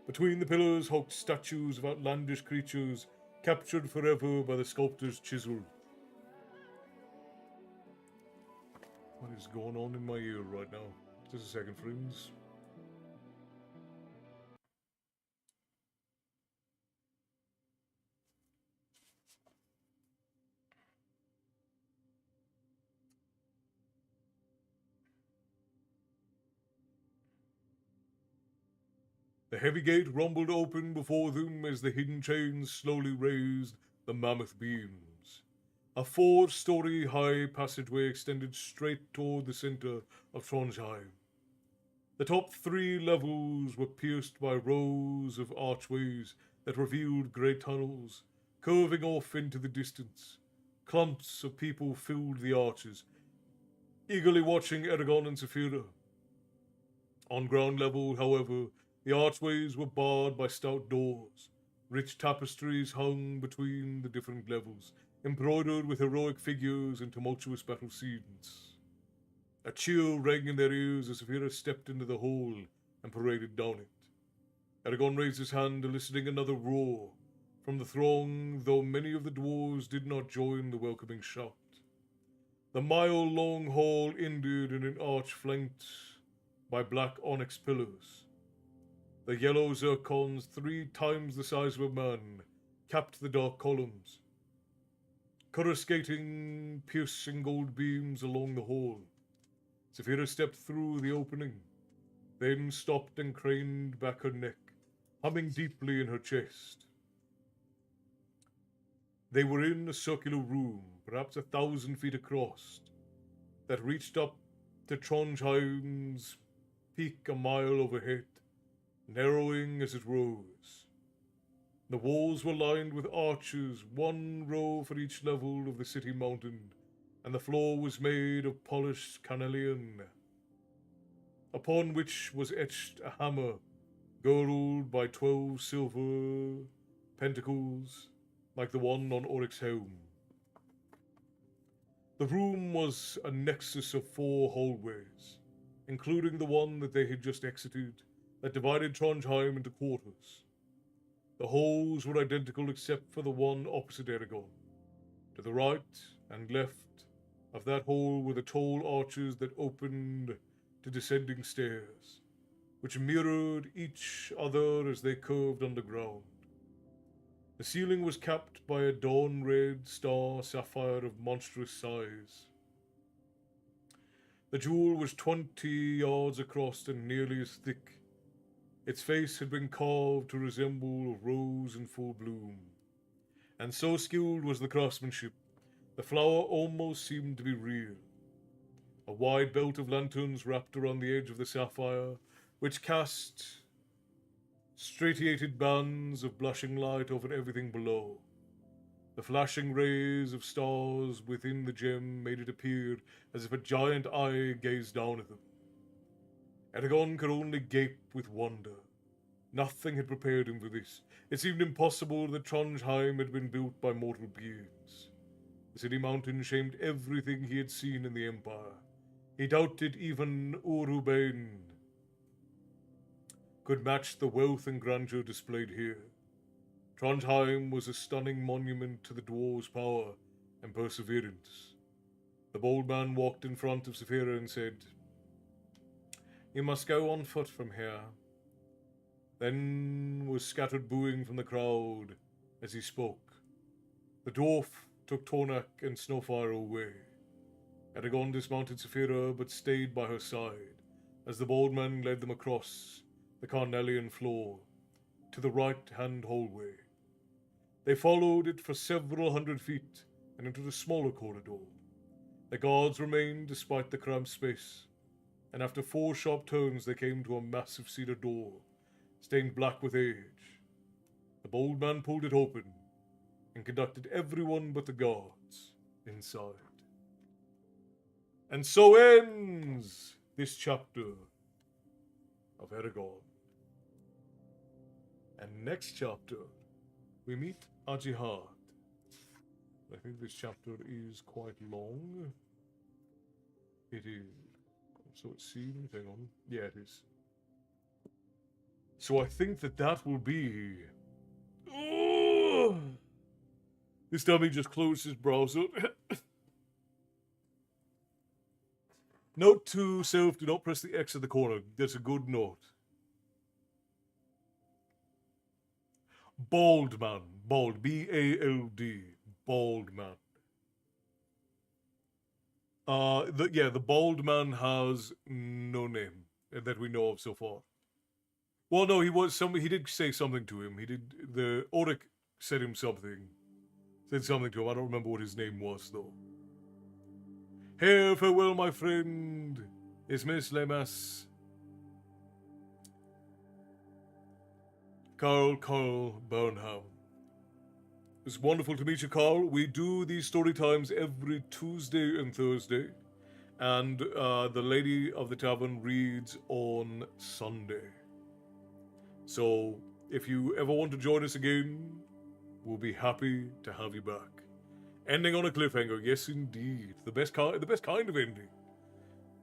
Speaker 3: Between the pillars hulked statues of outlandish creatures captured forever by the sculptor's chisel. What is going on in my ear right now? Just a second, friends. The heavy gate rumbled open before them as the hidden chains slowly raised the mammoth beams. A 4-story high passageway extended straight toward the center of Trondheim. The top 3 levels were pierced by rows of archways that revealed great tunnels, curving off into the distance. Clumps of people filled the arches, eagerly watching Eragon and Saphira. On ground level, however, the archways were barred by stout doors. Rich tapestries hung between the different levels, embroidered with heroic figures and tumultuous battle scenes. A chill rang in their ears as Saphira stepped into the hall and paraded down it. Eragon raised his hand, eliciting another roar from the throng, though many of the dwarves did not join the welcoming shout. The mile-long hall ended in an arch flanked by black onyx pillars. The yellow zircons, 3 times the size of a man, capped the dark columns, coruscating piercing gold beams along the hall. Saphira stepped through the opening, then stopped and craned back her neck, humming deeply in her chest. They were in a circular room, perhaps 1,000 feet across, that reached up to Trondheim's peak a mile overhead, narrowing as it rose. The walls were lined with arches, 1 row for each level of the city mountain, and the floor was made of polished carnelian, upon which was etched a hammer, girdled by 12 silver pentacles, like the one on Oryx's helm. The room was a nexus of 4 hallways, including the one that they had just exited, that divided Trondheim into quarters. The halls were identical except for the one opposite Eragon. To the right and left of that hall were the tall arches that opened to descending stairs, which mirrored each other as they curved underground. The ceiling was capped by a dawn-red star sapphire of monstrous size. The jewel was 20 yards across and nearly as thick. Its face had been carved to resemble a rose in full bloom, and so skilled was the craftsmanship, the flower almost seemed to be real. A wide belt of lanterns wrapped around the edge of the sapphire, which cast stratiated bands of blushing light over everything below. The flashing rays of stars within the gem made it appear as if a giant eye gazed down at them. Eragon could only gape with wonder. Nothing had prepared him for this. It seemed impossible that Trondheim had been built by mortal beings. The city mountain shamed everything he had seen in the Empire. He doubted even Urubain could match the wealth and grandeur displayed here. Trondheim was a stunning monument to the dwarves' power and perseverance. The bold man walked in front of Saphira and said, "You must go on foot from here." Then was scattered booing from the crowd as he spoke. The dwarf took Tornak and Snowfire away. Eragon dismounted Saphira but stayed by her side as the bold man led them across the carnelian floor to the right-hand hallway. They followed it for several hundred feet and entered a smaller corridor. The guards remained despite the cramped space, and after 4 sharp turns they came to a massive cedar door, stained black with age. The bold man pulled it open and conducted everyone but the guards inside. And so ends this chapter of Eragon. And next chapter, we meet Ajihad. I think this chapter is quite long. It is. So it seems, hang on. Yeah, it is. So I think that will be... Oh! This dummy just closed his browser. Note to self, do not press the X at the corner. That's a good note. Bald man. Bald. B-A-L-D. Bald man. The bald man has no name that we know of so far. Well, no, he did say something to him. The Oric said something to him. I don't remember what his name was, though. Here, farewell, my friend. It's Miss Lemas. Carl Burnham. It's wonderful to meet you, Carl. We do these story times every Tuesday and Thursday, and the Lady of the Tavern reads on Sunday. So, if you ever want to join us again, we'll be happy to have you back. Ending on a cliffhanger, yes indeed. The best kind of ending.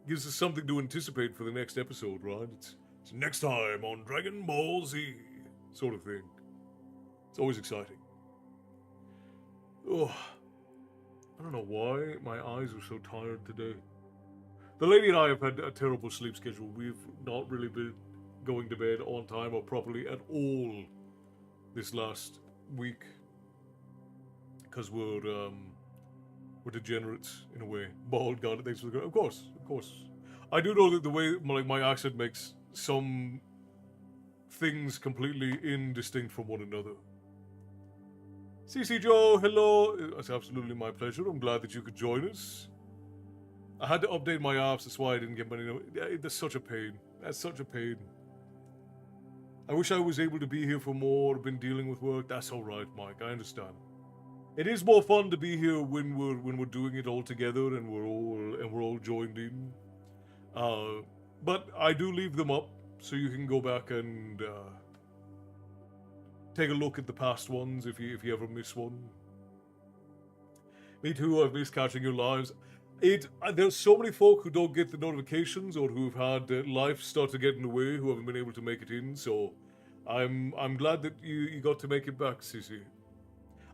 Speaker 3: Gives us something to anticipate for the next episode, right? It's next time on Dragon Ball Z, sort of thing. It's always exciting. Oh, I don't know why my eyes are so tired today. The lady and I have had a terrible sleep schedule. We've not really been going to bed on time or properly at all this last week. Because we're degenerates in a way. Bald God, thanks for the... Of course. I do know that the way my accent makes some things completely indistinct from one another. CC Joe, hello. It's absolutely my pleasure. I'm glad that you could join us. I had to update my apps, that's why I didn't get many. That's such a pain. That's such a pain. I wish I was able to be here for more. Been dealing with work. That's all right, Mike. I understand. It is more fun to be here when we're doing it all together and we're all joined in. But I do leave them up so you can go back and take a look at the past ones if you ever miss one. Me too. I've missed catching your lives. There's so many folk who don't get the notifications or who've had life start to get in the way who haven't been able to make it in. So I'm glad that you got to make it back, Cece.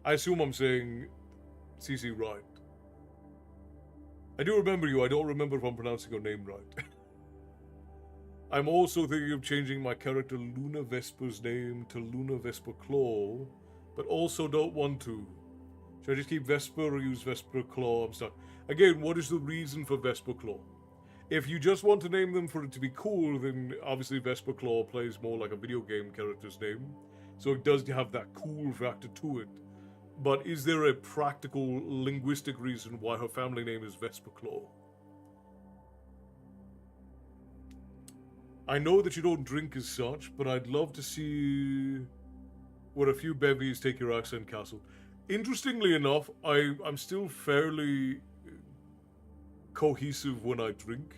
Speaker 3: I assume I'm saying Cece right. I do remember you. I don't remember if I'm pronouncing your name right. I'm also thinking of changing my character Luna Vesper's name to Luna Vesper Claw, but also don't want to. Should I just keep Vesper or use Vesper Claw? I'm stuck. Again, what is the reason for Vesper Claw? If you just want to name them for it to be cool, then obviously Vesper Claw plays more like a video game character's name, so it does have that cool factor to it. But is there a practical linguistic reason why her family name is Vesper Claw? I know that you don't drink as such, but I'd love to see where a few bevies take your accent castle. Interestingly enough, I'm still fairly cohesive when I drink,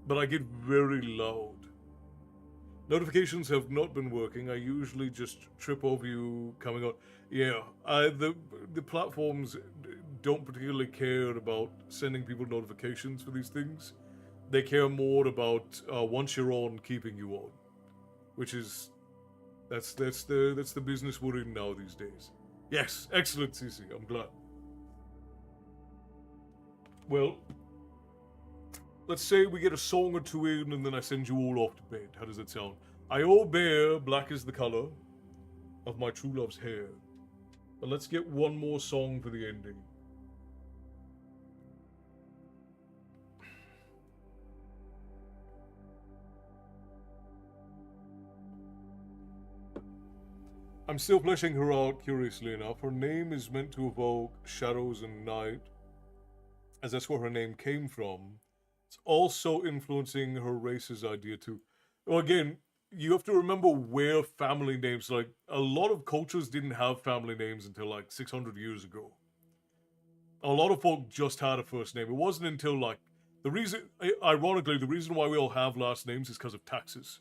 Speaker 3: but I get very loud. Notifications have not been working. I usually just trip over you coming out. Yeah, the platforms don't particularly care about sending people notifications for these things. They care more about once you're on, keeping you on, which is that's the business we're in now these days. Yes, excellent, Cece. I'm glad. Well, let's say we get a song or two in, and then I send you all off to bed. How does that sound? I owe bear, black is the color of my true love's hair. But let's get one more song for the ending. I'm still fleshing her out, curiously enough. Her name is meant to evoke shadows and night, as that's where her name came from. It's also influencing her race's idea too. Well, again, you have to remember where family names, like, a lot of cultures didn't have family names until like 600 years ago. A lot of folk just had a first name. It wasn't until like, ironically, the reason why we all have last names is because of taxes.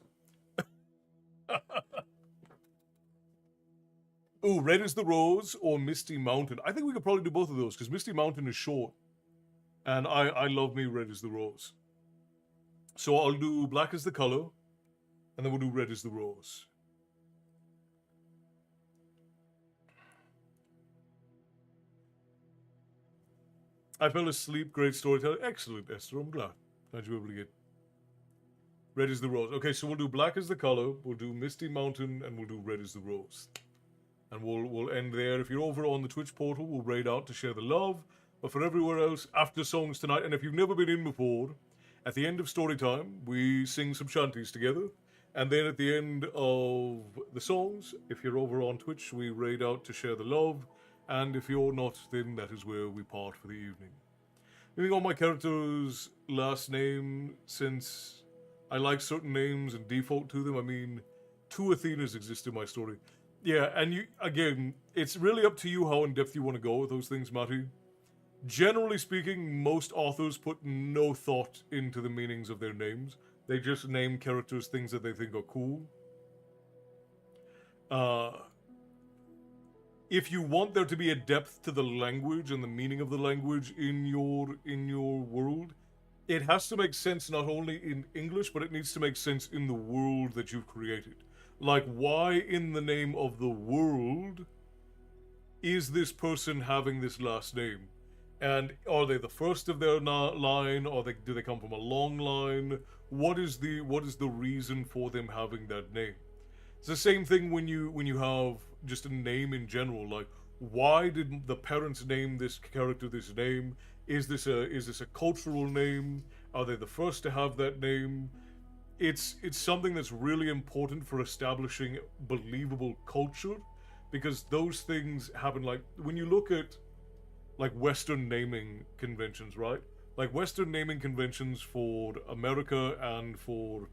Speaker 3: Ooh, Red is the Rose or Misty Mountain. I think we could probably do both of those because Misty Mountain is short. And I love me Red is the Rose. So I'll do Black is the Color, and then we'll do Red is the Rose. I fell asleep, great storytelling. Excellent, Esther, I'm glad. Glad you were able to get Red is the Rose. Okay, so we'll do Black is the Color, we'll do Misty Mountain, and we'll do Red is the Rose. And we'll end there. If you're over on the Twitch portal, we'll raid out to share the love. But for everywhere else, after songs tonight, and if you've never been in before, at the end of Storytime, we sing some shanties together. And then at the end of the songs, if you're over on Twitch, we raid out to share the love. And if you're not, then that is where we part for the evening. Moving on my character's last name, since I like certain names and default to them, I mean, 2 Athenas exist in my story. Yeah, and you, again, it's really up to you how in-depth you want to go with those things, Matty. Generally speaking, most authors put no thought into the meanings of their names. They just name characters things that they think are cool. If you want there to be a depth to the language and the meaning of the language in your world, it has to make sense not only in English, but it needs to make sense in the world that you've created. Like, why in the name of the world is this person having this last name? And are they the first of their line, or do they come from a long line? What is the reason for them having that name? It's the same thing when you have just a name in general. Like, why did the parents name this character this name? Is this a cultural name? Are they the first to have that name? It's something that's really important for establishing believable culture, because those things happen. Like, when you look at like Western naming conventions, right? Like Western naming conventions for America and for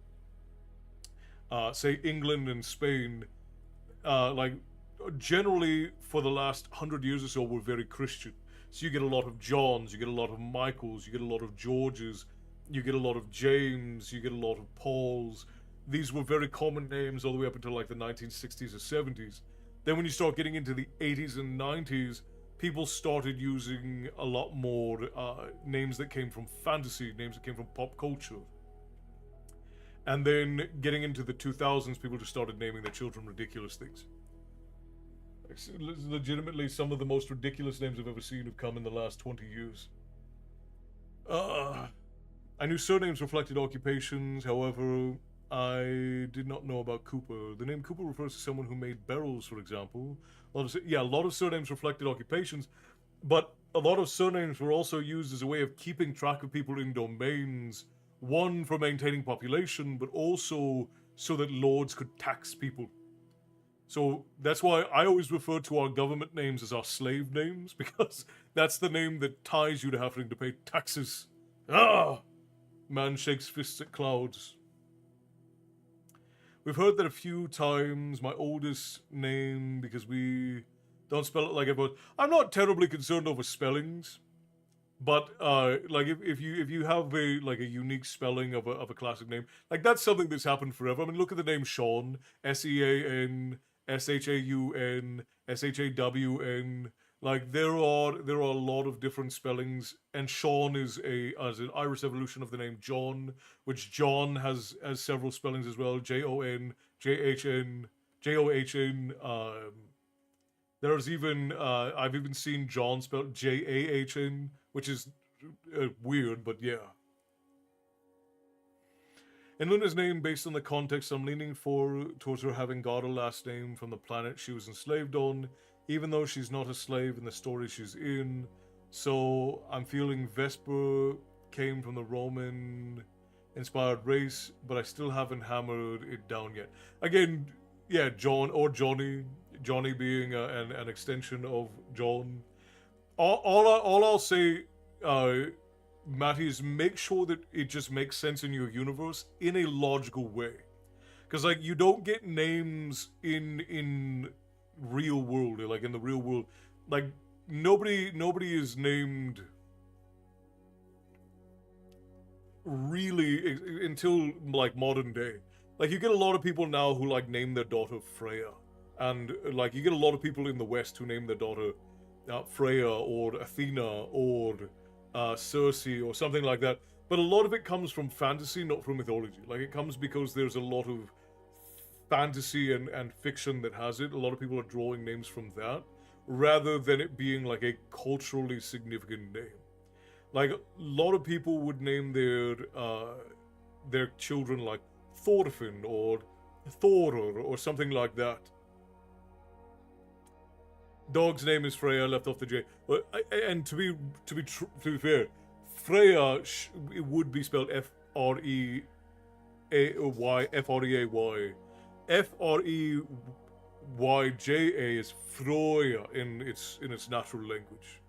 Speaker 3: say England and Spain, like generally for the last 100 years or so, were very Christian. So you get a lot of Johns, you get a lot of Michaels, you get a lot of Georges, you get a lot of James, you get a lot of Pauls. These were very common names all the way up until like the 1960s or 70s. Then when you start getting into the 80s and 90s, people started using a lot more names that came from fantasy, names that came from pop culture. And then getting into the 2000s, people just started naming their children ridiculous things. Legitimately, some of the most ridiculous names I've ever seen have come in the last 20 years. I knew surnames reflected occupations, however, I did not know about Cooper. The name Cooper refers to someone who made barrels, for example. A lot of surnames reflected occupations, but a lot of surnames were also used as a way of keeping track of people in domains, one, for maintaining population, but also so that lords could tax people. So that's why I always refer to our government names as our slave names, because that's the name that ties you to having to pay taxes. Ah! Man shakes fists at clouds. we've heard that a few times. My oldest name, because we don't spell it like everyone. I'm not terribly concerned over spellings, but like if you have a like a unique spelling of a classic name, like that's something that's happened forever. I mean, look at the name Sean, Sean, Shaun, Shawn. Like there are a lot of different spellings, and Sean is as an Irish evolution of the name John, which John has several spellings as well. Jon, Jhn, John. There's even I've even seen John spelled Jahn, which is weird, but yeah. In Luna's name, based on the context, I'm leaning towards her having got a last name from the planet she was enslaved on, even though she's not a slave in the story she's in. So I'm feeling Vesper came from the Roman inspired race, but I still haven't hammered it down yet. Again, yeah, John or Johnny, Johnny being an extension of John. All I'll say, Matty, is make sure that it just makes sense in your universe in a logical way, because like you don't get names in real world, like in the real world, like nobody is named really until like modern day. Like you get a lot of people now who like name their daughter Freya, and like you get a lot of people in the West who name their daughter Freya or Athena or Circe or something like that. But a lot of it comes from fantasy, not from mythology. Like it comes because there's a lot of fantasy and fiction that has it. A lot of people are drawing names from that rather than it being like a culturally significant name. Like a lot of people would name their children like Thorfinn or Thorer or something like that. Dog's name is Freya, left off the J. And to be fair, Freya it would be spelled Freay, Freyja is Froya in its natural language.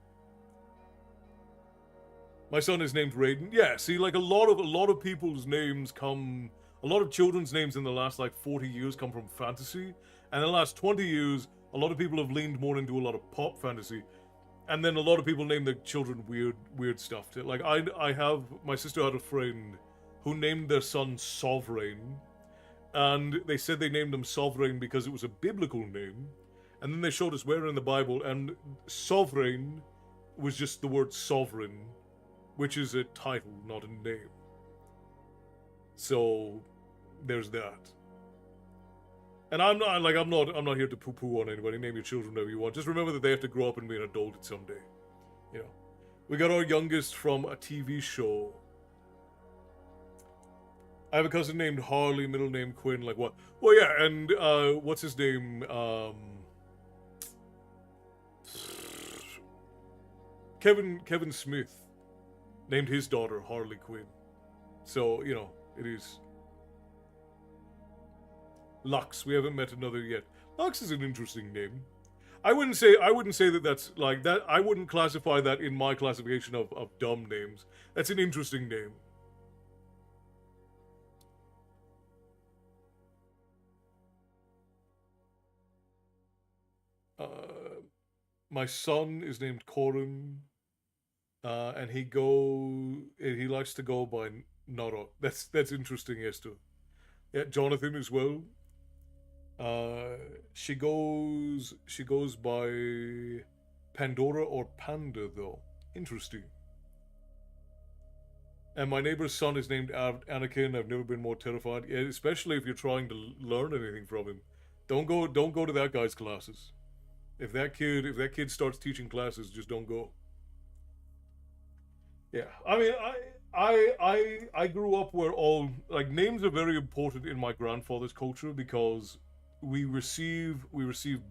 Speaker 3: My son is named Raiden. Yeah, see, like a lot of people's names come. A lot of children's names in the last like 40 years come from fantasy, and in the last 20 years, a lot of people have leaned more into a lot of pop fantasy, and then a lot of people name their children weird stuff too. Like my sister had a friend who named their son Sovereign, and they said they named him Sovereign because it was a biblical name, and then they showed us where in the Bible, and Sovereign was just the word sovereign, which is a title, not a name. So there's that. And I'm not here to poo-poo on anybody. Name your children whatever you want. Just remember that they have to grow up and be an adult someday. You know. We got our youngest from a TV show. I have a cousin named Harley, middle name Quinn. Like what? Well, yeah, and what's his name? Kevin Smith named his daughter Harley Quinn. So you know it is. Lux, we haven't met another yet. Lux is an interesting name. I wouldn't say that that's like that. I wouldn't classify that in my classification of dumb names. That's an interesting name. My son is named Corin, and he likes to go by Nora. That's interesting, Esther. Yeah, Jonathan as well. She goes by Pandora or Panda though. Interesting. And my neighbor's son is named Anakin. I've never been more terrified. Yeah, especially if you're trying to learn anything from him. Don't go to that guy's classes. If that kid starts teaching classes, just don't go. Yeah, I mean, I grew up where all like names are very important in my grandfather's culture because we receive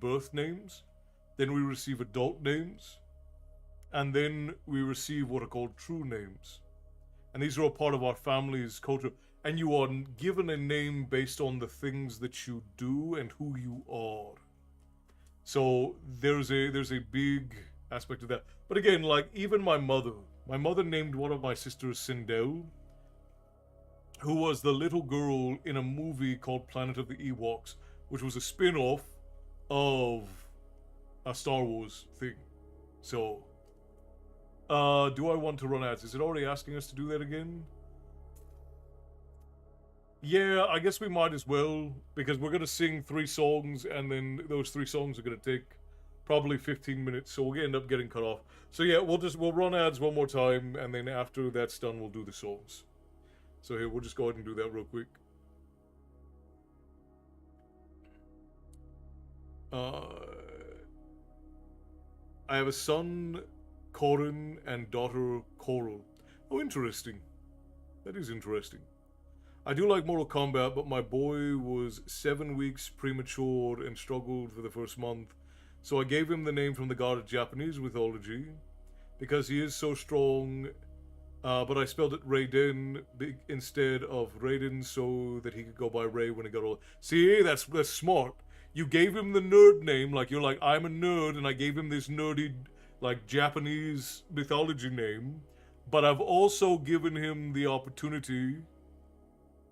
Speaker 3: birth names, then we receive adult names, and then we receive what are called true names. And these are all part of our family's culture. And you are given a name based on the things that you do and who you are. So there's a big aspect of that. But again, like even my mother named one of my sisters Sindel. who was the little girl in a movie called Planet of the Ewoks, which was a spin-off of a Star Wars thing. So, do I want to run ads? Is it already asking us to do that again? Yeah, I guess we might as well, because we're gonna sing 3 songs, and then those 3 songs are gonna take probably 15 minutes, so we'll end up getting cut off. So yeah, we'll run ads one more time, and then after that's done, we'll do the songs. So here, we'll just go ahead and do that real quick. I have a son, Corin, and daughter, Coral. Oh, interesting. That is interesting. I do like Mortal Kombat, but my boy was 7 weeks premature and struggled for the first month. So I gave him the name from the god of Japanese mythology, because he is so strong, but I spelled it Raiden instead of Raiden so that he could go by Ray when he got old. See, that's smart. You gave him the nerd name, like you're like, I'm a nerd, and I gave him this nerdy, like, Japanese mythology name, but I've also given him the opportunity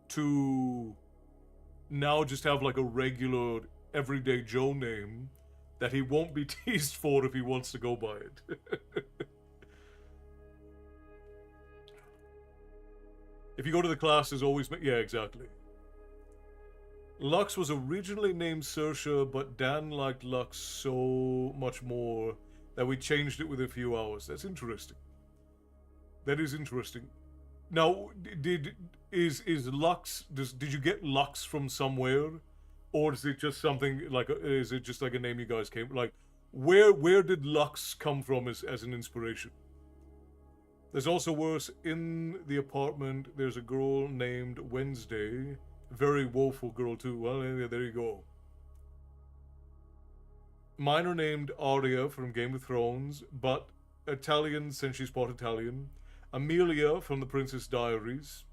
Speaker 3: to now just have like a regular everyday Joe name that he won't be teased for if he wants to go by it. If you go to the class, there's always... Yeah, exactly. Lux was originally named Saoirse, but Dan liked Lux so much more that we changed it within a few hours. That's interesting. That is interesting. Now, is Lux... Did you get Lux from somewhere? Or is it just something like... Is it just like a name you guys came... Like, where did Lux come from as an inspiration? There's also worse. In the apartment, there's a girl named Wednesday. Very woeful girl, too. Well, yeah, there you go. Mine are named Arya from Game of Thrones, but Italian since she's part Italian. Amelia from The Princess Diaries.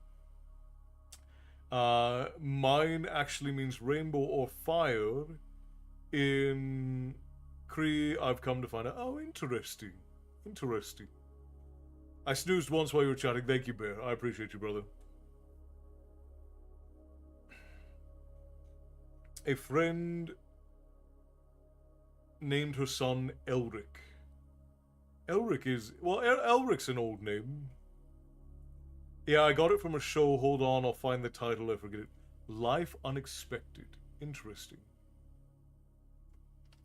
Speaker 3: Mine actually means rainbow or fire. In Cree, I've come to find out. Oh, interesting. Interesting. I snoozed once while you were chatting. Thank you, Bear. I appreciate you, brother. A friend named her son Elric. Elric is... Well, Elric's an old name. Yeah, I got it from a show. Hold on, I'll find the title. I forget it. Life Unexpected. Interesting.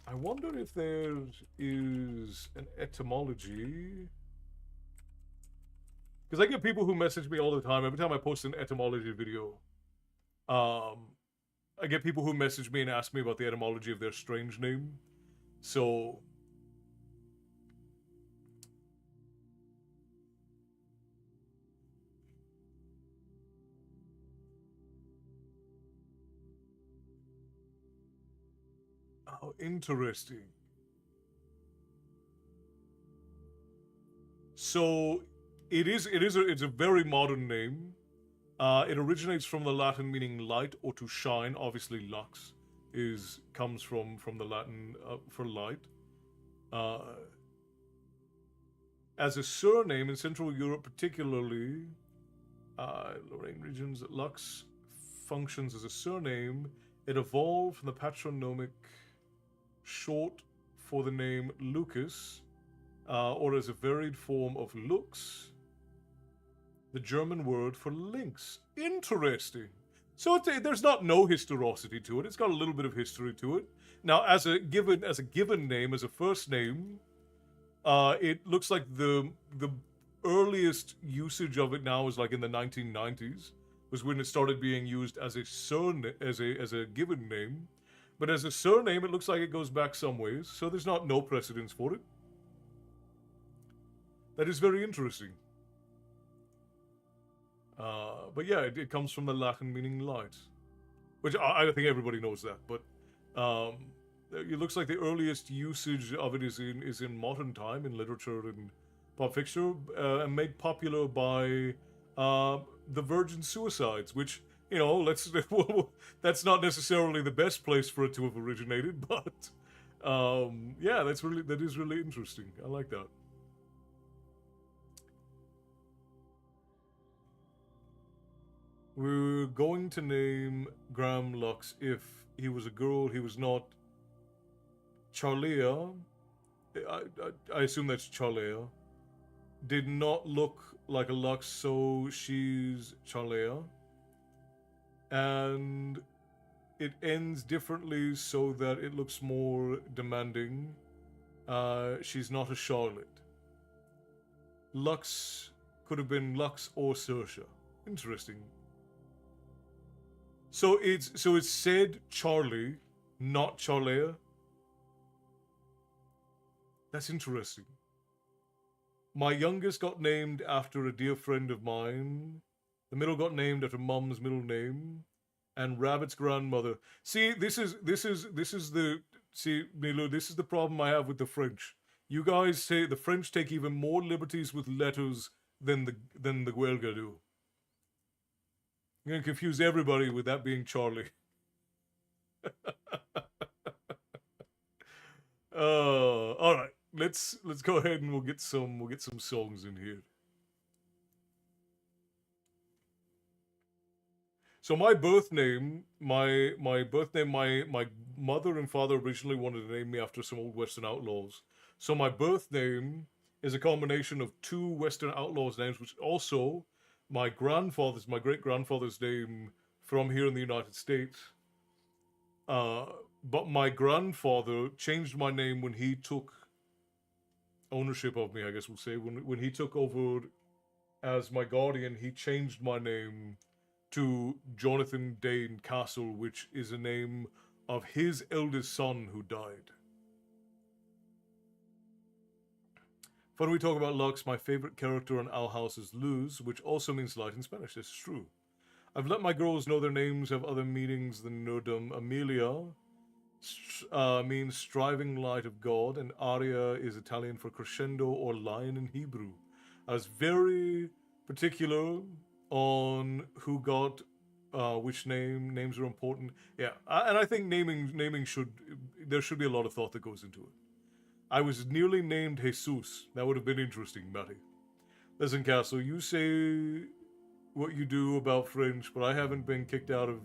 Speaker 3: I wonder if there is an etymology... Because I get people who message me all the time. Every time I post an etymology video, I get people who message me and ask me about the etymology of their strange name. So... Oh, interesting. So... It's a very modern name. It originates from the Latin meaning light or to shine. Obviously, lux comes from the Latin for light. As a surname in Central Europe, particularly Lorraine regions, lux functions as a surname. It evolved from the patronymic short for the name Lucas, or as a varied form of lux, the German word for lynx. Interesting. So there's not no historicity to it. It's got a little bit of history to it. Now, as a given name, as a first name, it looks like the earliest usage of it now is like in the 1990s, was when it started being used as a given name. But as a surname, it looks like it goes back some ways. So there's not no precedence for it. That is very interesting. But yeah, it comes from the Latin meaning light, which I think everybody knows that. But it looks like the earliest usage of it is in modern time in literature and pop fiction, and made popular by the Virgin Suicides, which, you know, that's not necessarily the best place for it to have originated, but yeah, that is really interesting. I like that. We're going to name Graham Lux. If he was a girl, he was not Charlia. I assume that's Charlia. Did not look like a Lux, so she's Charlia. And it ends differently so that it looks more demanding. She's not a Charlotte. Lux could have been Lux or Saoirse. Interesting. So it's said Charlie, not Charlea. That's interesting. My youngest got named after a dear friend of mine. The middle got named after Mum's middle name, and Rabbit's grandmother. See, this is the Milo. This is the problem I have with the French. You guys say the French take even more liberties with letters than the Guelga do. I'm gonna confuse everybody with that being Charlie. All right. Let's go ahead and we'll get some songs in here. So my birth name, my mother and father originally wanted to name me after some old Western outlaws. So my birth name is a combination of two Western outlaws names, which also my great grandfather's name from here in the United States. But my grandfather changed my name when he took ownership of me, I guess we'll say. When he took over as my guardian, he changed my name to Jonathan Dane Castle, which is a name of his eldest son who died. When we talk about Lux, my favorite character on Owl House is Luz, which also means light in Spanish. This is true. I've let my girls know their names have other meanings than nerdom. Amelia means striving light of God, and Aria is Italian for crescendo or lion in Hebrew. I was very particular on who got which names are important. Yeah, and I think naming there should be a lot of thought that goes into it. I was nearly named Jesus. That would have been interesting, Matty. Listen, Castle, you say what you do about French, but I haven't been kicked out of.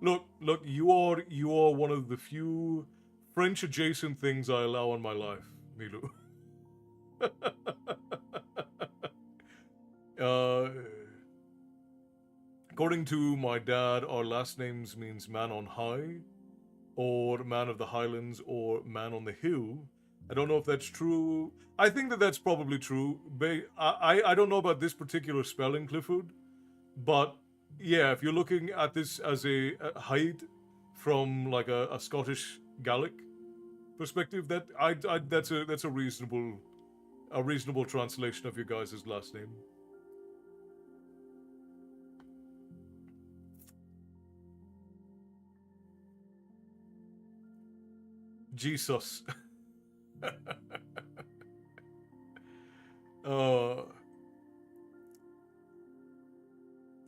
Speaker 3: Look, you are one of the few French adjacent things I allow in my life, Milu. According to my dad, our last names means man on high, or man of the highlands, or man on the hill. I don't know if that's true. I think that that's probably true. I don't know about this particular spelling, Clifford, but yeah, if you're looking at this as a height from like a Scottish Gaelic perspective, that's a reasonable translation of your guys' last name. Jesus.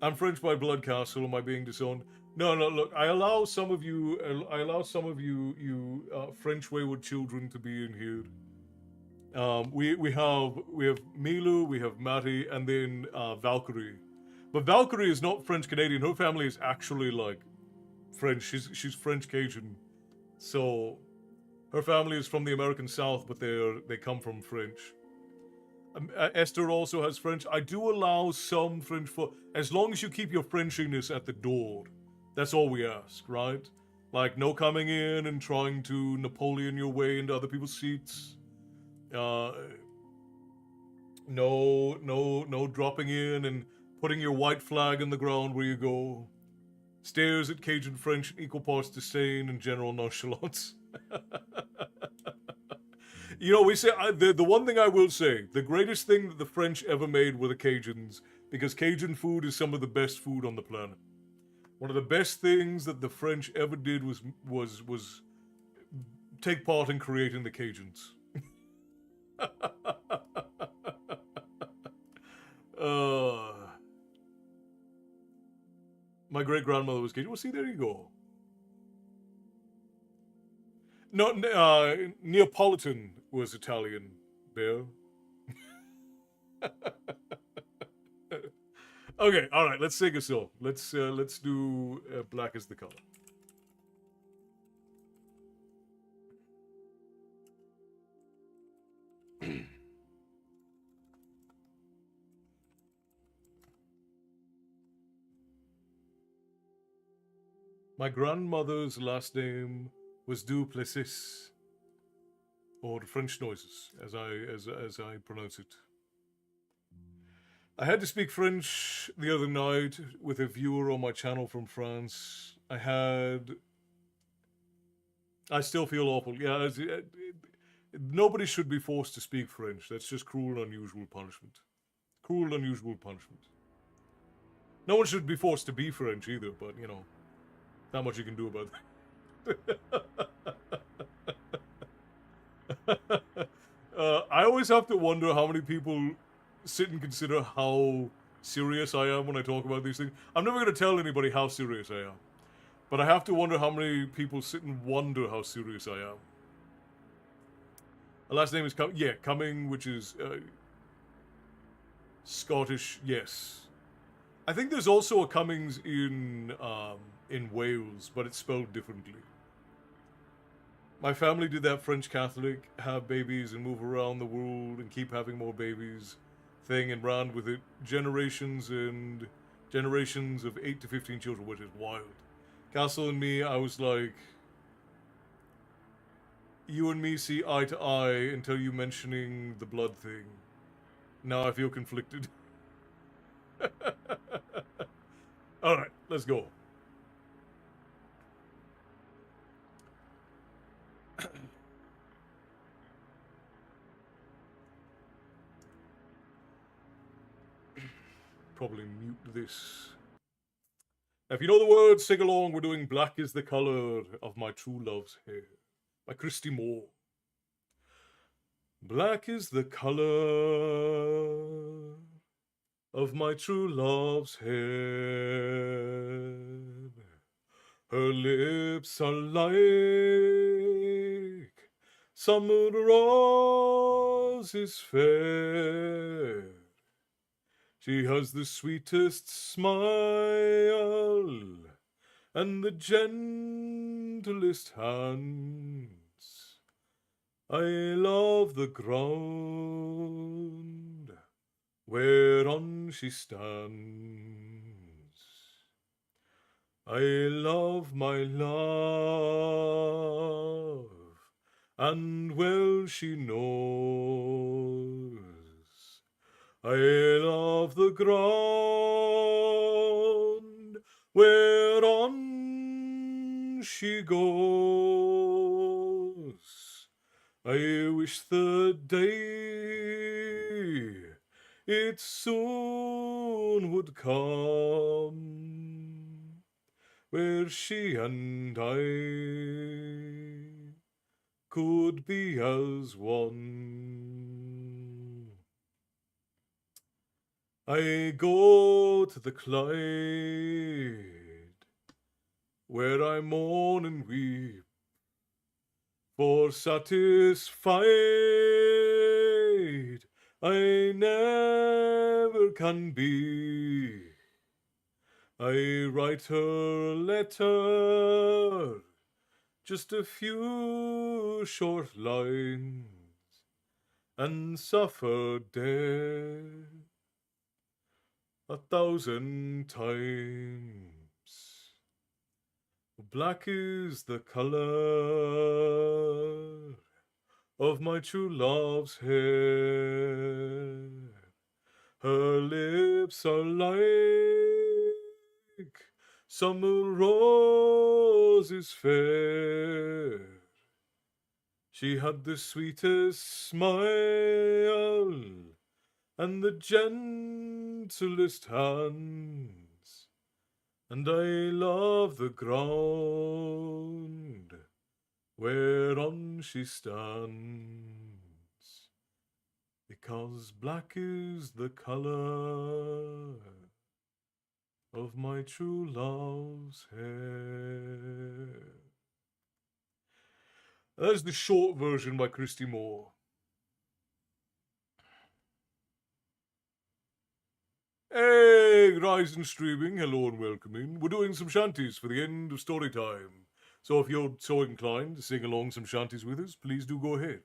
Speaker 3: I'm French by blood, Castle. Am I being disowned? No. Look, I allow some of you French wayward children to be in here. We have Milu, we have Matty, and then Valkyrie. But Valkyrie is not French Canadian. Her family is actually like French. She's French Cajun. So her family is from the American South, but they come from French. Esther also has French. I do allow some French as long as you keep your Frenchiness at the door. That's all we ask, right? Like no coming in and trying to Napoleon your way into other people's seats. No dropping in and putting your white flag in the ground where you go. Stares at Cajun French in equal parts disdain and general nonchalance. You know, we say the one thing I will say, the greatest thing that the French ever made were the Cajuns, because Cajun food is some of the best food on the planet. One of the best things that the French ever did was take part in creating the Cajuns. My great grandmother was Cajun. Well, see, there you go. No, Neapolitan was Italian, Bear. Okay, all right. Let's sing a song. Let's do "Black Is the Color." My grandmother's last name was Duplessis, or French noises, as I pronounce it. I had to speak French the other night with a viewer on my channel from France. I still feel awful. Yeah, nobody should be forced to speak French. That's just cruel and unusual punishment. Cruel and unusual punishment. No one should be forced to be French either, but not much you can do about that. I always have to wonder how many people sit and consider how serious I am when I talk about these things. I'm never going to tell anybody how serious I am, but I have to wonder how many people sit and wonder how serious I am. My last name is Cumming, which is Scottish. Yes, I think there's also a Cummings in Wales, but it's spelled differently. My family did that French Catholic, have babies and move around the world and keep having more babies thing and ran with it generations and generations of 8 to 15 children, which is wild. Castle and me, I was like, you and me see eye to eye until you mentioning the blood thing. Now I feel conflicted. Alright, let's go. Probably mute this. Now, if you know the words, sing along. We're doing Black Is the Color of My True Love's Hair by Christy Moore. Black is the color of my true love's hair. Her lips are like summer roses fair. She has the sweetest smile and the gentlest hands. I love the ground whereon she stands. I love my love, and well she knows. I love the ground whereon she goes. I wish the day it soon would come where she and I could be as one. I go to the Clyde where I mourn and weep, for satisfied I never can be. I write her a letter, just a few short lines, and suffer death 1,000 times. Black is the color of my true love's hair. Her lips are like summer roses fair. She had the sweetest smile and the gentlest hands, and I love the ground whereon she stands, because black is the color of my true love's hair. That's the short version by Christy Moore. Hey! Hey, Rise and Streaming, hello and welcome in. We're doing some shanties for the end of Storytime. So if you're so inclined to sing along some shanties with us, please do go ahead.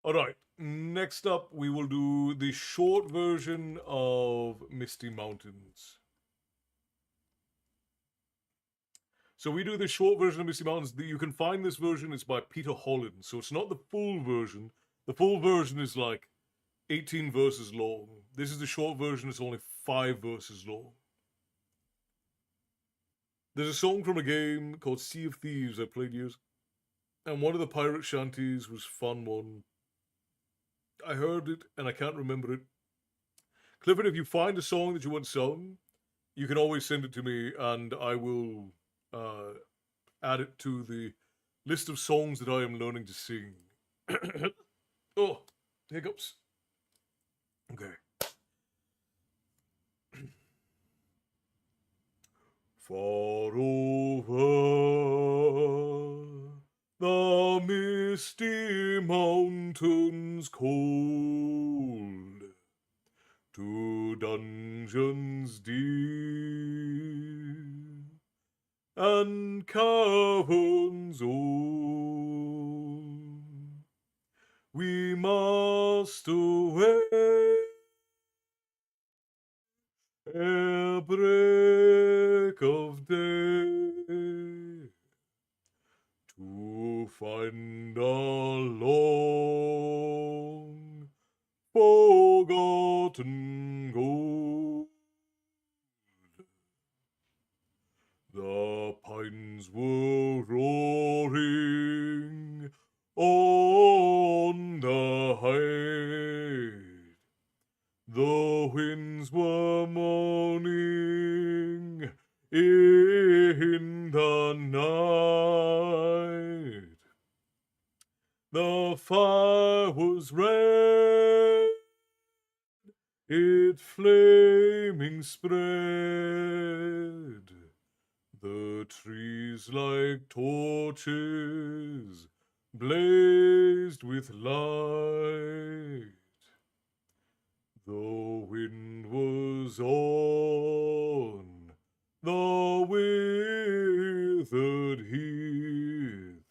Speaker 3: Alright, next up we will do the short version of Misty Mountains. So we do the short version of Misty Mountains. You can find this version, it's by Peter Holland. So it's not the full version. The full version is like 18 verses long. This is the short version, it's only 5 verses long. There's a song from a game called Sea of Thieves I played years, and one of the pirate shanties was fun one. I heard it and I can't remember it. Clifford, if you find a song that you want sung, you can always send it to me and I will add it to the list of songs that I am learning to sing. Oh, hiccups. Okay. Far over the misty mountains cold, to dungeons deep and caverns old, we must away ere break of day, to find a long forgotten gold. The pines were roaring on the height, the winds were moaning in the night. The fire was red, it flaming spread. The trees like torches blazed with light. The wind was on the withered heath,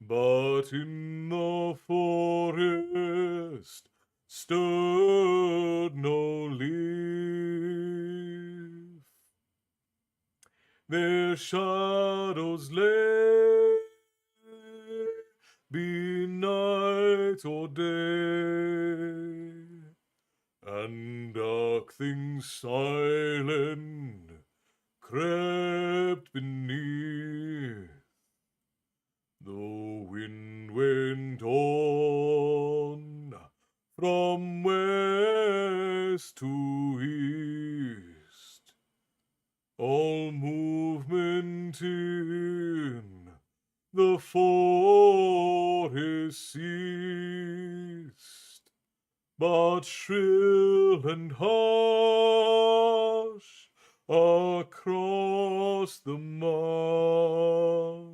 Speaker 3: but in the forest stirred no leaf. Their shadows lay, be night or day, and dark things silent crept beneath. The wind went on from west to east, all movement in the forest ceased, but shrill and harsh across the marsh,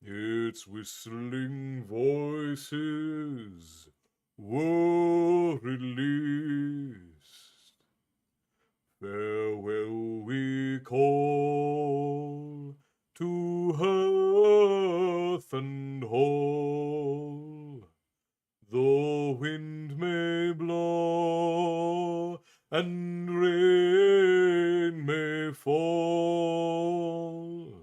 Speaker 3: its whistling voices were released. Farewell we call to hearth and hall. The wind may blow and rain may fall,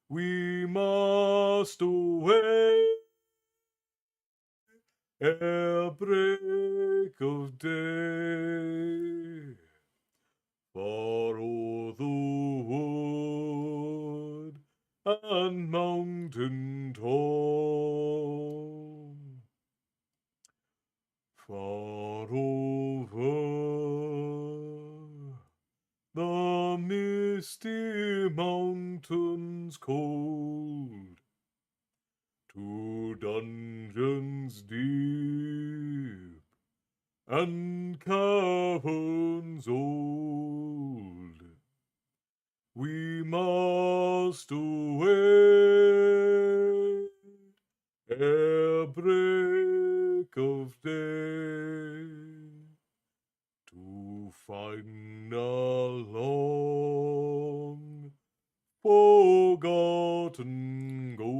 Speaker 3: we must away ere break of day, far o'er the wood and mountain tall, far over the misty mountains cold, to dungeons deep and caverns old, we must away ere break of day to find a long forgotten gold.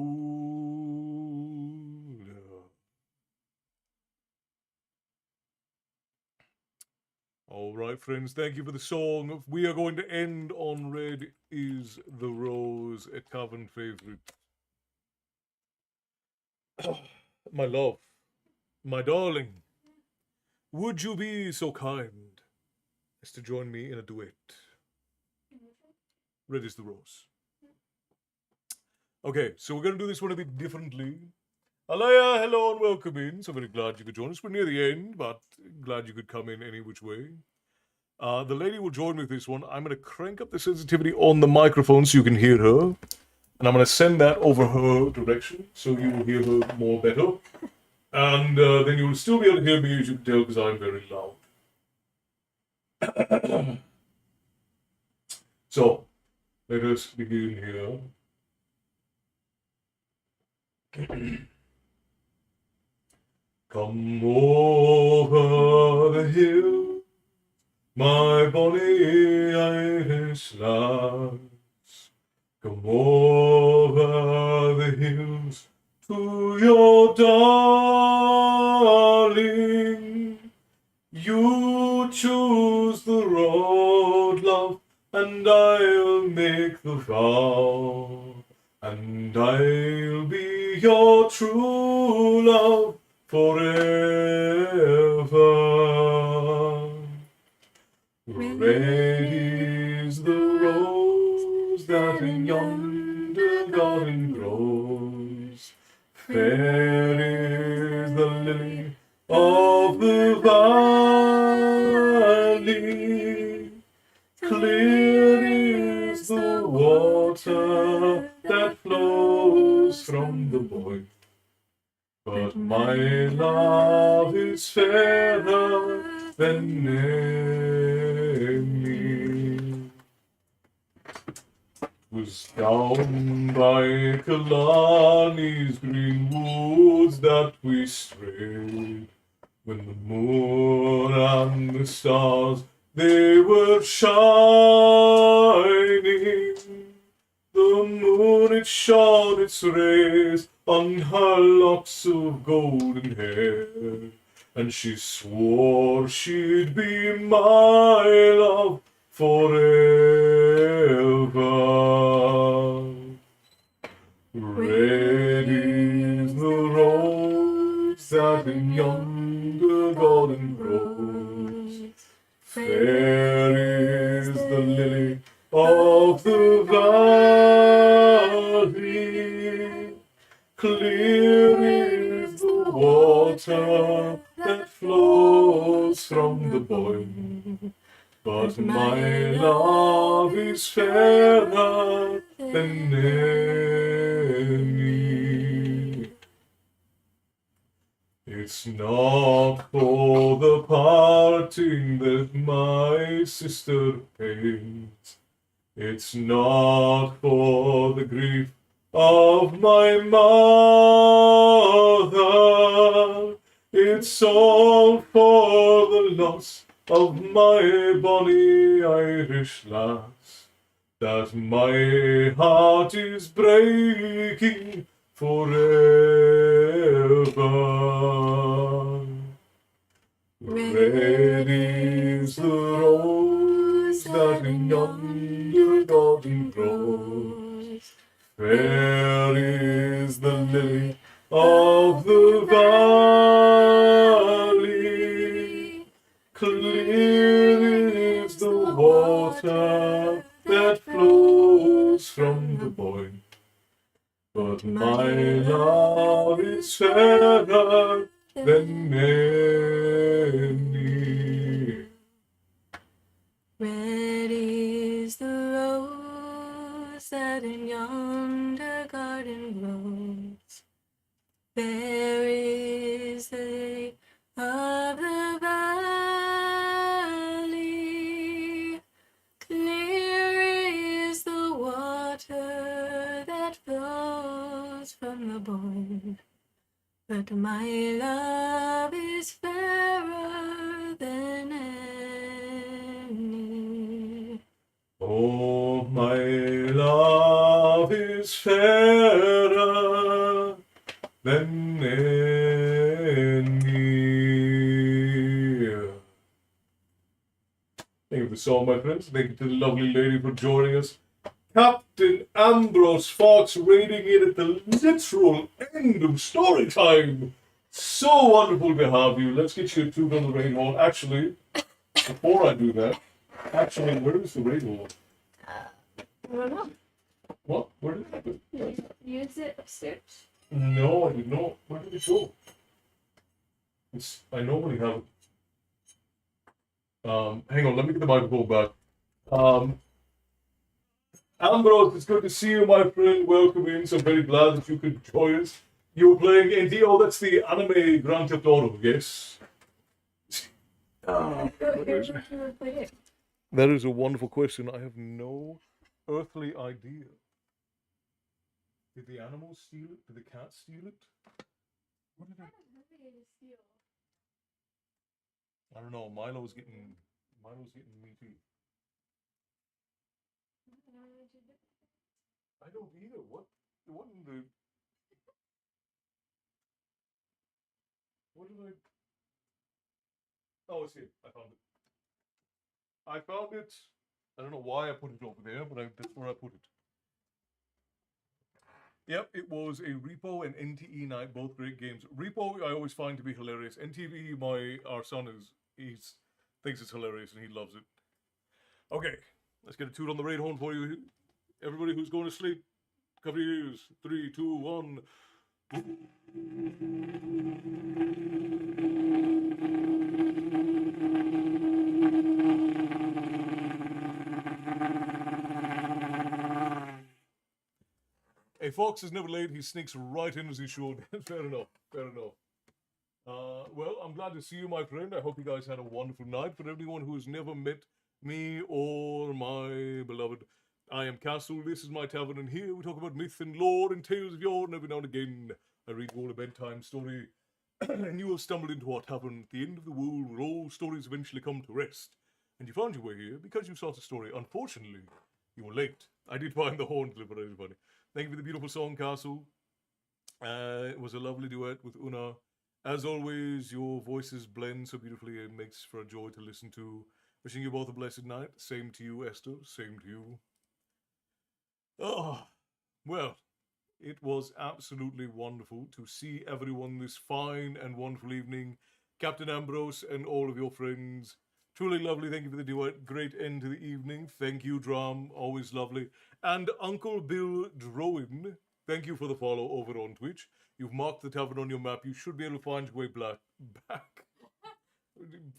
Speaker 3: All right, friends, thank you for the song. We are going to end on Red is the Rose, a tavern favorite. My love, my darling, would you be so kind as to join me in a duet? Red is the Rose. Okay, so we're going to do this one a bit differently. Alaya, hello and welcome in. So very glad you could join us. We're near the end, but glad you could come in any which way. The lady will join me with this one. I'm going to crank up the sensitivity on the microphone so you can hear her. And I'm going to send that over her direction so you will hear her more better. And then you will still be able to hear me, as you can tell, because I'm very loud. So, let us begin here. Come over the hill, my bonny Irish lads. Come over the hills to your darling. You choose the road, love, and I'll make the vow, and I'll be your true love forever. Red is the rose that in yonder garden grows. Fair is the lily of the valley. Clear is the water that flows from the Boyne. But my love is fairer than any. 'Twas down by Killarney's green woods that we strayed, when the moon and the stars, they were shining. The moon, it shone its rays on her locks of golden hair, and she swore she'd be my love forever. Red is the rose that in yonder garden grows. Fair is the lily of the valley. Clear is the water that flows from the Boyne. But my love is fairer than any. It's not for the parting that my sister pains. It's not for the grief of my mother. It's all for the loss of my bonny Irish lass, that my heart is breaking forever. Red is the rose that in yonder garden grows. Fair is the lily of the valley. Clear is the water that flows from the Boyne. But my love is fairer than any.
Speaker 1: Red is the rose that in yonder garden grows. Fair is the lily of the valley. Clear is the water that flows from the Boyne. but my love is fairer than any.
Speaker 3: Oh, my love is fairer than any. Thank you for the song, my friends. Thank you to the lovely lady for joining us. Captain Ambrose Fox raiding in at the literal end of story time. So wonderful to have you. Let's get you a tune on the raid horn. Actually, before I do that, where is the raid horn?
Speaker 1: I don't know.
Speaker 3: What? Where did it go?
Speaker 1: Use it upstairs.
Speaker 3: No, I did not. Where did it go? I normally have it. Hang on, let me get the microphone back. Ambrose, it's good to see you, my friend. Welcome in. So very glad that you could join us. You're playing NT. Oh, that's the anime Grand Theft Auto, yes? That is a wonderful question. I have no earthly idea. Did the animals steal it? Did the cat steal it? What did I don't know. Milo's getting me too. I don't either. What in the... What did I... Oh, it's here. I found it. I don't know why I put it over there, but that's where I put it. Yep, it was a Repo and NTE night, both great games. Repo I always find to be hilarious. NTE, our son thinks it's hilarious and he loves it. Okay, let's get a toot on the raid horn for you. Everybody who's going to sleep, cover your ears. 3, 2, 1. A fox is never late. He sneaks right in as he should. Fair enough. Well, I'm glad to see you, my friend. I hope you guys had a wonderful night. For everyone who has never met me or my beloved, I am Castle. This is my tavern, and here we talk about myth and lore and tales of yore, and every now and again I read you all a bedtime story. And you have stumbled into our tavern at the end of the world where all stories eventually come to rest. And you found your way here because you sought a story. Unfortunately, you were late. I did find the horn clip, but everybody. Thank you for the beautiful song, Castle. It was a lovely duet with Una. As always, your voices blend so beautifully. It makes for a joy to listen to. Wishing you both a blessed night. Same to you, Esther. Same to you. Oh, well, it was absolutely wonderful to see everyone this fine and wonderful evening. Captain Ambrose and all of your friends. Truly lovely. Thank you for the duet. Great end to the evening. Thank you, Dram. Always lovely. And Uncle Bill Droin, thank you for the follow over on Twitch. You've marked the tavern on your map. You should be able to find your way back.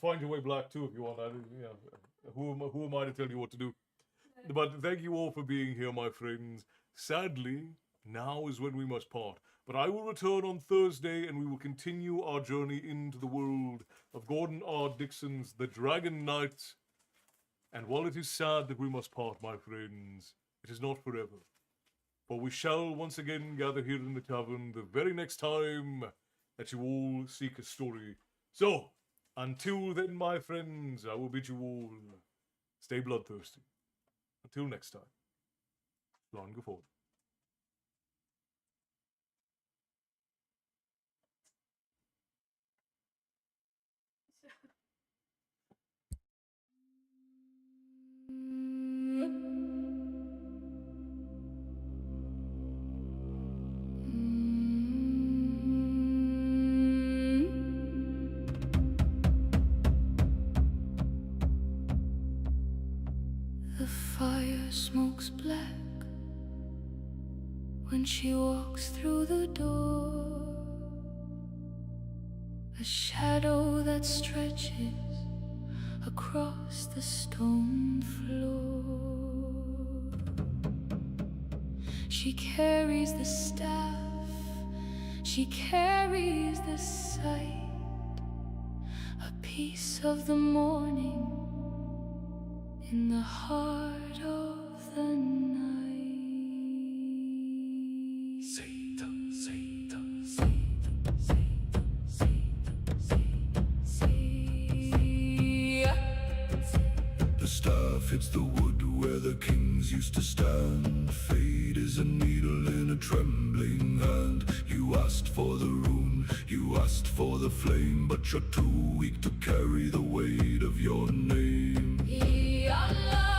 Speaker 3: Find your way back too if you want. Who am I to tell you what to do? But thank you all for being here, my friends. Sadly, now is when we must part. But I will return on Thursday, and we will continue our journey into the world of Gordon R. Dixon's The Dragon Knight. And while it is sad that we must part, my friends, it is not forever. For we shall once again gather here in the tavern the very next time that you all seek a story. So, until then, my friends, I will bid you all stay bloodthirsty. Until next time, long before.
Speaker 1: The fire smokes black when she walks through the door. A shadow that stretches across the stone floor. She carries the staff, she carries the sight, a piece of the morning in the heart of the night. Satan, Satan, Satan, Satan.
Speaker 2: It's the wood where the kings used to stand. Fate is a needle in a trembling hand. You asked for the rune, you asked for the flame, but you're too weak to carry the weight of your name.
Speaker 1: He unlocked